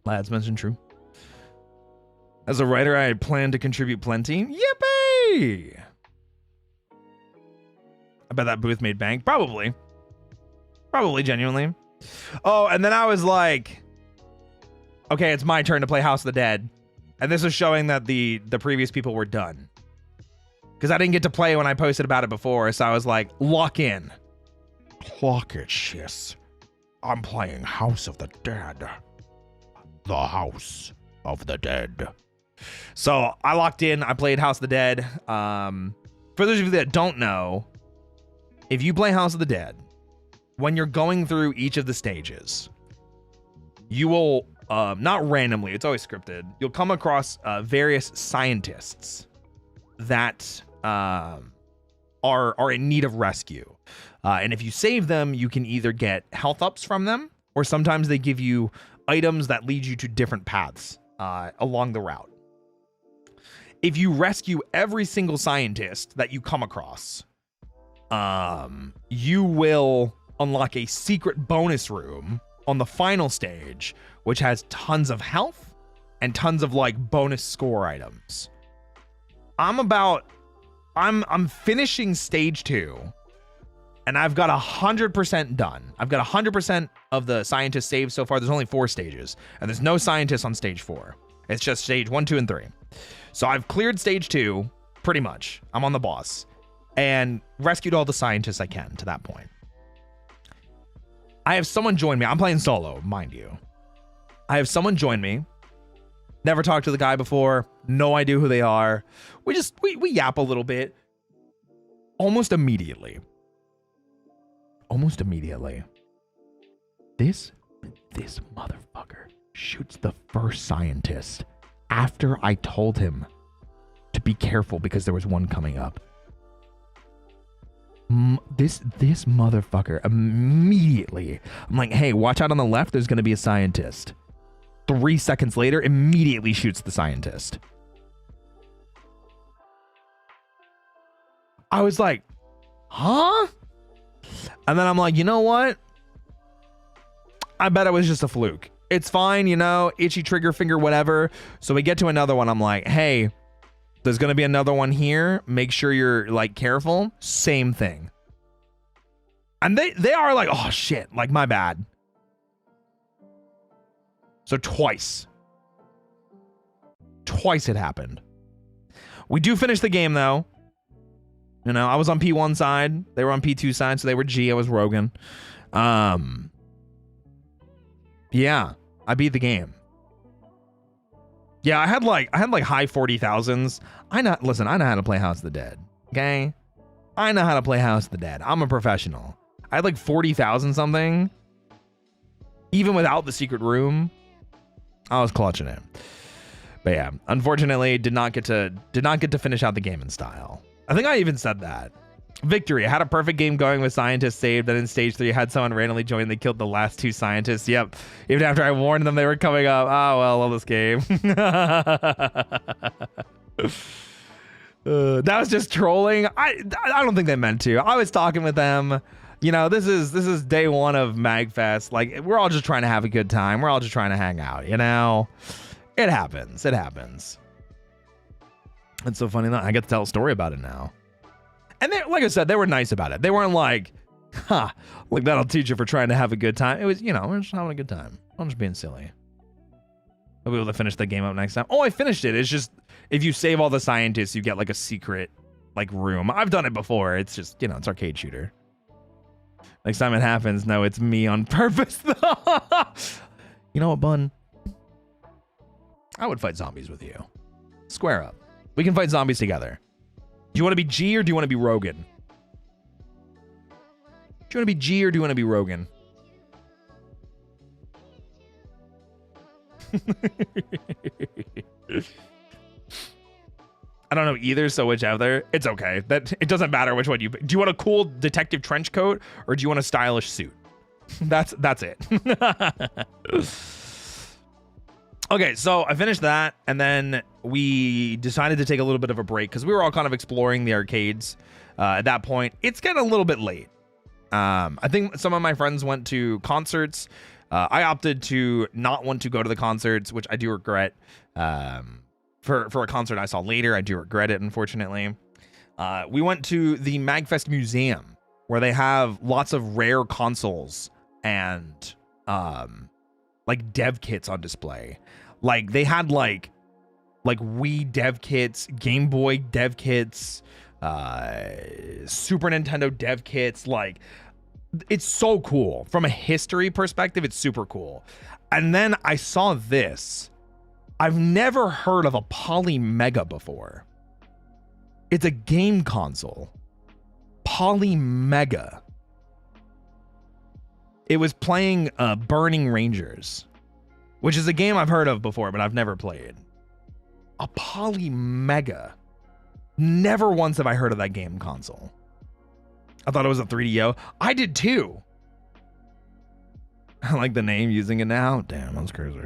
Speaker 1: Lads mentioned true. As a writer, I plan to contribute plenty. Yippee! I bet that booth made bank. Probably, genuinely. Oh, and then I was like, okay, it's my turn to play House of the Dead. And this is showing that the previous people were done. Because I didn't get to play when I posted about it before, so I was like, lock in. Clock it, shiz. I'm playing House of the Dead. The House of the Dead. So I locked in. I played House of the Dead. For those of you that don't know, if you play House of the Dead, when you're going through each of the stages, you will, not randomly, it's always scripted, you'll come across various scientists that are in need of rescue. And if you save them, you can either get health ups from them, or sometimes they give you items that lead you to different paths along the route. If you rescue every single scientist that you come across, you will unlock a secret bonus room on the final stage, which has tons of health and tons of like bonus score items. I'm finishing stage 2 and I've got 100% done. I've got 100% of the scientists saved so far. There's only 4 stages and there's no scientists on stage 4. It's just stage 1, 2, and 3. So I've cleared stage 2 pretty much. I'm on the boss and rescued all the scientists I can to that point. I have someone join me. I'm playing solo, mind you. I have someone join me. Never talked to the guy before. No idea who they are. We yap a little bit. Almost immediately. This motherfucker shoots the first scientist after I told him to be careful because there was one coming up. This motherfucker immediately, I'm like, hey, watch out on the left, there's gonna be a scientist. 3 seconds later, immediately shoots the scientist. I was like, huh? And then I'm like, you know what? I bet it was just a fluke. It's fine, you know, itchy trigger finger, whatever. So we get to another one. I'm like, hey, there's going to be another one here. Make sure you're like careful. Same thing. And they are like, oh shit, like my bad. So twice it happened. We do finish the game though. You know, I was on P1 side, they were on P2 side, so they were G, I was Rogan. Yeah, I beat the game. Yeah, I had like high 40,000s. I know how to play House of the Dead. Okay? I know how to play House of the Dead. I'm a professional. I had like 40,000 something. Even without the secret room, I was clutching it. But yeah, unfortunately, did not get to finish out the game in style. I think I even said that. Victory. I had a perfect game going with scientists saved. Then in stage 3, I had someone randomly join. They killed the last 2 scientists. Yep. Even after I warned them they were coming up. Oh, well, love this game. That was just trolling. I don't think they meant to. I was talking with them. You know, this is day 1 of MAGFest. Like, we're all just trying to have a good time. We're all just trying to hang out, you know? It happens. It happens. It's so funny that I get to tell a story about it now. And they, like I said, they were nice about it. They weren't like, like that'll teach you for trying to have a good time. It was, you know, we're just having a good time. I'm just being silly. I'll be able to finish the game up next time. Oh, I finished it. It's just, if you save all the scientists, you get like a secret, like, room. I've done it before. It's just, you know, it's arcade shooter. Next time it happens, no, it's me on purpose. You know what, Bun? I would fight zombies with you. Square up. We can fight zombies together. Do you want to be G or do you want to be Rogan? Do you want to be G or do you want to be Rogan? I don't know either, so whichever. It's okay. That it doesn't matter which one you. Do you want a cool detective trench coat or do you want a stylish suit? That's it. Okay, so I finished that, and then we decided to take a little bit of a break because we were all kind of exploring the arcades. At that point, it's getting a little bit late. I think some of my friends went to concerts. I opted to not want to go to the concerts, which I do regret. For a concert I saw later, I do regret it, unfortunately. We went to the MAGFest Museum, where they have lots of rare consoles and like dev kits on display. Like they had like Wii dev kits, Game Boy dev kits, Super Nintendo dev kits. Like, it's so cool. From a history perspective, it's super cool. And then I saw this. I've never heard of a Polymega before. It's a game console. Polymega. It was playing Burning Rangers, which is a game I've heard of before, but I've never played. A Polymega. Never once have I heard of that game console. I thought it was a 3DO. I did too. I like the name, using it now. Damn, that's crazy.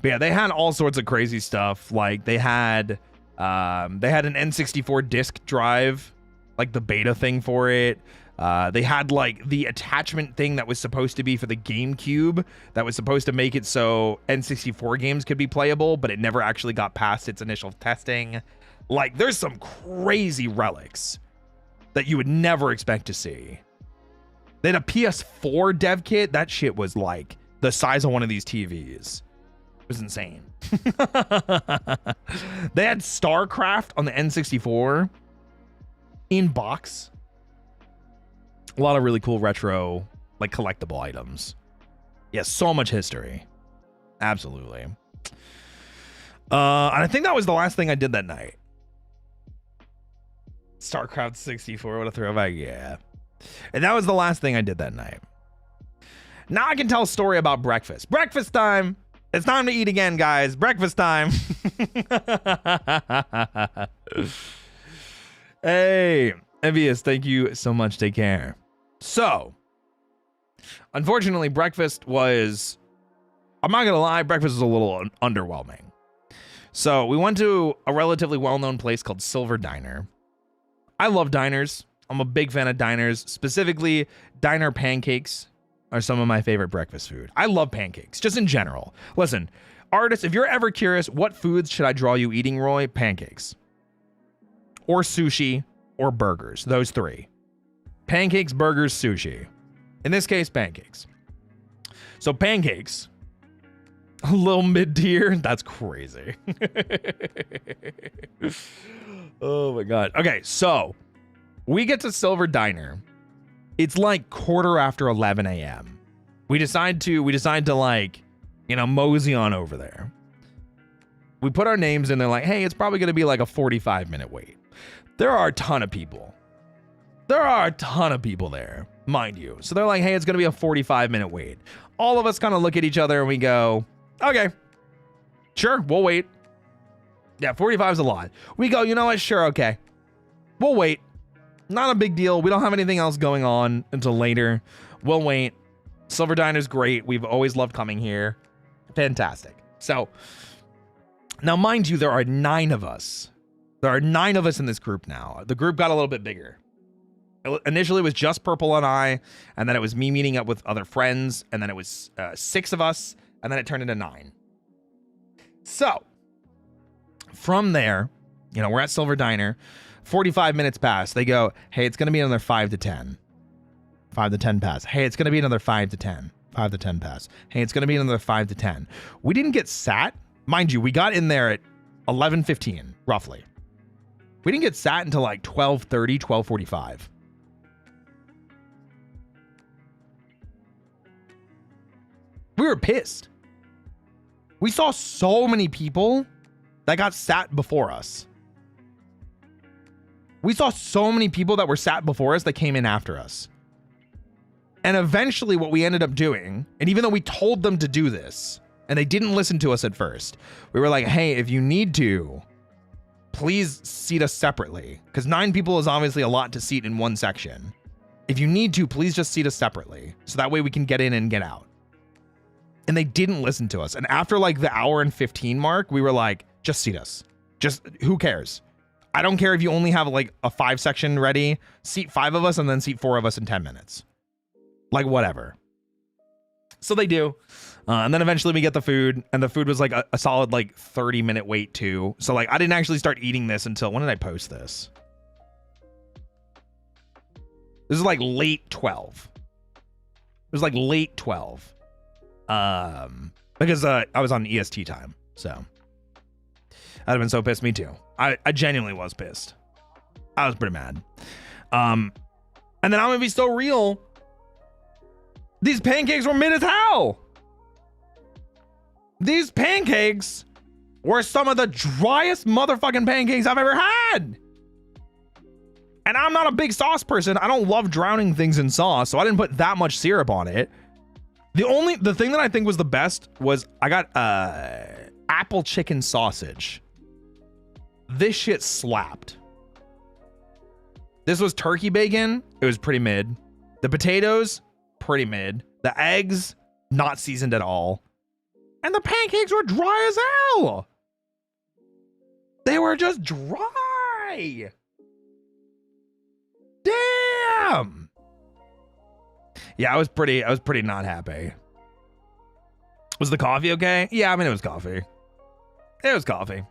Speaker 1: But yeah, they had all sorts of crazy stuff. Like they had an N64 disk drive, like the beta thing for it. They had like the attachment thing that was supposed to be for the GameCube that was supposed to make it so N64 games could be playable, but it never actually got past its initial testing. Like, there's some crazy relics that you would never expect to see. They had a PS4 dev kit. That shit was like the size of one of these TVs. It was insane. They had StarCraft on the N64 in box. A lot of really cool retro, like, collectible items. Yeah, so much history. Absolutely. And I think that was the last thing I did that night. StarCraft 64, what a throwback. Yeah. And that was the last thing I did that night. Now I can tell a story about breakfast. Breakfast time. It's time to eat again, guys. Breakfast time. Hey, Envious, thank you so much. Take care. So, unfortunately, breakfast was, I'm not going to lie, breakfast was a little underwhelming. So, we went to a relatively well-known place called Silver Diner. I love diners. I'm a big fan of diners. Specifically, diner pancakes are some of my favorite breakfast food. I love pancakes, just in general. Listen, artists, if you're ever curious, what foods should I draw you eating, Roy? Pancakes. Or sushi, or burgers. Those three. pancakes, burgers, sushi. In this case, pancakes. So pancakes, a little mid-tier. That's crazy. Oh my God. Okay, so we get to Silver Diner. It's like 11:15 a.m. We decide to like, mosey on over there. We put our names in. They're like, hey, it's probably going to be like a 45-minute wait. There are a ton of people. There, mind you. So they're like, hey, it's going to be a 45-minute wait. All of us kind of look at each other and we go, okay, sure, we'll wait. Yeah, 45 is a lot. We go, you know what? Sure, okay. We'll wait. Not a big deal. We don't have anything else going on until later. We'll wait. Silver Diner's great. We've always loved coming here. Fantastic. So, now mind you, there are 9 of us. There are 9 of us in this group now. The group got a little bit bigger. Initially, it was just Purple and I, and then it was me meeting up with other friends, and then it was 6 of us, and then it turned into 9. So, from there, we're at Silver Diner. 45 minutes pass. They go, hey, it's going to be another 5 to 10. 5 to 10 pass. Hey, it's going to be another 5 to 10. 5 to 10 pass. Hey, it's going to be another 5 to 10. We didn't get sat. Mind you, we got in there at 11:15, roughly. We didn't get sat until like 12:30, 12:45. We were pissed. We saw so many people that got sat before us. We saw so many people that were sat before us that came in after us. And eventually what we ended up doing, and even though we told them to do this, and they didn't listen to us at first, we were like, hey, if you need to, please seat us separately. Because 9 people is obviously a lot to seat in one section. If you need to, please just seat us separately. So that way we can get in and get out. And they didn't listen to us. And after like the hour and 15 mark, we were like, just seat us. Just, who cares? I don't care if you only have like a 5 section ready. Seat 5 of us and then seat 4 of us in 10 minutes. Like, whatever. So they do. And then eventually we get the food. And the food was like a solid like 30-minute wait too. So like I didn't actually start eating this until, when did I post this? This is like late 12. It was like late 12. Because I was on EST time. So I'd have been so pissed. Me too. I genuinely was pissed. I was pretty mad. And then I'm gonna be so real. These pancakes were mid as hell. These pancakes were some of the driest motherfucking pancakes I've ever had. And I'm not a big sauce person. I don't love drowning things in sauce, so I didn't put that much syrup on it. The thing that I think was the best was I got apple chicken sausage. This shit slapped. This was turkey bacon. It was pretty mid. The potatoes, pretty mid. The eggs, not seasoned at all. And the pancakes were dry as hell. They were just dry. Damn. Yeah, I was pretty not happy. Was the coffee okay? Yeah, I mean, it was coffee. It was coffee.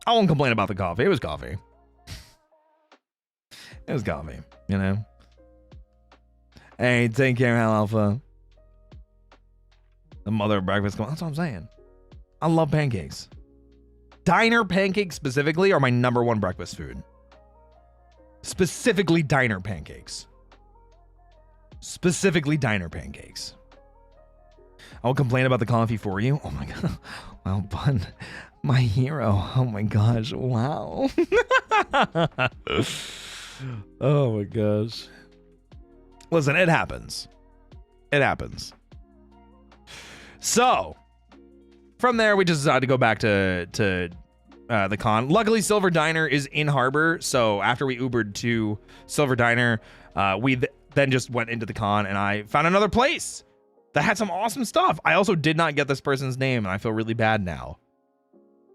Speaker 1: I won't complain about the coffee. It was coffee. It was coffee, you know? Hey, take care, Hal Alpha. The mother of breakfast. That's what I'm saying. I love pancakes. Diner pancakes specifically are my number 1 breakfast food. Specifically diner pancakes. Specifically diner pancakes. I'll complain about the coffee for you. Oh my god. Wow, Bun. My hero. Oh my gosh. Wow. Oh my gosh. Listen, it happens. It happens. So, from there, we just decided to go back to the con. Luckily, Silver Diner is in Harbor, so after we Ubered to Silver Diner, we then just went into the con, and I found another place that had some awesome stuff. I also did not get this person's name, and I feel really bad now.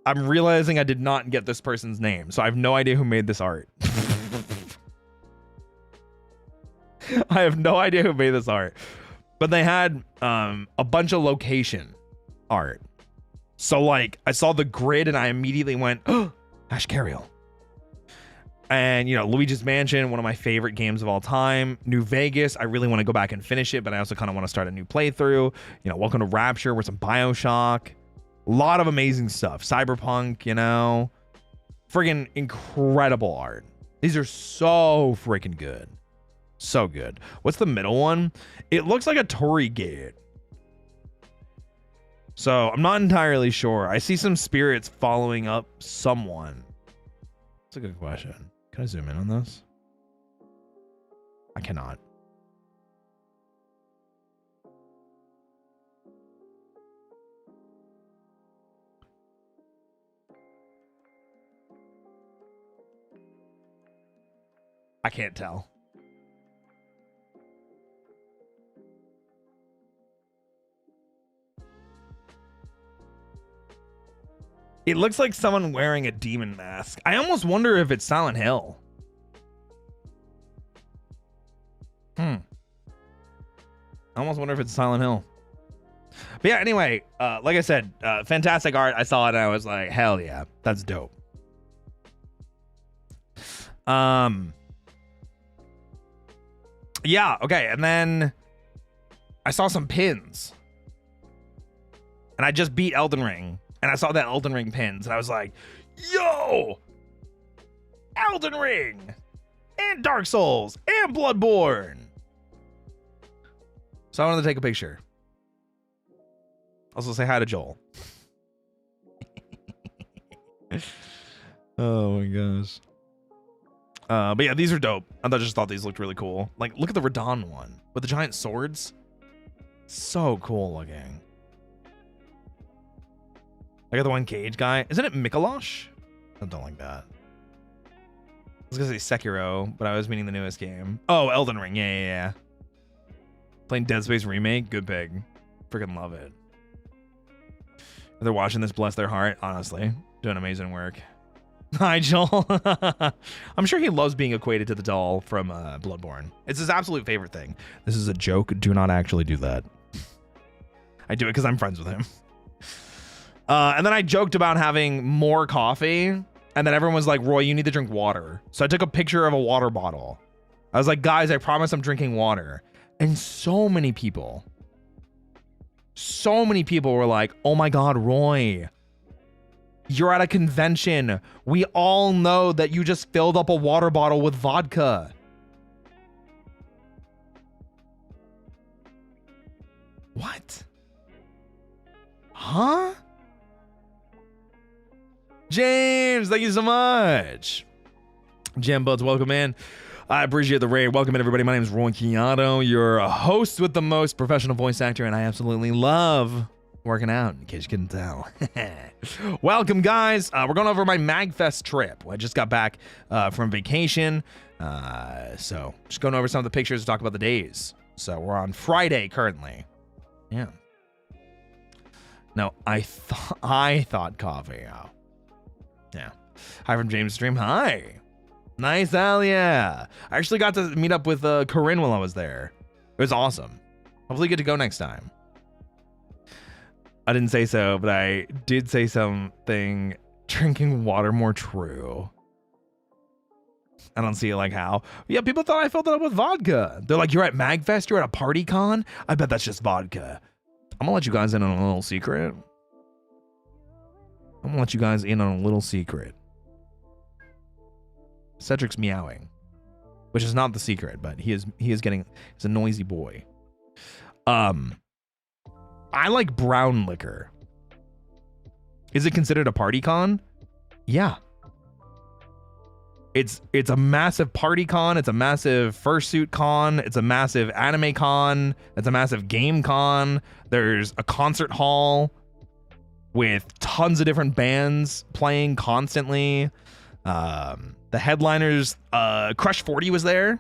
Speaker 1: I'm realizing I did not get this person's name, so I have no idea who made this art. I have no idea who made this art. But they had a bunch of location art. So like I saw the grid and I immediately went, oh, Ash Carriel. And, Luigi's Mansion, one of my favorite games of all time. New Vegas, I really want to go back and finish it, but I also kind of want to start a new playthrough. Welcome to Rapture with some Bioshock. A lot of amazing stuff. Cyberpunk, Friggin' incredible art. These are so freaking good. So good. What's the middle one? It looks like a Torii gate. So I'm not entirely sure. I see some spirits following up someone. That's a good question. Can I zoom in on this? I cannot. I can't tell. It looks like someone wearing a demon mask. I almost wonder if it's Silent Hill. I almost wonder if it's Silent Hill. But yeah, anyway, like I said, fantastic art. I saw it and I was like, hell yeah, that's dope. Yeah, okay, and then I saw some pins. And I just beat Elden Ring. And I saw that Elden Ring pins, and I was like, yo! Elden Ring! And Dark Souls! And Bloodborne! So I wanted to take a picture. Also say hi to Joel. Oh my gosh. But yeah, these are dope. I just thought these looked really cool. Like, look at the Radon one with the giant swords. So cool looking. I got the one Cage guy. Isn't it Mikolosh? Something like that. I was gonna say Sekiro, but I was meaning the newest game. Oh, Elden Ring. Yeah. Playing Dead Space Remake. Good pig. Freaking love it. If they're watching this, bless their heart. Honestly, doing amazing work. Hi, Joel. I'm sure he loves being equated to the doll from Bloodborne. It's his absolute favorite thing. This is a joke. Do not actually do that. I do it because I'm friends with him. And then I joked about having more coffee, and then everyone was like, Roy, you need to drink water. So I took a picture of a water bottle. I was like, guys, I promise I'm drinking water. And so many people were like, oh my God, Roy, you're at a convention. We all know that you just filled up a water bottle with vodka. What? Huh? James, thank you so much. Jam Buds, welcome in. I appreciate the raid. Welcome in, everybody. My name is Roy Chiato, your host with the most professional voice actor, and I absolutely love working out, in case you couldn't tell. Welcome, guys. We're going over my MAGFest trip. I just got back from vacation, so just going over some of the pictures to talk about the days. So we're on Friday currently. Yeah. No, I thought coffee. Oh. Yeah. Hi from James Stream. Hi. Nice, hell yeah. I actually got to meet up with Corinne while I was there. It was awesome. Hopefully get to go next time. I didn't say so, but I did say something. Drinking water more true. I don't see it like how. Yeah, people thought I filled it up with vodka. They're like, you're at MAGFest? You're at a party con? I bet that's just vodka. I'm gonna let you guys in on a little secret. Cedric's meowing, which is not the secret, but he's a noisy boy. I like brown liquor. Is it considered a party con? Yeah. It's a massive party con. It's a massive fursuit con. It's a massive anime con. It's a massive game con. There's a concert hall with tons of different bands playing constantly. The headliners, Crush 40 was there.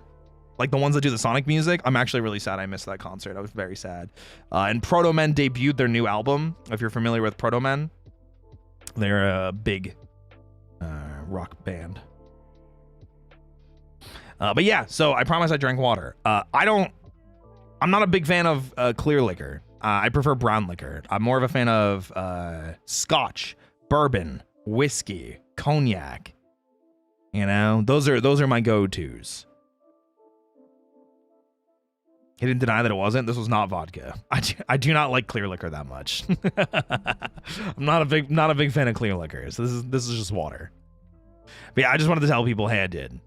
Speaker 1: Like the ones that do the Sonic music. I'm actually really sad I missed that concert. I was very sad. And Proto Men debuted their new album. If you're familiar with Proto Men, they're a big rock band. But yeah, so I promise I drank water. I'm not a big fan of clear liquor. I prefer brown liquor. I'm more of a fan of scotch, bourbon, whiskey, cognac. You know, those are my go-tos. He didn't deny that it wasn't. This was not vodka. I do not like clear liquor that much. I'm not a big fan of clear liquors. This is just water. But yeah, I just wanted to tell people, hey, I did.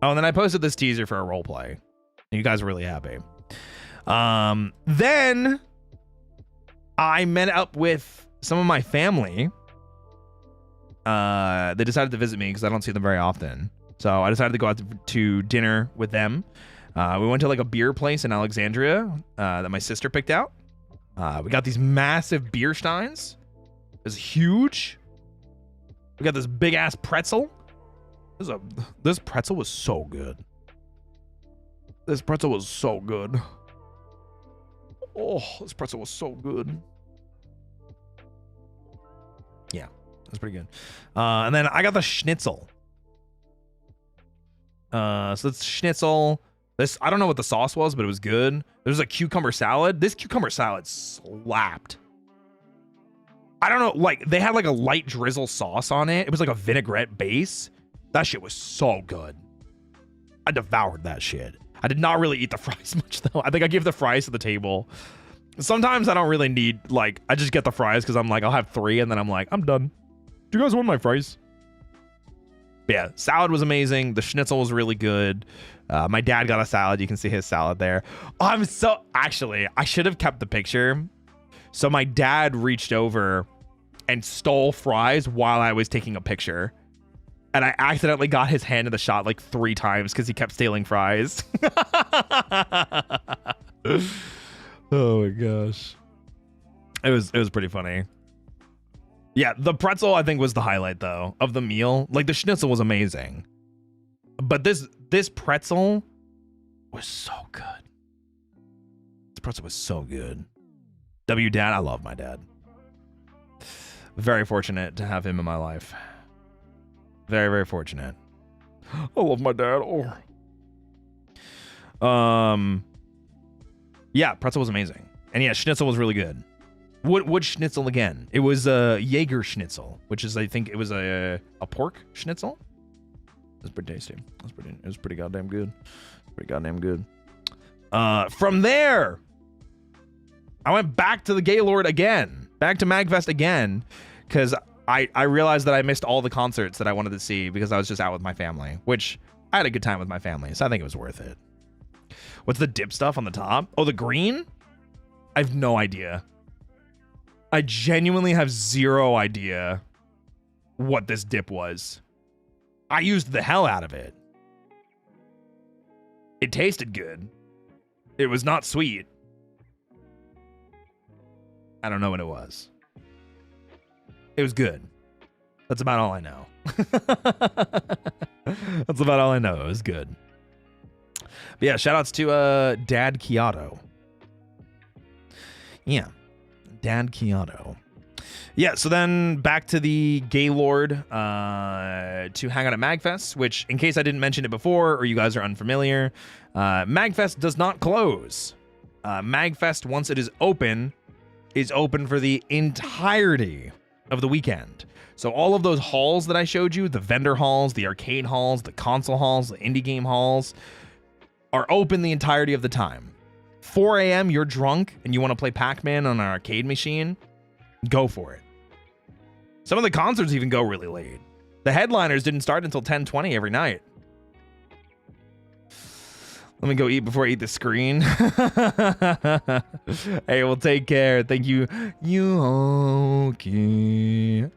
Speaker 1: Oh, and then I posted this teaser for a role play. And you guys were really happy. Then I met up with some of my family. They decided to visit me because I don't see them very often. So I decided to go out to dinner with them. We went to like a beer place in Alexandria that my sister picked out. We got these massive beer steins. It was huge. We got this big ass pretzel. This pretzel was so good. This pretzel was so good. Oh, this pretzel was so good. Yeah, that's pretty good. And then I got the schnitzel. So that's schnitzel. This, I don't know what the sauce was, but it was good. There's a cucumber salad. This cucumber salad slapped. I don't know, like, they had like a light drizzle sauce on it. It was like a vinaigrette base. That shit was so good. I devoured that shit. I did not really eat the fries much, though. I think I gave the fries to the table. Sometimes I don't really need, like, I just get the fries because I'm like, I'll have 3, and then I'm like, I'm done. Do you guys want my fries? But yeah, salad was amazing. The schnitzel was really good. My dad got a salad. You can see his salad there. Oh, actually, I should have kept the picture. So my dad reached over and stole fries while I was taking a picture. And I accidentally got his hand in the shot like 3 times because he kept stealing fries. Oh my gosh. It was pretty funny. Yeah, the pretzel I think was the highlight though of the meal. Like the schnitzel was amazing. But this pretzel was so good. This pretzel was so good. W dad, I love my dad. Very fortunate to have him in my life. Very, very fortunate. I love my dad. Oh. Yeah, pretzel was amazing. And yeah, schnitzel was really good. What schnitzel again? It was a Jaeger schnitzel, which is, I think it was a pork schnitzel. It was pretty tasty. It was pretty goddamn good. Pretty goddamn good. From there, I went back to the Gaylord again. Back to MAGFest again. Because I realized that I missed all the concerts that I wanted to see because I was just out with my family. Which, I had a good time with my family, so I think it was worth it. What's the dip stuff on the top? Oh, the green? I have no idea. I genuinely have zero idea what this dip was. I used the hell out of it. It tasted good. It was not sweet. I don't know what it was. It was good. That's about all I know. That's about all I know. It was good. But yeah, shout outs to Dad Chiato. Yeah. Dad Chiato. Yeah, so then back to the Gaylord to hang out at MAGFest, which, in case I didn't mention it before or you guys are unfamiliar, MAGFest does not close. MAGFest, once it is open for the entirety of the weekend. So all of those halls that I showed you, the vendor halls, the arcade halls, the console halls, the indie game halls, are open the entirety of the time. 4 a.m., you're drunk and you want to play Pac-Man on an arcade machine, go for it. Some of the concerts even go really late. The headliners didn't start until 10:20 every night. Let me go eat before I eat the screen. Hey, well, take care. Thank you. You okay?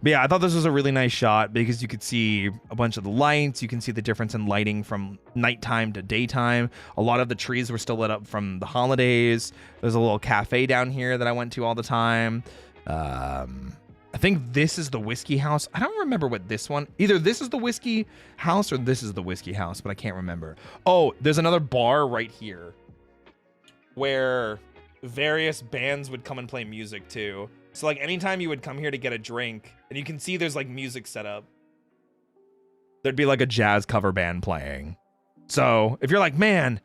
Speaker 1: But yeah, I thought this was a really nice shot because you could see a bunch of the lights. You can see the difference in lighting from nighttime to daytime. A lot of the trees were still lit up from the holidays. There's a little cafe down here that I went to all the time. I think this is the whiskey house. I don't remember what this one, either this is the whiskey house or this is the whiskey house, but I can't remember. Oh, there's another bar right here where various bands would come and play music too. So like anytime you would come here to get a drink, and you can see there's like music set up, there'd be like a jazz cover band playing. So if you're like, man,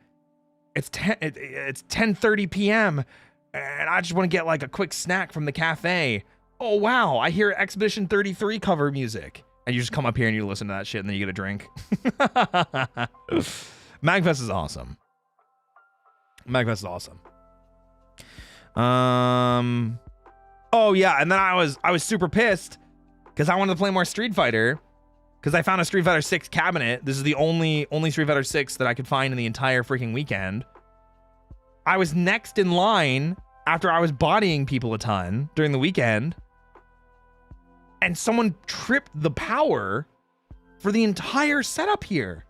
Speaker 1: it's 10:30 p.m. and I just want to get like a quick snack from the cafe. Oh wow, I hear Expedition 33 cover music. And you just come up here and you listen to that shit and then you get a drink. MAGFest is awesome. MAGFest is awesome. Oh yeah, and then I was super pissed because I wanted to play more Street Fighter because I found a Street Fighter 6 cabinet. This is the only Street Fighter 6 that I could find in the entire freaking weekend. I was next in line after I was bodying people a ton during the weekend, and someone tripped the power for the entire setup here.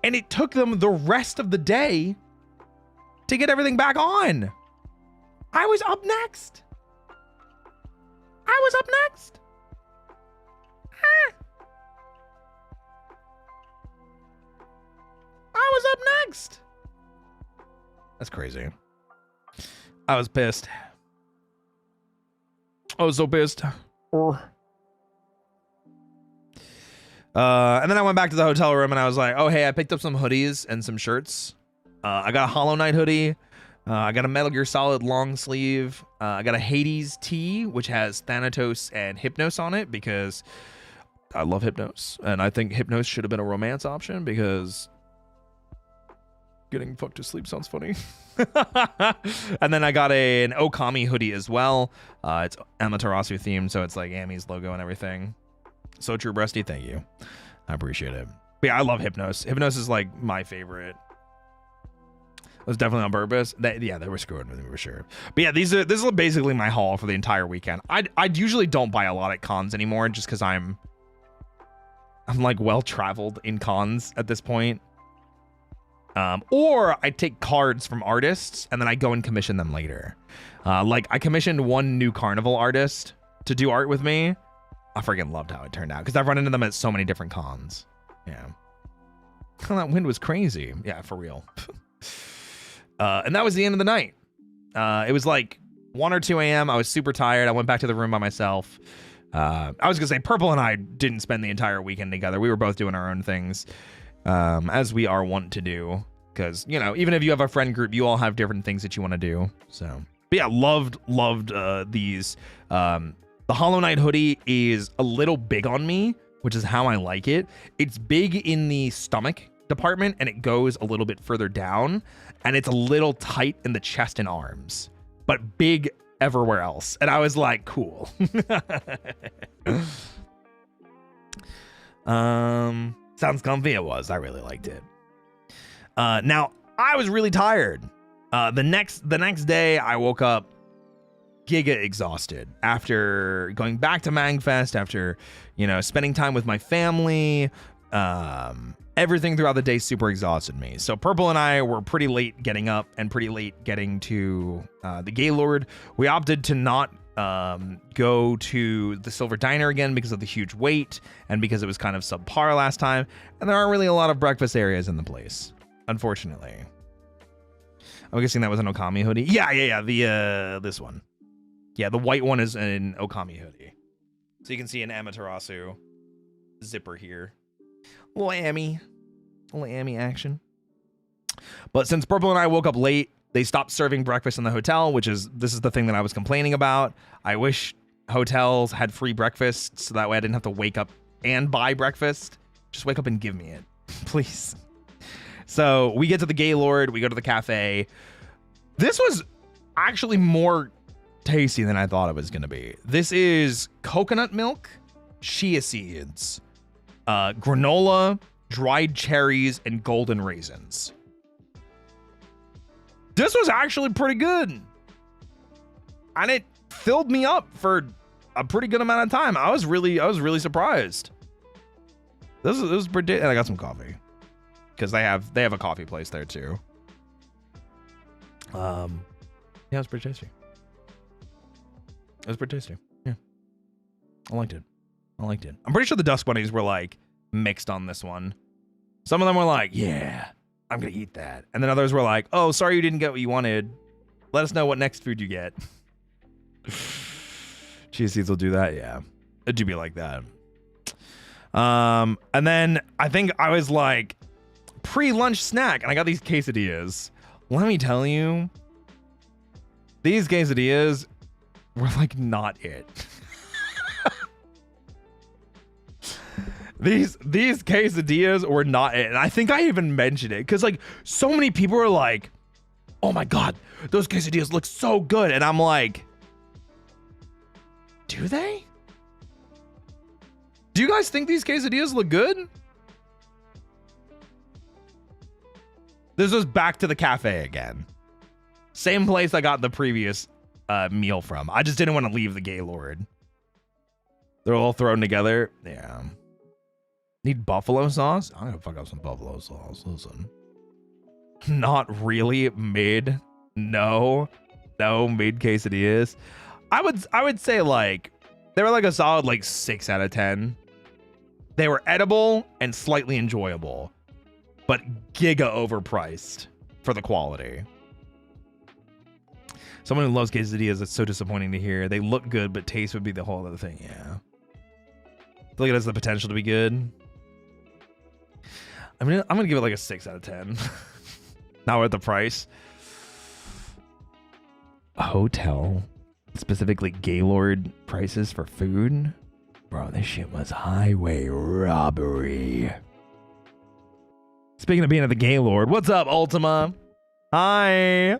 Speaker 1: And it took them the rest of the day to get everything back on. I was up next. I was up next. I was up next. That's crazy. I was pissed. I was so pissed. And then I went back to the hotel room and I was like, oh, hey, I picked up some hoodies and some shirts. I got a Hollow Knight hoodie. I got a Metal Gear Solid long sleeve. I got a Hades tee, which has Thanatos and Hypnos on it because I love Hypnos. And I think Hypnos should have been a romance option because getting fucked to sleep sounds funny. And then I got an Okami hoodie as well. It's Amaterasu themed, so it's like Ami's logo and everything. So true, Breasty. Thank you. I appreciate it. But yeah, I love Hypnos. Hypnos is like my favorite. It was definitely on purpose. They were screwing with me for sure. But yeah, this is basically my haul for the entire weekend. I usually don't buy a lot at cons anymore just because I'm like well traveled in cons at this point. Or I take cards from artists and then I go and commission them later. Like I commissioned one new carnival artist to do art with me. I freaking loved how it turned out because I've run into them at so many different cons. Yeah. That wind was crazy. Yeah, for real. And that was the end of the night. It was like 1 or 2 a.m. I was super tired. I went back to the room by myself. I was gonna say Purple and I didn't spend the entire weekend together. We were both doing our own things, as we are wont to do. Because, you know, even if you have a friend group, you all have different things that you want to do. So, but yeah, loved these. The Hollow Knight hoodie is a little big on me, which is how I like it. It's big in the stomach department and it goes a little bit further down, and it's a little tight in the chest and arms, but big everywhere else. And I was like, cool. Sounds comfy. It was. I really liked it. Now I was really tired. The next day I woke up giga exhausted after going back to MAGFest, after, you know, spending time with my family. Everything throughout the day super exhausted me. So Purple and I were pretty late getting up and pretty late getting to the Gaylord. We opted to not go to the Silver Diner again because of the huge wait and because it was kind of subpar last time. And there aren't really a lot of breakfast areas in the place, unfortunately. I'm guessing that was an Okami hoodie. Yeah. This one. Yeah, the white one is an Okami hoodie. So you can see an Amaterasu zipper here. Little Amy action. But since Purple and I woke up late, they stopped serving breakfast in the hotel, this is the thing that I was complaining about. I wish hotels had free breakfast so that way I didn't have to wake up and buy breakfast. Just wake up and give me it, please. So we get to the Gaylord, we go to the cafe. This was actually more tasty than I thought it was going to be. This is coconut milk, chia seeds, granola, dried cherries, and golden raisins. This was actually pretty good. And it filled me up for a pretty good amount of time. I was really surprised. This was pretty, and I got some coffee. Because they have a coffee place there too. Yeah, it was pretty tasty. It was pretty tasty. Yeah. I liked it. I'm pretty sure the Dusk Bunnies were like mixed on this one. Some of them were like, yeah, I'm gonna eat that. And then others were like, oh, sorry you didn't get what you wanted. Let us know what next food you get. Chia seeds will do that, yeah. It do be like that. And then I think I was like pre-lunch snack and I got these quesadillas. Let me tell you, these quesadillas were like not it. These quesadillas were not it. And I think I even mentioned it because like so many people were like, oh my God, those quesadillas look so good. And I'm like, do they? Do you guys think these quesadillas look good? This was back to the cafe again. Same place I got the previous meal from. I just didn't want to leave the Gaylord. They're all thrown together. Yeah. Need buffalo sauce? I'm gonna fuck up some buffalo sauce. Listen. Not really mid. No mid quesadillas. I would say like they were like a solid like 6 out of 10. They were edible and slightly enjoyable, but giga overpriced for the quality. Someone who loves quesadillas, it's so disappointing to hear. They look good, but taste would be the whole other thing. Yeah. I feel like it has the potential to be good. I mean, I'm gonna give it like a 6 out of 10. Not worth the price. A hotel, specifically Gaylord prices for food. Bro, this shit was highway robbery. Speaking of being at the Gaylord, what's up, Ultima? Hi.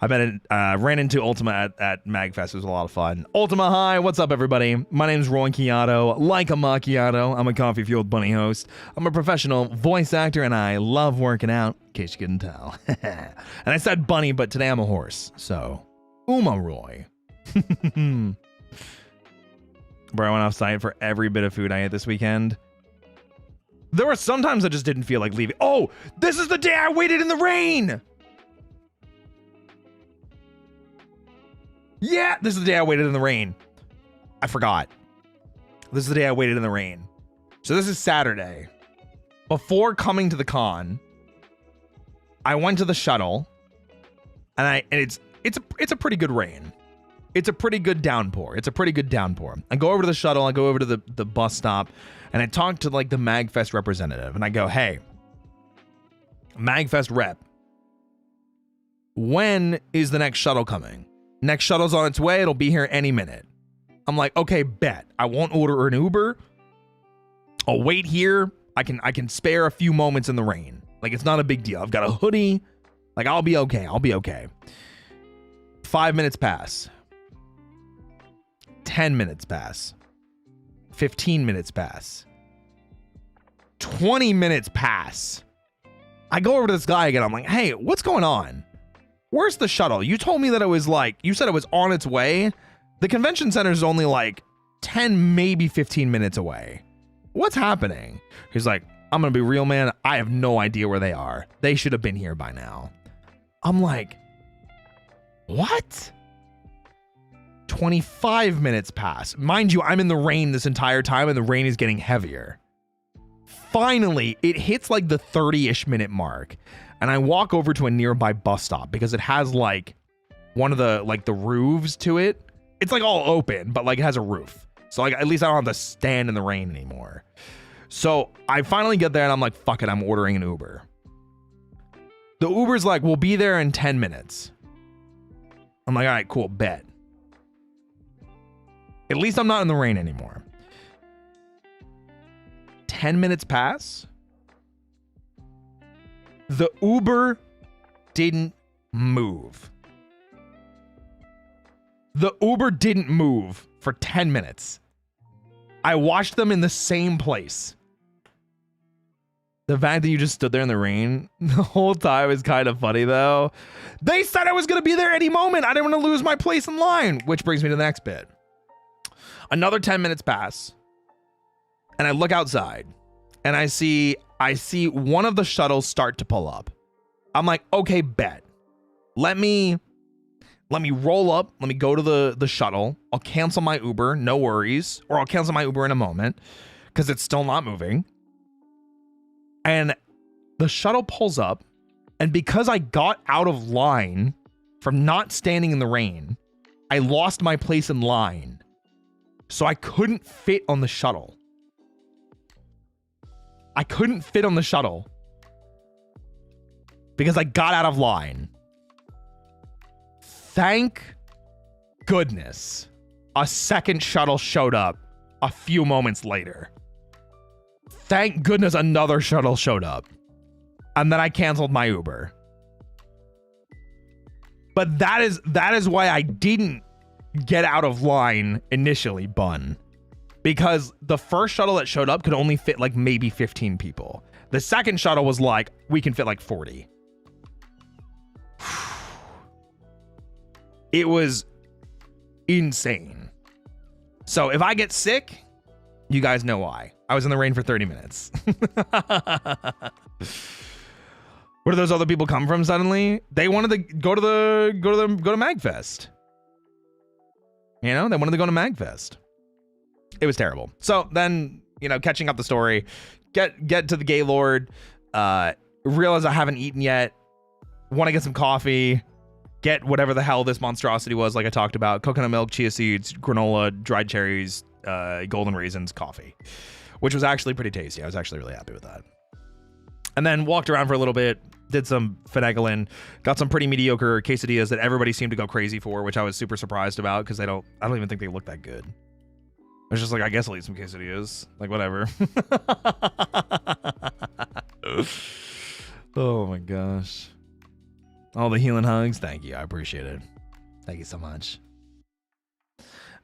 Speaker 1: I ran into Ultima at MAGFest. It was a lot of fun. Ultima, hi. What's up, everybody? My name's Roy Chiato, like a macchiato. I'm a coffee-fueled bunny host. I'm a professional voice actor, and I love working out, in case you couldn't tell. And I said bunny, but today I'm a horse. So, Uma Roy. Bro, I went off-site for every bit of food I ate this weekend. There were some times I just didn't feel like leaving. Oh, this is the day I waited in the rain! Yeah, this is the day I waited in the rain. I forgot. This is the day I waited in the rain. So this is Saturday. Before coming to the con, I went to the shuttle, and it's a pretty good rain. It's a pretty good downpour. I go over to the shuttle, I go over to the bus stop, and I talk to like the MAGFest representative, and I go, hey, MAGFest rep, when is the next shuttle coming? Next shuttle's on its way. It'll be here any minute. I'm like, okay, bet. I won't order an Uber. I'll wait here. I can spare a few moments in the rain. Like, it's not a big deal. I've got a hoodie. Like, I'll be okay. 5 minutes pass. 10 minutes pass. 15 minutes pass. 20 minutes pass. I go over to this guy again. I'm like, hey, what's going on? Where's the shuttle? You told me that it was like, you said it was on its way. The convention center is only like 10, maybe 15 minutes away. What's happening? He's like, I'm going to be real, man. I have no idea where they are. They should have been here by now. I'm like, what? 25 minutes pass. Mind you, I'm in the rain this entire time and the rain is getting heavier. Finally, it hits like the 30-ish minute mark. And I walk over to a nearby bus stop because it has like one of the like the roofs to it. It's like all open, but like it has a roof. So like at least I don't have to stand in the rain anymore. So I finally get there and I'm like, fuck it, I'm ordering an Uber. The Uber's like, we'll be there in 10 minutes. I'm like, all right, cool, bet. At least I'm not in the rain anymore. 10 minutes pass. The Uber didn't move. The Uber didn't move for 10 minutes. I watched them in the same place. The fact that you just stood there in the rain the whole time is kind of funny, though. They said I was going to be there any moment. I didn't want to lose my place in line, which brings me to the next bit. Another 10 minutes pass, and I look outside, and I see one of the shuttles start to pull up. I'm like, okay, bet. Let me roll up. Let me go to the shuttle. I'll cancel my Uber, no worries. Or I'll cancel my Uber in a moment because it's still not moving. And the shuttle pulls up, and because I got out of line from not standing in the rain, I lost my place in line. So I couldn't fit on the shuttle. I couldn't fit on the shuttle because I got out of line. Thank goodness a second shuttle showed up a few moments later. thank goodness another shuttle showed up. And then I canceled my Uber. But that is why I didn't get out of line initially, Bun. Because the first shuttle that showed up could only fit like maybe 15 people. The second shuttle was like, we can fit like 40. It was insane. So if I get sick, you guys know why. I was in the rain for 30 minutes. Where do those other people come from suddenly? They wanted to go to MAGFest. You know, they wanted to go to MAGFest. It was terrible. So then, you know, catching up the story, get to the Gaylord, realize I haven't eaten yet, want to get some coffee, get whatever the hell this monstrosity was, like I talked about, coconut milk, chia seeds, granola, dried cherries, golden raisins, coffee, which was actually pretty tasty. I was actually really happy with that. And then walked around for a little bit, did some finagling, got some pretty mediocre quesadillas that everybody seemed to go crazy for, which I was super surprised about because I don't even think they look that good. I was just like, I guess I'll eat some quesadillas. Like, whatever. Oh my gosh. All the healing hugs. Thank you. I appreciate it. Thank you so much.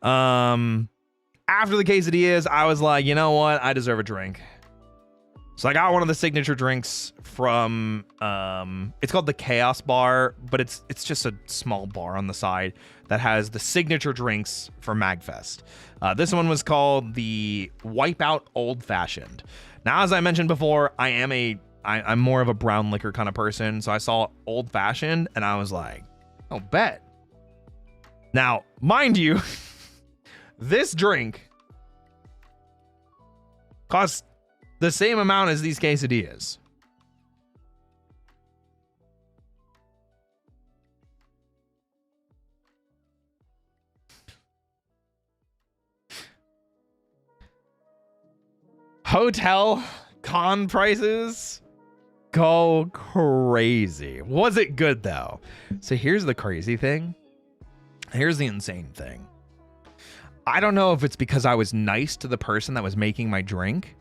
Speaker 1: After the quesadillas, I was like, you know what? I deserve a drink. So I got one of the signature drinks from, it's called the Chaos Bar, but it's just a small bar on the side that has the signature drinks for MAGFest. This one was called the Wipeout Old Fashioned. Now, as I mentioned before, I'm more of a brown liquor kind of person. So I saw Old Fashioned and I was like, oh, bet. Now, mind you, this drink costs the same amount as these quesadillas. Hotel con prices go crazy. Was it good though? So here's the crazy thing. Here's the insane thing. I don't know if it's because I was nice to the person that was making my drink,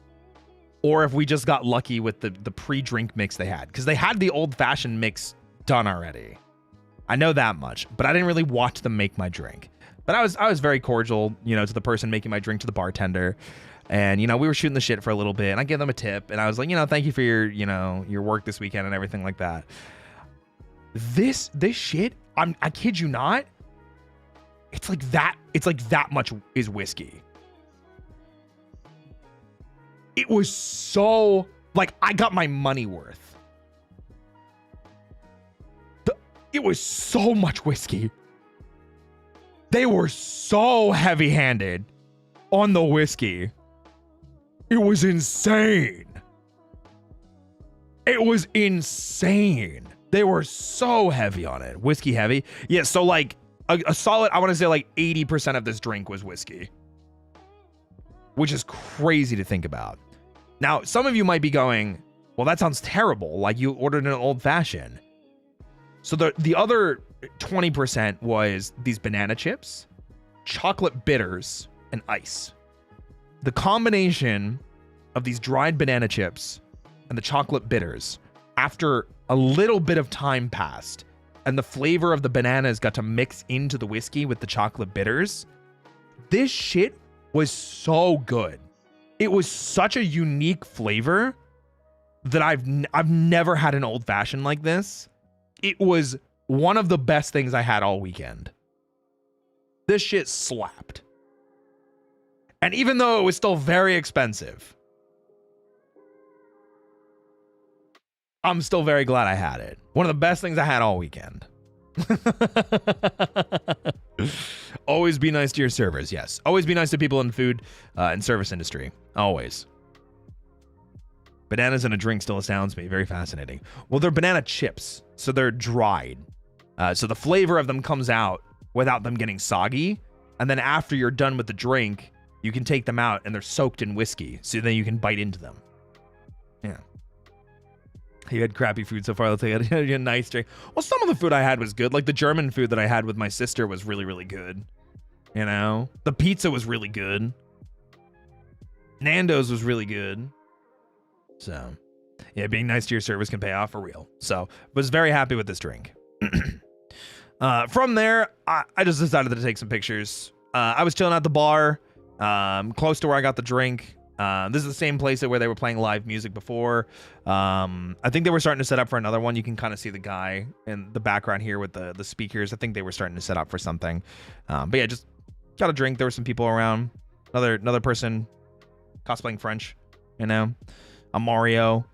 Speaker 1: or if we just got lucky with the pre-drink mix they had. Because they had the old-fashioned mix done already. I know that much, but I didn't really watch them make my drink. But I was very cordial, you know, to the person making my drink, to the bartender. And, you know, we were shooting the shit for a little bit, and I gave them a tip, and I was like, you know, thank you for your, you know, your work this weekend and everything like that. This shit, I kid you not, it's like that much is whiskey. It was so, like, I got my money worth. It was so much whiskey. They were so heavy-handed on the whiskey. It was insane. It was insane. They were so heavy on it. Whiskey heavy. Yeah, so like a solid, I want to say like 80% of this drink was whiskey. Which is crazy to think about. Now, some of you might be going, well, that sounds terrible. Like you ordered an old fashioned. So the other 20% was these banana chips, chocolate bitters, and ice. The combination of these dried banana chips and the chocolate bitters, after a little bit of time passed and the flavor of the bananas got to mix into the whiskey with the chocolate bitters, this shit was so good. It was such a unique flavor that I've never had an old fashioned like this. It was one of the best things I had all weekend. This shit slapped. And even though it was still very expensive, I'm still very glad I had it. One of the best things I had all weekend. Always be nice to your servers. Yes. Always be nice to people in the food and service industry. Always. Bananas in a drink still astounds me. Very fascinating. Well, they're banana chips, so they're dried. So the flavor of them comes out without them getting soggy. And then after you're done with the drink, you can take them out and they're soaked in whiskey. So then you can bite into them. Yeah. You had crappy food so far. Let's say you had a nice drink. Well, some of the food I had was good. Like the German food that I had with my sister was really, really good. You know? The pizza was really good. Nando's was really good. So yeah, being nice to your servers can pay off for real. So was very happy with this drink. From there, I just decided to take some pictures. I was chilling at the bar, close to where I got the drink. This is the same place where they were playing live music before. I think they were starting to set up for another one. You can kind of see the guy in the background here with the speakers. I think they were starting to set up for something. But yeah, just got a drink. There were some people around. Another person cosplaying French, you know, a Mario.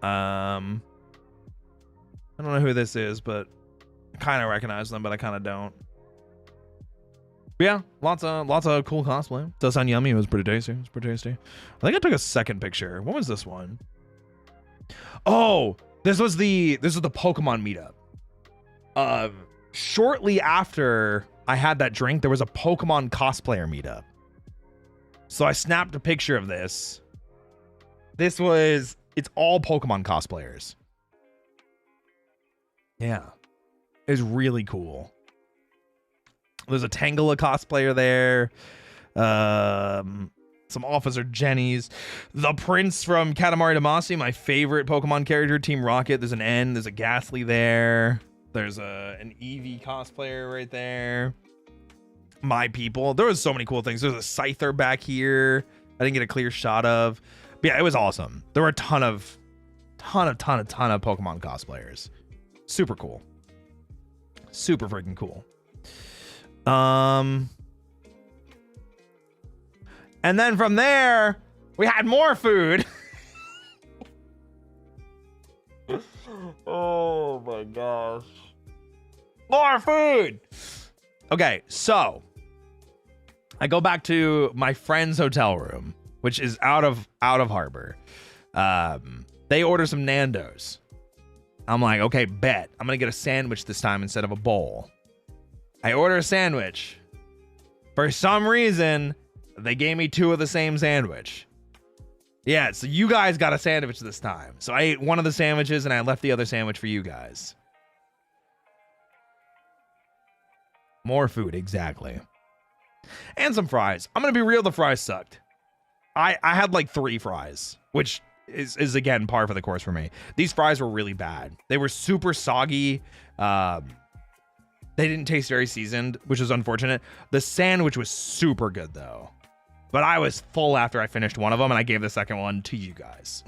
Speaker 1: I don't know who this is, but I kind of recognize them, but I kind of don't. But yeah, lots of cool cosplay. Does sound yummy. It was pretty tasty. I think I took a second picture. What was this one? Oh, this was the Pokemon meetup. Shortly after I had that drink, there was a Pokemon cosplayer meetup. So I snapped a picture of this. It's all Pokemon cosplayers. Yeah. It's really cool. There's a Tangela cosplayer there. Some Officer Jennies. The Prince from Katamari Damacy, my favorite Pokemon character. Team Rocket. There's an N. There's a Ghastly there. There's an Eevee cosplayer right there. My people. There was so many cool things. There's a Scyther back here. I didn't get a clear shot of. But yeah, it was awesome. There were a ton of Pokemon cosplayers. Super cool. Super freaking cool. And then from there, we had more food. Oh my gosh. More food. Okay, so I go back to my friend's hotel room, which is out of harbor. They order some Nando's. I'm like, okay, bet. I'm gonna get a sandwich this time instead of a bowl. I order a sandwich. For some reason, they gave me two of the same sandwich. Yeah, so you guys got a sandwich this time. So I ate one of the sandwiches and I left the other sandwich for you guys. More food, exactly. And some fries. I'm gonna be real, the fries sucked. I had like 3 fries, which is again par for the course for me. These fries were really bad. They were super soggy. They didn't taste very seasoned, which is unfortunate. The sandwich was super good though. But I was full after I finished one of them, and I gave the second one to you guys.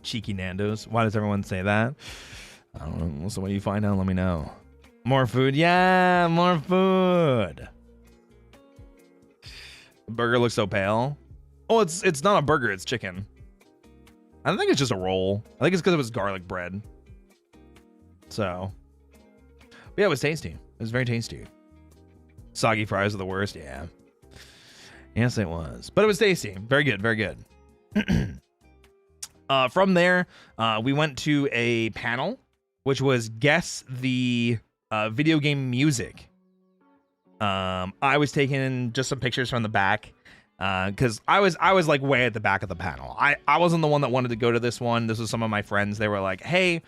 Speaker 1: Cheeky Nando's. Why does everyone say that? I don't know. So when you find out, let me know. More food? Yeah, more food. The burger looks so pale. Oh, it's not a burger, it's chicken. I don't think it's just a roll. I think it's because it was garlic bread. So, but yeah, it was tasty. It was very tasty. Soggy fries are the worst. Yeah. Yes, it was. But it was tasty. Very good. Very good. From there, we went to a panel, which was guess the video game music. I was taking just some pictures from the back because I was like way at the back of the panel. I wasn't the one that wanted to go to this one. This was some of my friends. They were like, hey,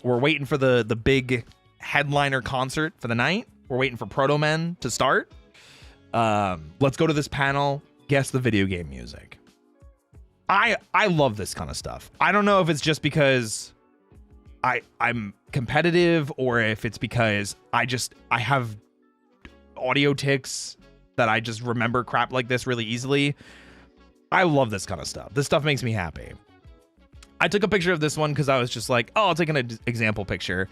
Speaker 1: we're waiting for the big headliner concert for the night. We're waiting for Proto Men to start. Let's go to this panel. Guess the video game music. I love this kind of stuff. I don't know if it's just because I'm competitive or if it's because I have audio tics that I just remember crap like this really easily. I love this kind of stuff. This stuff makes me happy. I took a picture of this one because I was just like, oh, I'll take an example picture.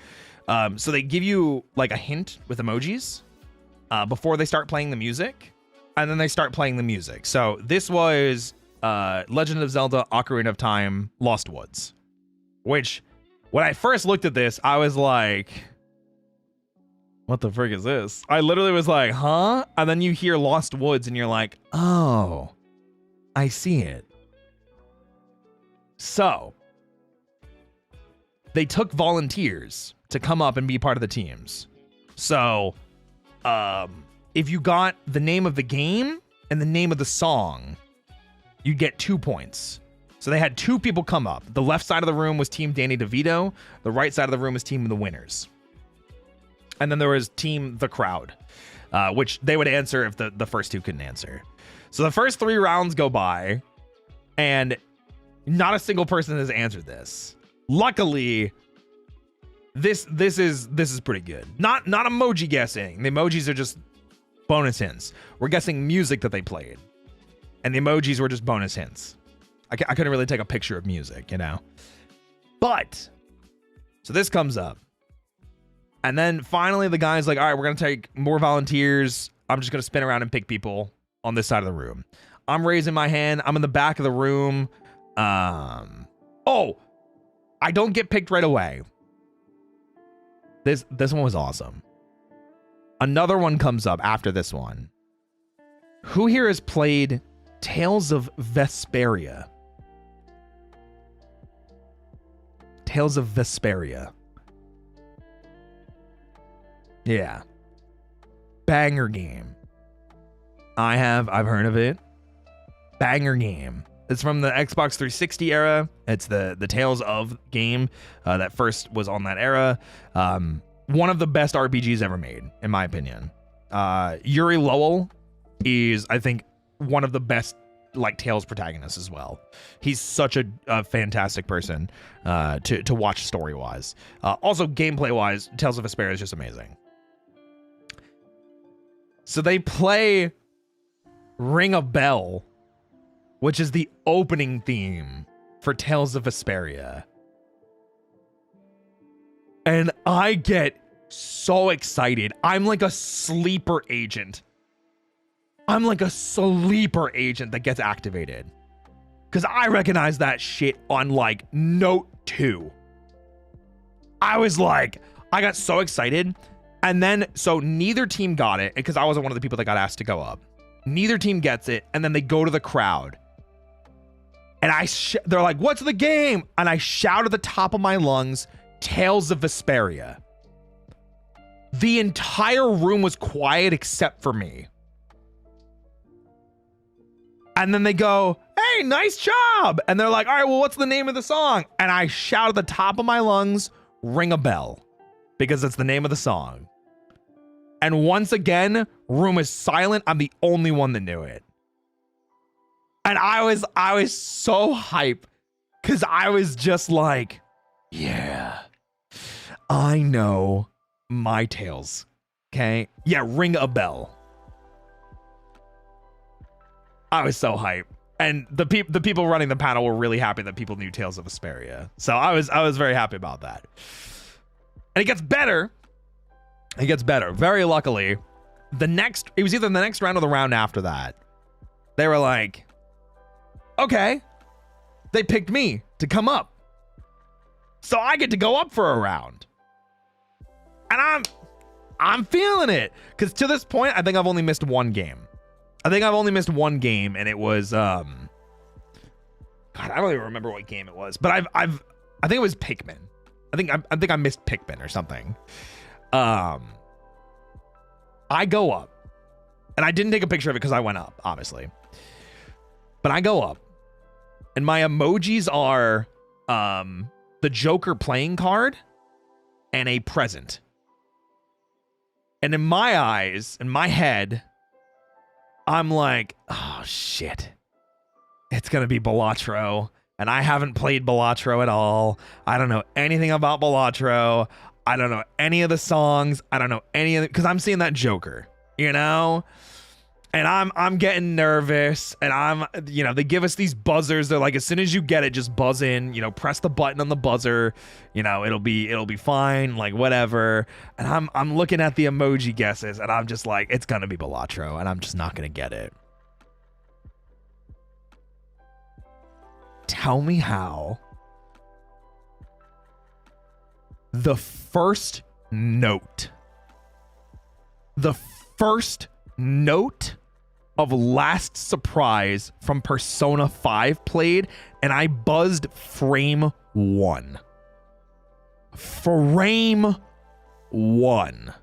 Speaker 1: So they give you like a hint with emojis before they start playing the music, and then they start playing the music. So this was Legend of Zelda Ocarina of Time Lost Woods, which when I first looked at this, I was like, what the frick is this? I literally was like, huh? And then you hear Lost Woods and you're like, oh, I see it. So they took volunteers to come up and be part of the teams. So if you got the name of the game and the name of the song, you get 2 points. So they had 2 people come up. The left side of the room was Team Danny DeVito. The right side of the room was Team The Winners. And then there was Team The Crowd, which they would answer if the first 2 couldn't answer. So the first 3 rounds go by, and not a single person has answered this. Luckily, this is pretty good. Not emoji guessing. The emojis are just bonus hints. We're guessing music that they played, and the emojis were just bonus hints. I couldn't really take a picture of music, you know. But so this comes up, and then finally the guy's like, all right, we're gonna take more volunteers. I'm just gonna spin around and pick people on this side of the room. I'm raising my hand. I'm in the back of the room. Oh, I don't get picked right away. This one was awesome. Another one comes up after this one. Who here has played Tales of Vesperia? Tales of Vesperia. Yeah. Banger game. I've heard of it. Banger game. It's from the Xbox 360 era. It's the Tales of game that first was on that era. One of the best RPGs ever made, in my opinion. Yuri Lowell is, I think, one of the best like Tales protagonists as well. He's such a fantastic person to watch story-wise. Also, gameplay-wise, Tales of Vesperia is just amazing. So they play Ring a Bell, which is the opening theme for Tales of Vesperia. And I get so excited. I'm like a sleeper agent. I'm like a sleeper agent that gets activated. Because I recognize that shit on like note 2. I was like, I got so excited. And then, so neither team got it because I wasn't one of the people that got asked to go up. Neither team gets it. And then they go to the crowd. And they're like, what's the game? And I shout at the top of my lungs, Tales of Vesperia. The entire room was quiet except for me. And then they go, hey, nice job. And they're like, all right, well, what's the name of the song? And I shout at the top of my lungs, Ring a Bell, because it's the name of the song. And once again, room is silent. I'm the only one that knew it. And I was so hype because I was just like, yeah, I know my Tales. Okay. Yeah. Ring a Bell. I was so hype. And the people running the panel were really happy that people knew Tales of Vesperia. So I was very happy about that. And it gets better. It gets better. Very luckily, it was either the next round or the round after that. They were like, okay, they picked me to come up. So I get to go up for a round. And I'm feeling it. Because to this point, I think I've only missed one game. And it was God, I don't even remember what game it was. But I think it was Pikmin. I think I missed Pikmin or something. I go up. And I didn't take a picture of it because I went up, obviously. But I go up. And my emojis are the Joker playing card and a present. And in my eyes, in my head, I'm like, oh shit. It's gonna be Balatro. And I haven't played Balatro at all. I don't know anything about Balatro. I don't know any of the songs. I don't know any of it because I'm seeing that Joker, you know? And I'm getting nervous, and they give us these buzzers. They're like, as soon as you get it, just buzz in, press the button on the buzzer, it'll be fine, like whatever. And I'm looking at the emoji guesses, and I'm just like, it's gonna be Balatro, and I'm just not gonna get it. Tell me how the first note of Last Surprise from Persona 5 played, and I buzzed frame 1. Frame 1.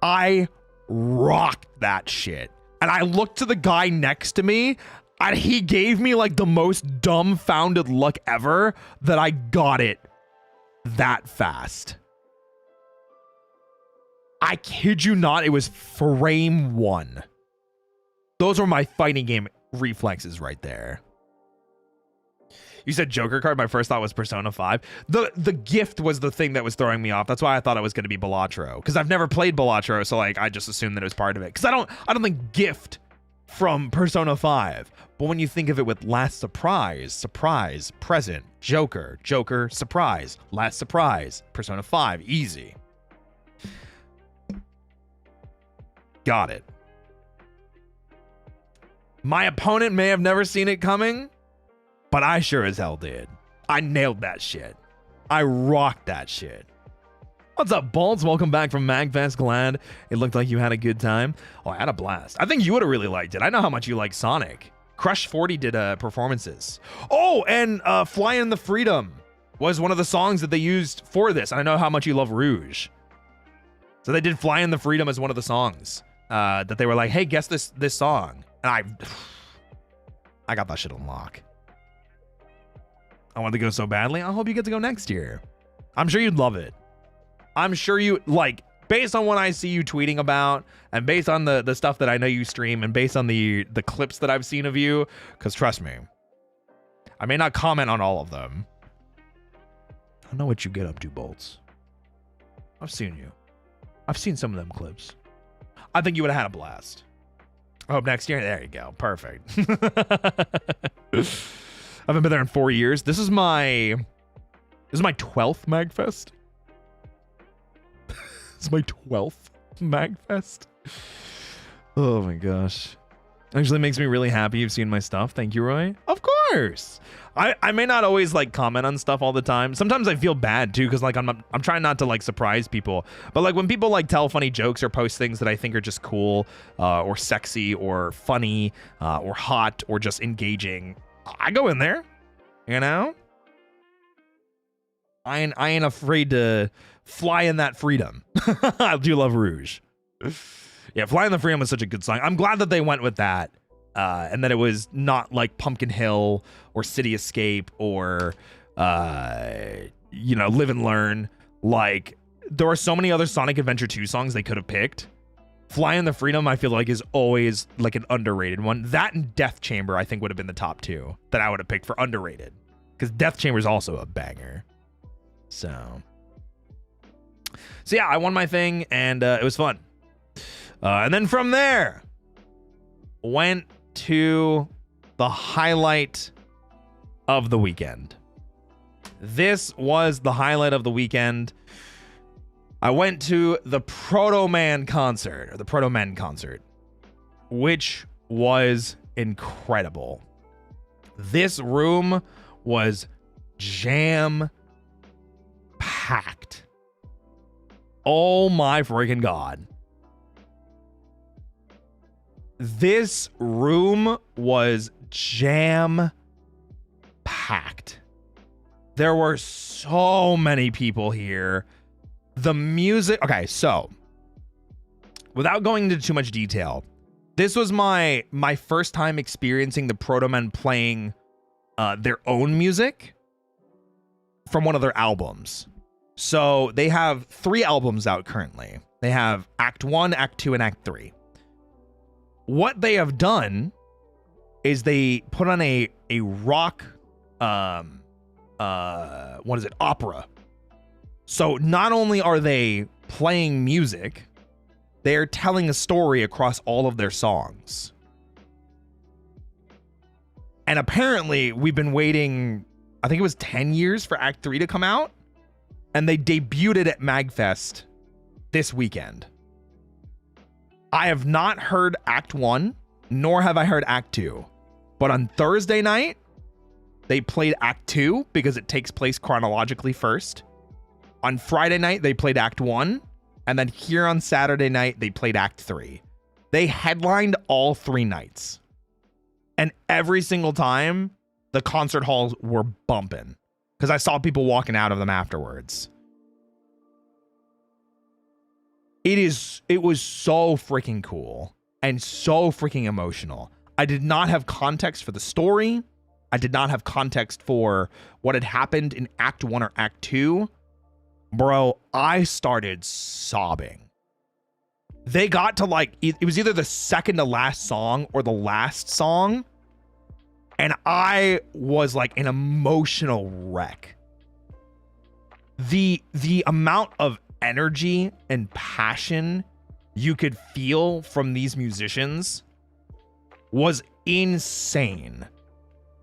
Speaker 1: I rocked that shit. And I looked to the guy next to me, and he gave me like the most dumbfounded look ever that I got it that fast. I kid you not, it was frame 1. Those were my fighting game reflexes right there. You said Joker card. My first thought was Persona 5. The gift was the thing that was throwing me off. That's why I thought it was going to be Balatro, because I've never played Balatro, so like I just assumed that it was part of it. Because I don't think gift from Persona 5. But when you think of it with last surprise, present, Joker, surprise, last surprise, Persona 5, easy. Got it. My opponent may have never seen it coming, but I sure as hell did. I nailed that shit. I rocked that shit. What's up, Bolts? Welcome back from MAGFest. Glad it looked like you had a good time. Oh, I had a blast. I think you would have really liked it. I know how much you like Sonic. Crush 40 did performances. Oh, and Fly in the Freedom was one of the songs that they used for this. And I know how much you love Rouge. So they did Fly in the Freedom as one of the songs that they were like, hey, guess this song. And I got that shit on lock. I wanted to go so badly. I hope you get to go next year. I'm sure you'd love it. I'm sure you, like, based on what I see you tweeting about, and based on the stuff that I know you stream, and based on the clips that I've seen of you, because trust me, I may not comment on all of them. I know what you get up to, Bolts. I've seen you. I've seen some of them clips. I think you would have had a blast. I hope next year. There you go. Perfect. I haven't been there in 4 years. This is my 12th MAGFest. It's my 12th MAGFest. Oh my gosh. Actually makes me really happy you've seen my stuff. Thank you, Roy. Of course. I may not always like comment on stuff all the time. Sometimes I feel bad too, because like I'm trying not to like surprise people. But like when people like tell funny jokes or post things that I think are just cool or sexy or funny or hot or just engaging, I go in there, you know? I ain't afraid to fly in that freedom. I do love Rouge. Yeah, Fly in the Freedom was such a good song. I'm glad that they went with that. And that it was not like Pumpkin Hill or City Escape or, Live and Learn. Like, there are so many other Sonic Adventure 2 songs they could have picked. Fly in the Freedom, I feel like, is always like an underrated one. That and Death Chamber, I think, would have been the top two that I would have picked for underrated. Because Death Chamber is also a banger. So yeah, I won my thing, and it was fun. And then from there, went to the highlight of the weekend. This was the highlight of the weekend. I went to the Proto Men concert, which was incredible. This room was jam-packed. Oh my freaking God. This room was jam-packed. There were so many people here. The music... Okay, so, without going into too much detail, this was my first time experiencing the Proto Men playing their own music from one of their albums. So, they have 3 albums out currently. They have Act 1, Act 2, and Act 3. What they have done is they put on a rock, opera. So not only are they playing music, they're telling a story across all of their songs. And apparently we've been waiting, I think it was 10 years for Act 3 to come out. And they debuted it at MAGFest this weekend. I have not heard Act 1, nor have I heard Act 2. But on Thursday night, they played Act 2 because it takes place chronologically first. On Friday night, they played Act 1. And then here on Saturday night, they played Act 3. They headlined all 3 nights. And every single time, the concert halls were bumping. Because I saw people walking out of them afterwards. It was so freaking cool and so freaking emotional. I did not have context for the story. I did not have context for what had happened in Act 1 or Act 2. Bro, I started sobbing. they got to like, it was either the second to last song or the last song. And I was like an emotional wreck. The amount of energy and passion you could feel from these musicians was insane.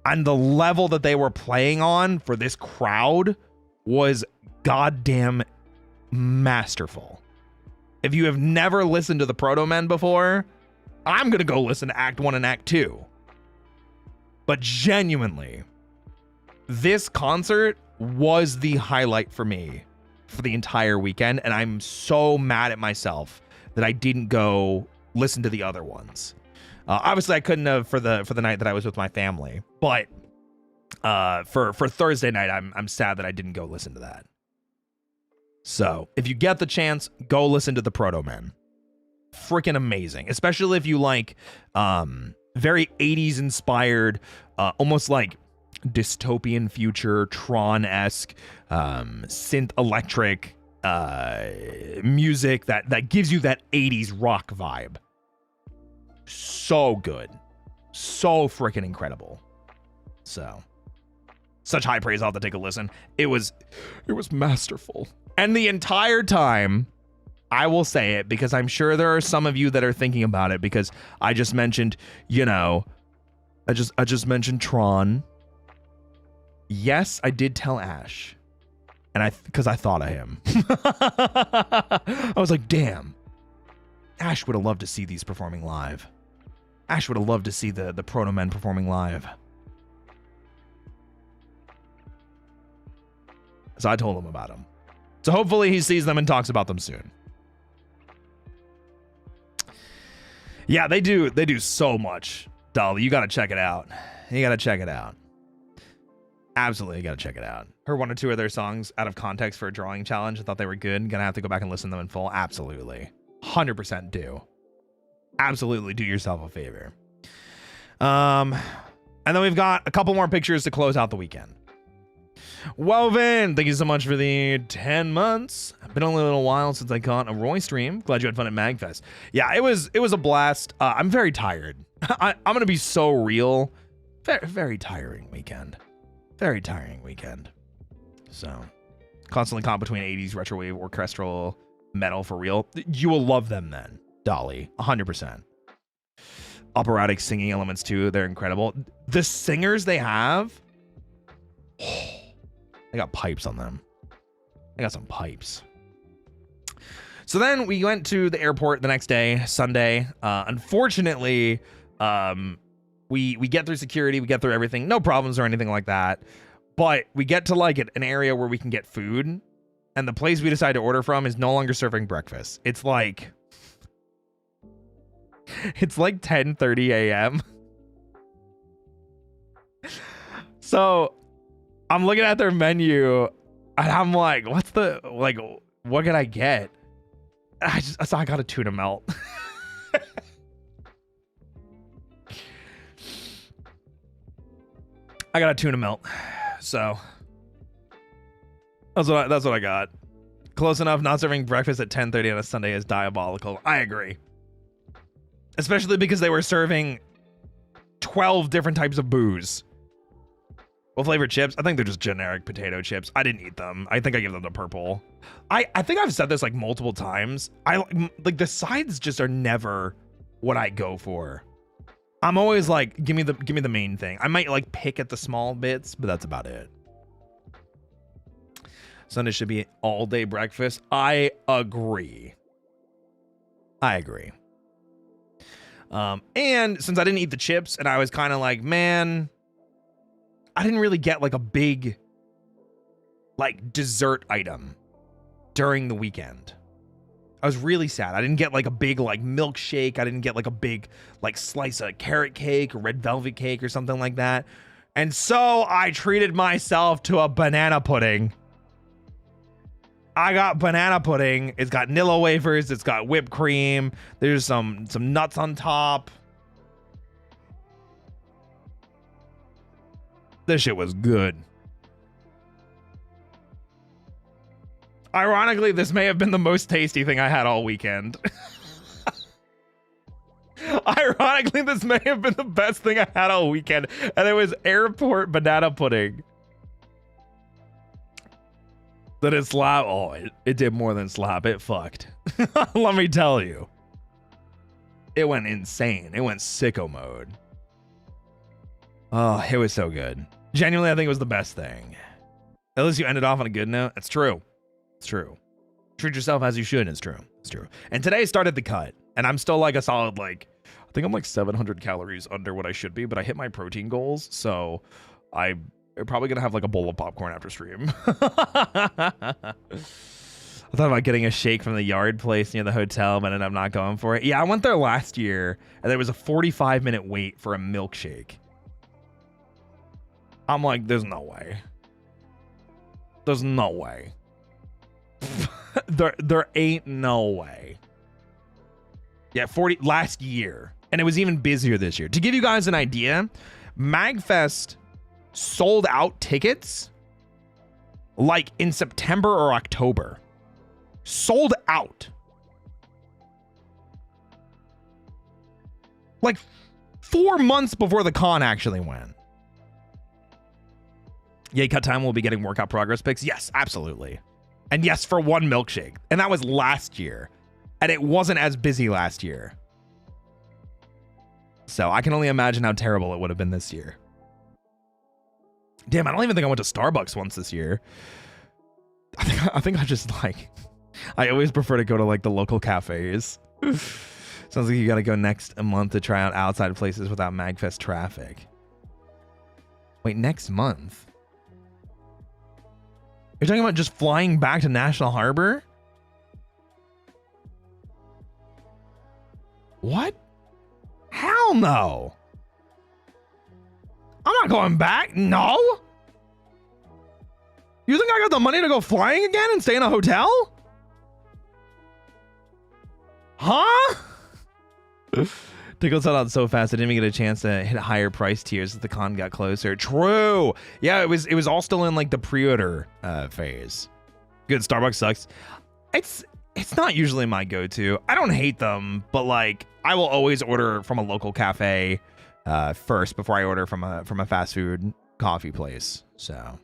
Speaker 1: And the level that they were playing on for this crowd was goddamn masterful. If you have never listened to the Proto Men before, I'm going to go listen to Act 1 and Act 2. But genuinely, this concert was the highlight for me for the entire weekend. And I'm so mad at myself that I didn't go listen to the other ones. Obviously, I couldn't have for the night that I was with my family. But for Thursday night, I'm sad that I didn't go listen to that. So if you get the chance, go listen to the Proto Men. Freaking amazing, especially if you like very 80s inspired, almost like dystopian future, Tron-esque, synth electric music that gives you that 80s rock vibe. So good, so freaking incredible. So such high praise. I'll have to take a listen. It was masterful. And the entire time, I will say it because I'm sure there are some of you that are thinking about it because I just mentioned, I just mentioned Tron. Yes, I did tell Ash. And because I thought of him. I was like, damn. Ash would have loved to see these performing live. Ash would have loved to see the Proto Men performing live. So I told him about them. So hopefully he sees them and talks about them soon. Yeah, they do so much. Dolly, you got to check it out. You got to check it out. Absolutely, you got to check it out. Heard one or two of their songs out of context for a drawing challenge. I thought they were good. Gonna have to go back and listen to them in full. Absolutely. 100% do. Absolutely do yourself a favor. And then we've got a couple more pictures to close out the weekend. Woven, thank you so much for the 10 months. Been only a little while since I caught a Roy stream. Glad you had fun at MAGFest. Yeah, it was a blast. I'm very tired. I'm gonna be so real. Very, very tiring weekend. Very tiring weekend. So, constantly caught between 80s retrowave orchestral metal for real. You will love them then, Dolly. 100%. Operatic singing elements too. They're incredible. The singers they have. They got pipes on them. They got some pipes. So then we went to the airport the next day, Sunday. Unfortunately, we get through security, we get through everything, no problems or anything like that. But we get to like an area where we can get food, and the place we decide to order from is no longer serving breakfast. It's like 10:30 a.m. So I'm looking at their menu and I'm like, what can I get? So I got a tuna melt. I got a tuna melt. So that's what I got. Close enough. Not serving breakfast at 10:30 on a Sunday is diabolical. I agree. Especially because they were serving 12 different types of booze. What flavored chips? I think they're just generic potato chips. I didn't eat them. I think I give them the purple. I think I've said this like multiple times. I like the sides just are never what I go for. I'm always like, give me the main thing. I might like pick at the small bits, but that's about it. Sunday should be all day breakfast. I agree. And since I didn't eat the chips and I was kind of like, man, I didn't really get like a big like dessert item during the weekend. I was really sad. I didn't get like a big like milkshake. I didn't get like a big like slice of carrot cake or red velvet cake or something like that. And so I treated myself to a banana pudding. I got banana pudding. It's got Nilla wafers. It's got whipped cream. There's some nuts on top. This shit was good. Ironically, this may have been the most tasty thing I had all weekend. Ironically, this may have been the best thing I had all weekend, and it was airport banana pudding. Did it slap? Oh, it did more than slap. It fucked. Let me tell you. It went insane. It went sicko mode. Oh, it was so good. Genuinely, I think it was the best thing. At least you ended off on a good note. It's true. It's true. Treat yourself as you should. It's true. It's true. And today started the cut, and I'm still like a solid, like, I think I'm like 700 calories under what I should be, but I hit my protein goals, so I'm probably gonna have like a bowl of popcorn after stream. I thought about getting a shake from the yard place near the hotel, but ended up not going for it. Yeah, I went there last year, and there was a 45-minute wait for a milkshake. I'm like, there's no way. There's no way. there ain't no way. Yeah, 40 last year. And it was even busier this year. To give you guys an idea, MAGFest sold out tickets like in September or October. Sold out. Like 4 months before the con actually went. Yay, cut time will be getting workout progress pics. Yes, absolutely. And yes, for one milkshake. And that was last year. And it wasn't as busy last year. So I can only imagine how terrible it would have been this year. Damn, I don't even think I went to Starbucks once this year. I think I just like, I always prefer to go to like the local cafes. Sounds like you got to go next a month to try out outside places without MAGFest traffic. Wait, next month? You're talking about just flying back to National Harbor? What? Hell no. I'm not going back. No. You think I got the money to go flying again and stay in a hotel? Huh? Tickets sold out so fast I didn't even get a chance to hit higher price tiers as the con got closer. True. Yeah, it was all still in like the pre-order phase. Good. Starbucks sucks. It's not usually my go-to. I don't hate them, but like I will always order from a local cafe first before I order from a fast food coffee place. So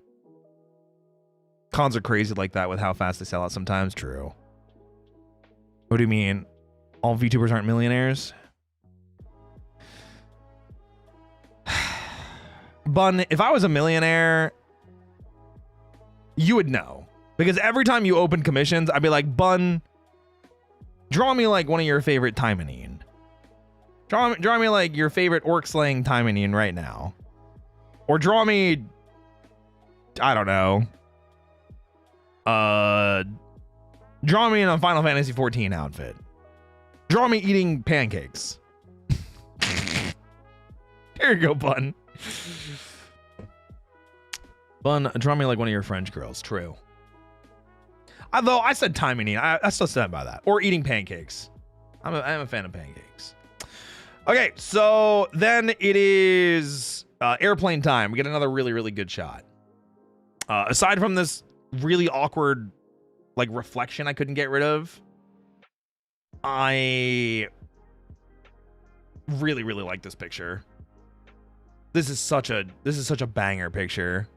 Speaker 1: cons are crazy like that with how fast they sell out sometimes. True. What do you mean? All VTubers aren't millionaires? Bun, if I was a millionaire, you would know. Because every time you open commissions, I'd be like, Bun, draw me like one of your favorite Taimanine. Draw me like your favorite orc slaying Taimanine right now. Or draw me, I don't know. Draw me in a Final Fantasy 14 outfit. Draw me eating pancakes. Here you go, Bun. Bun, draw me like one of your French girls. True. Although I said Taimanine, I still stand by that. Or eating pancakes. I'm a fan of pancakes. Okay, so then it is airplane time. We get another really, really good shot. Aside from this really awkward like reflection I couldn't get rid of, I really, really like this picture. This is such a banger picture.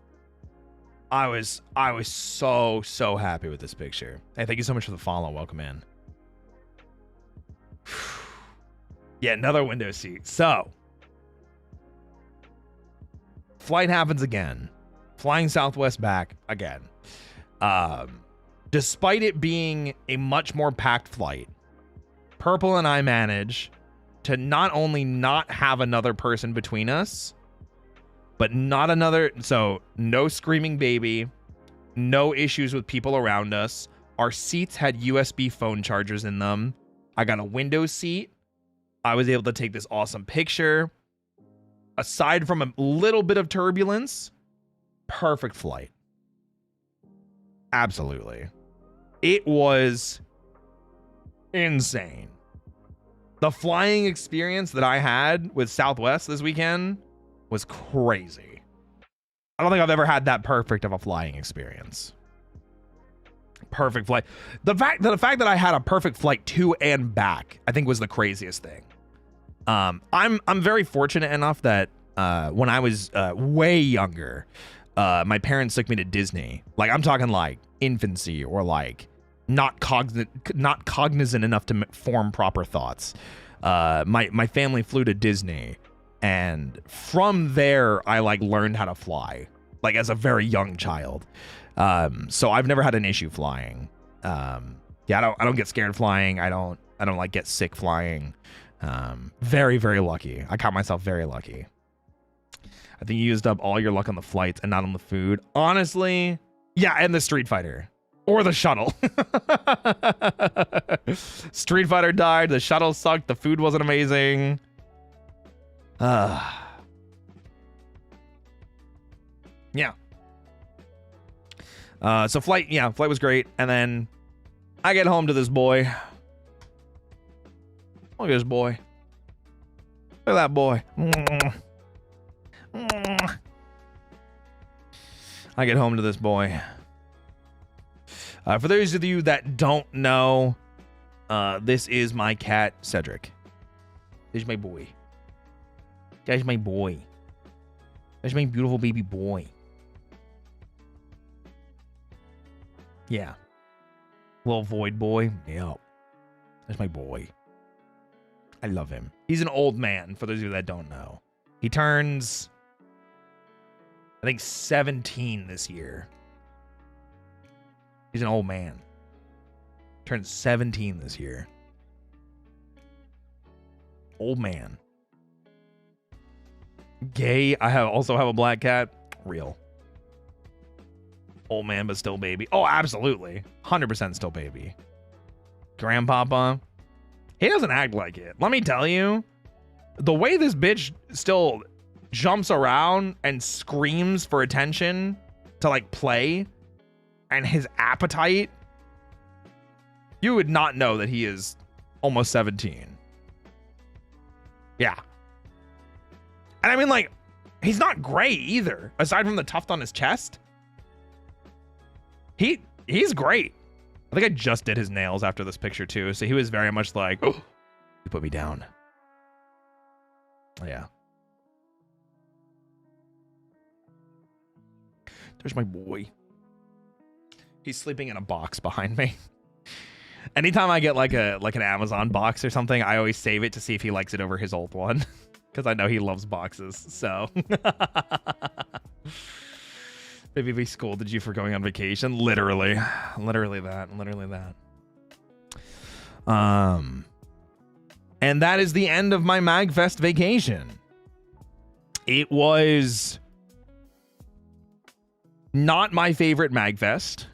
Speaker 1: I was so happy with this picture. Hey, thank you so much for the follow. Welcome in. Yeah, another window seat. So, flight happens again. Flying Southwest back again. Despite it being a much more packed flight, Purple and I manage to not only not have another person between us, but not another, so no screaming baby, no issues with people around us. Our seats had USB phone chargers in them. I got a window seat. I was able to take this awesome picture. Aside from a little bit of turbulence, perfect flight. Absolutely. It was insane. The flying experience that I had with Southwest this weekend was crazy. I don't think I've ever had that perfect of a flying experience. Perfect flight. The fact that I had a perfect flight to and back, I think was the craziest thing. I'm very fortunate enough that when I was way younger, my parents took me to Disney. Like, I'm talking like infancy, or like not cognizant enough to form proper thoughts. My family flew to Disney, and from there I like learned how to fly, like as a very young child. So I've never had an issue flying. Yeah, I don't get scared flying. I don't like get sick flying. Very, very lucky. I count myself very lucky. I think you used up all your luck on the flights and not on the food. Honestly, yeah, and the Street Fighter. Or the shuttle. Street Fighter died, the shuttle sucked, the food wasn't amazing. Yeah. So flight was great. And then I get home to this boy. Look at this boy. Look at that boy. I get home to this boy. For those of you that don't know, this is my cat, Cedric. This is my boy. That's my boy. That's my beautiful baby boy. Yeah. Little void boy. Yep. That's my boy. I love him. He's an old man, for those of you that don't know. He turns, I think, 17 this year. He's an old man. Turned 17 this year. Old man. Gay. I also have a black cat. Real. Old man, but still baby. Oh, absolutely. 100% still baby. Grandpapa. He doesn't act like it. Let me tell you, the way this bitch still jumps around and screams for attention to like play, and his appetite, you would not know that he is almost 17. Yeah. And I mean, like, he's not gray either, aside from the tuft on his chest. He's great. I think I just did his nails after this picture too, so he was very much like, oh, you put me down. Yeah. There's my boy. He's sleeping in a box behind me. Anytime I get like an Amazon box or something, I always save it to see if he likes it over his old one, because I know he loves boxes. So, baby scolded you for going on vacation. Literally that. And that is the end of my MAGFest vacation. It was not my favorite MAGFest.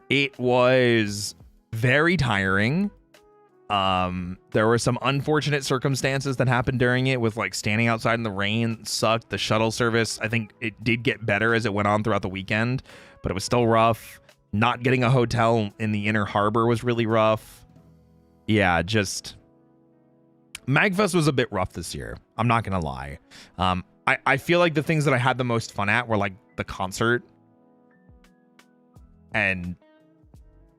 Speaker 1: It was very tiring. There were some unfortunate circumstances that happened during it, with like standing outside in the rain sucked. The shuttle service, I think it did get better as it went on throughout the weekend, but it was still rough. Not getting a hotel in the inner harbor was really rough. Yeah, just MAGFest was a bit rough this year. I'm not gonna lie. I feel like the things that I had the most fun at were like the concert and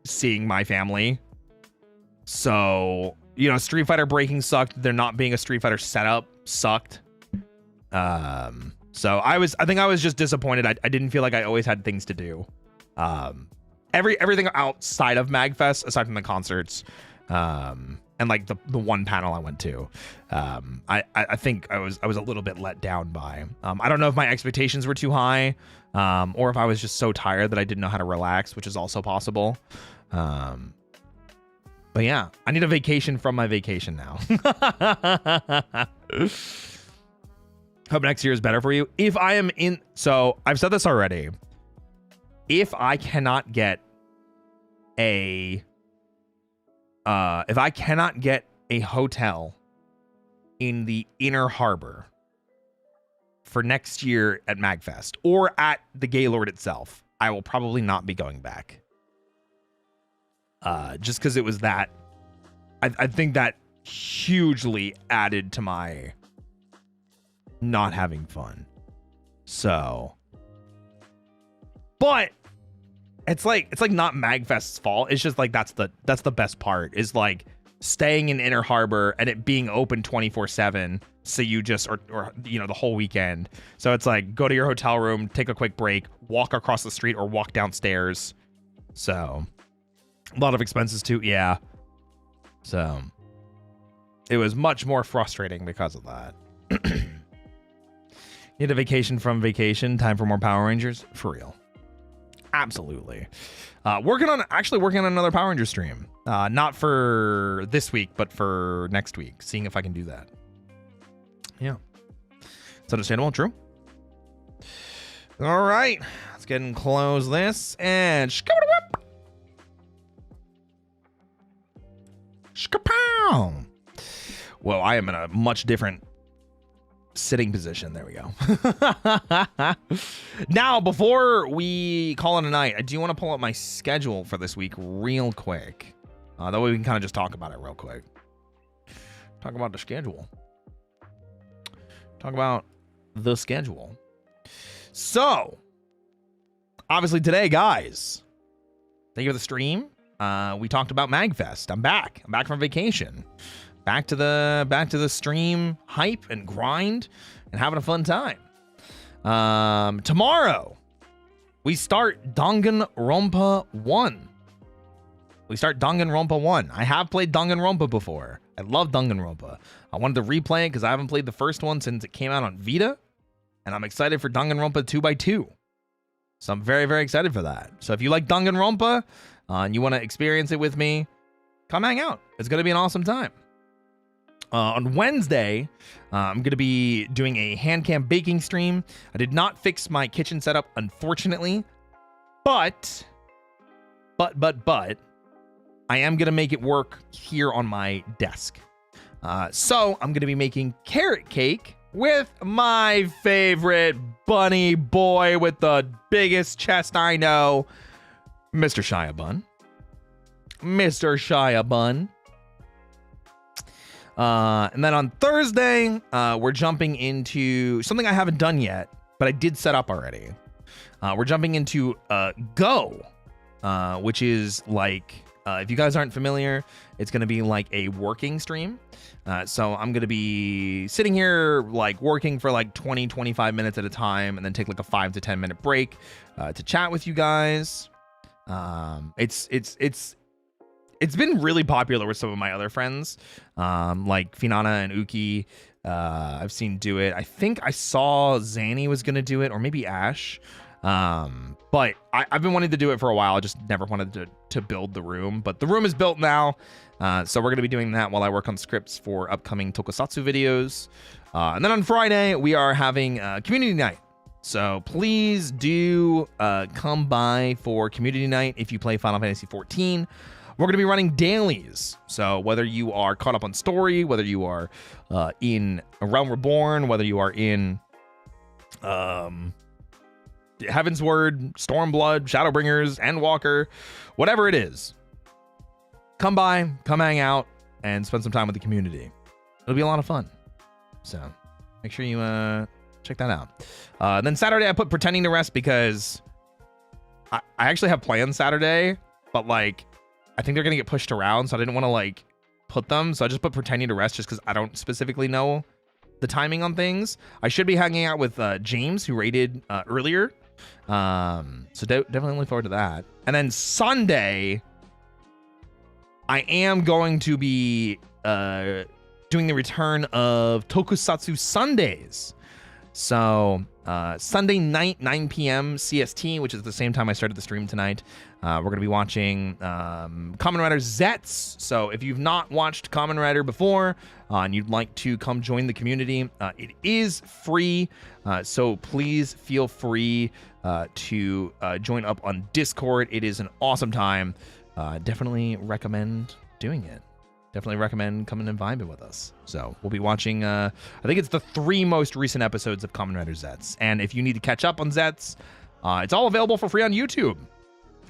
Speaker 1: seeing my family. So, you know, Street Fighter breaking sucked. There not being a Street Fighter setup sucked. So I think I was just disappointed. I didn't feel like I always had things to do. Everything outside of MAGFest, aside from the concerts, and like the one panel I went to, I think I was a little bit let down by. I don't know if my expectations were too high, or if I was just so tired that I didn't know how to relax, which is also possible. But yeah, I need a vacation from my vacation now. Hope next year is better for you. If I am in, so I've said this already. If I cannot get a hotel in the inner harbor for next year at MAGFest or at the Gaylord itself, I will probably not be going back. Just because it was that, I think that hugely added to my not having fun. So, but it's like not MAGFest's fault. It's just like that's the best part, is like staying in Inner Harbor and it being open 24/7. So you just, or you know, the whole weekend. So it's like, go to your hotel room, take a quick break, walk across the street or walk downstairs. So a lot of expenses too. Yeah. So it was much more frustrating because of that. Need a vacation from vacation. Time for more Power Rangers. For real. Absolutely. Working on another Power Ranger stream. Not for this week, but for next week. Seeing if I can do that. Yeah. It's understandable. True. All right. Let's get and close this. And Shkapow. Well, I am in a much different sitting position. There we go. Now, before we call it a night, I do want to pull up my schedule for this week real quick. That way we can kind of just talk about it real quick. Talk about the schedule. Talk about the schedule. So, obviously today, guys, thank you for the stream. We talked about MAGFest. I'm back. I'm back from vacation. Back to the stream hype and grind and having a fun time. Tomorrow, we start Danganronpa 1. I have played Danganronpa before. I love Danganronpa. I wanted to replay it because I haven't played the first one since it came out on Vita. And I'm excited for Danganronpa 2x2. So I'm very, very excited for that. So if you like Danganronpa and you want to experience it with me, come hang out. It's going to be an awesome time. On Wednesday, I'm going to be doing a hand cam baking stream. I did not fix my kitchen setup, unfortunately. But, I am going to make it work here on my desk. So I'm going to be making carrot cake with my favorite bunny boy with the biggest chest I know, Mr. Shia Bun. And then on Thursday, we're jumping into something I haven't done yet, but I did set up already. We're jumping into Go, which is like, if you guys aren't familiar, it's going to be like a working stream. So I'm going to be sitting here like working for like 20-25 minutes at a time and then take like a 5 to 10 minute break to chat with you guys. It's been really popular with some of my other friends, like Finana and Uki. I've seen do it. I think I saw Zanny was going to do it, or maybe Ash. But I've been wanting to do it for a while. I just never wanted to build the room. But the room is built now. So we're going to be doing that while I work on scripts for upcoming Tokusatsu videos. And then on Friday, we are having community night. So please do come by for community night if you play Final Fantasy XIV. We're going to be running dailies. So whether you are caught up on story, whether you are in A Realm Reborn, whether you are in Heaven's Word, Stormblood, Shadowbringers, Endwalker, whatever it is, come by, come hang out, and spend some time with the community. It'll be a lot of fun. So make sure you check that out. Then Saturday, I put Pretending to Rest because I actually have plans Saturday, but like, I think they're going to get pushed around, so I didn't want to like put them. So I just put Pretending to Rest just because I don't specifically know the timing on things. I should be hanging out with James, who raided earlier. So definitely look forward to that. And then Sunday, I am going to be doing the return of Tokusatsu Sundays. So Sunday night, 9 p.m. CST, which is the same time I started the stream tonight. We're going to be watching Kamen Rider Zets. So if you've not watched Kamen Rider before and you'd like to come join the community, it is free. So please feel free to join up on Discord. It is an awesome time. Definitely recommend doing it. Definitely recommend coming and vibing with us. So we'll be watching, I think it's the 3 most recent episodes of Kamen Rider Zets. And if you need to catch up on Zets, it's all available for free on YouTube.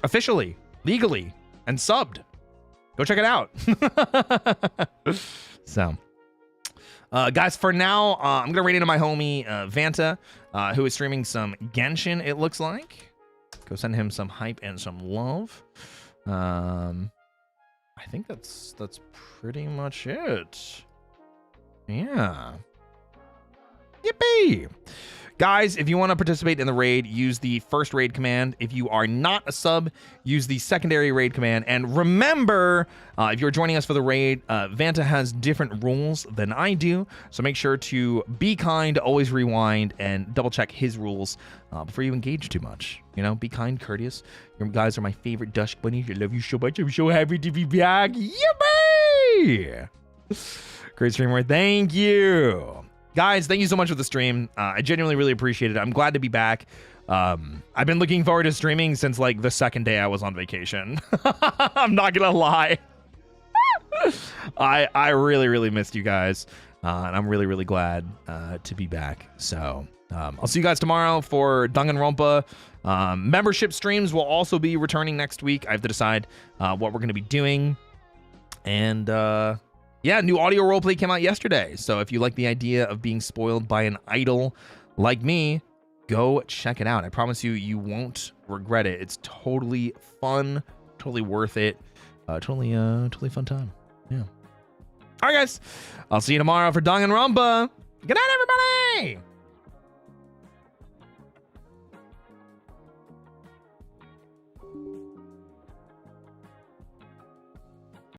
Speaker 1: Officially, legally, and subbed. Go check it out. So, guys, for now, I'm going to raid into my homie, Vanta, who is streaming some Genshin, it looks like. Go send him some hype and some love. I think that's pretty much it. Yeah. Yippee! Guys, if you want to participate in the raid, use the first raid command. If you are not a sub, use the secondary raid command. And remember, if you're joining us for the raid, Vanta has different rules than I do. So make sure to be kind, always rewind, and double check his rules before you engage too much. You know, be kind, courteous. You guys are my favorite Dusk Bunnies. I love you so much. I'm so happy to be back. Yippee! Great streamer. Thank you. Guys, thank you so much for the stream. I genuinely really appreciate it. I'm glad to be back. I've been looking forward to streaming since like the second day I was on vacation. I'm not gonna lie. I really missed you guys, and I'm really glad to be back. So I'll see you guys tomorrow for Danganronpa. Membership streams will also be returning next week. I have to decide what we're gonna be doing, and yeah, new audio roleplay came out yesterday. So if you like the idea of being spoiled by an idol like me, go check it out. I promise you, you won't regret it. It's totally fun, totally worth it. Totally fun time. Yeah. All right, guys. I'll see you tomorrow for Danganronpa. Good night, everybody.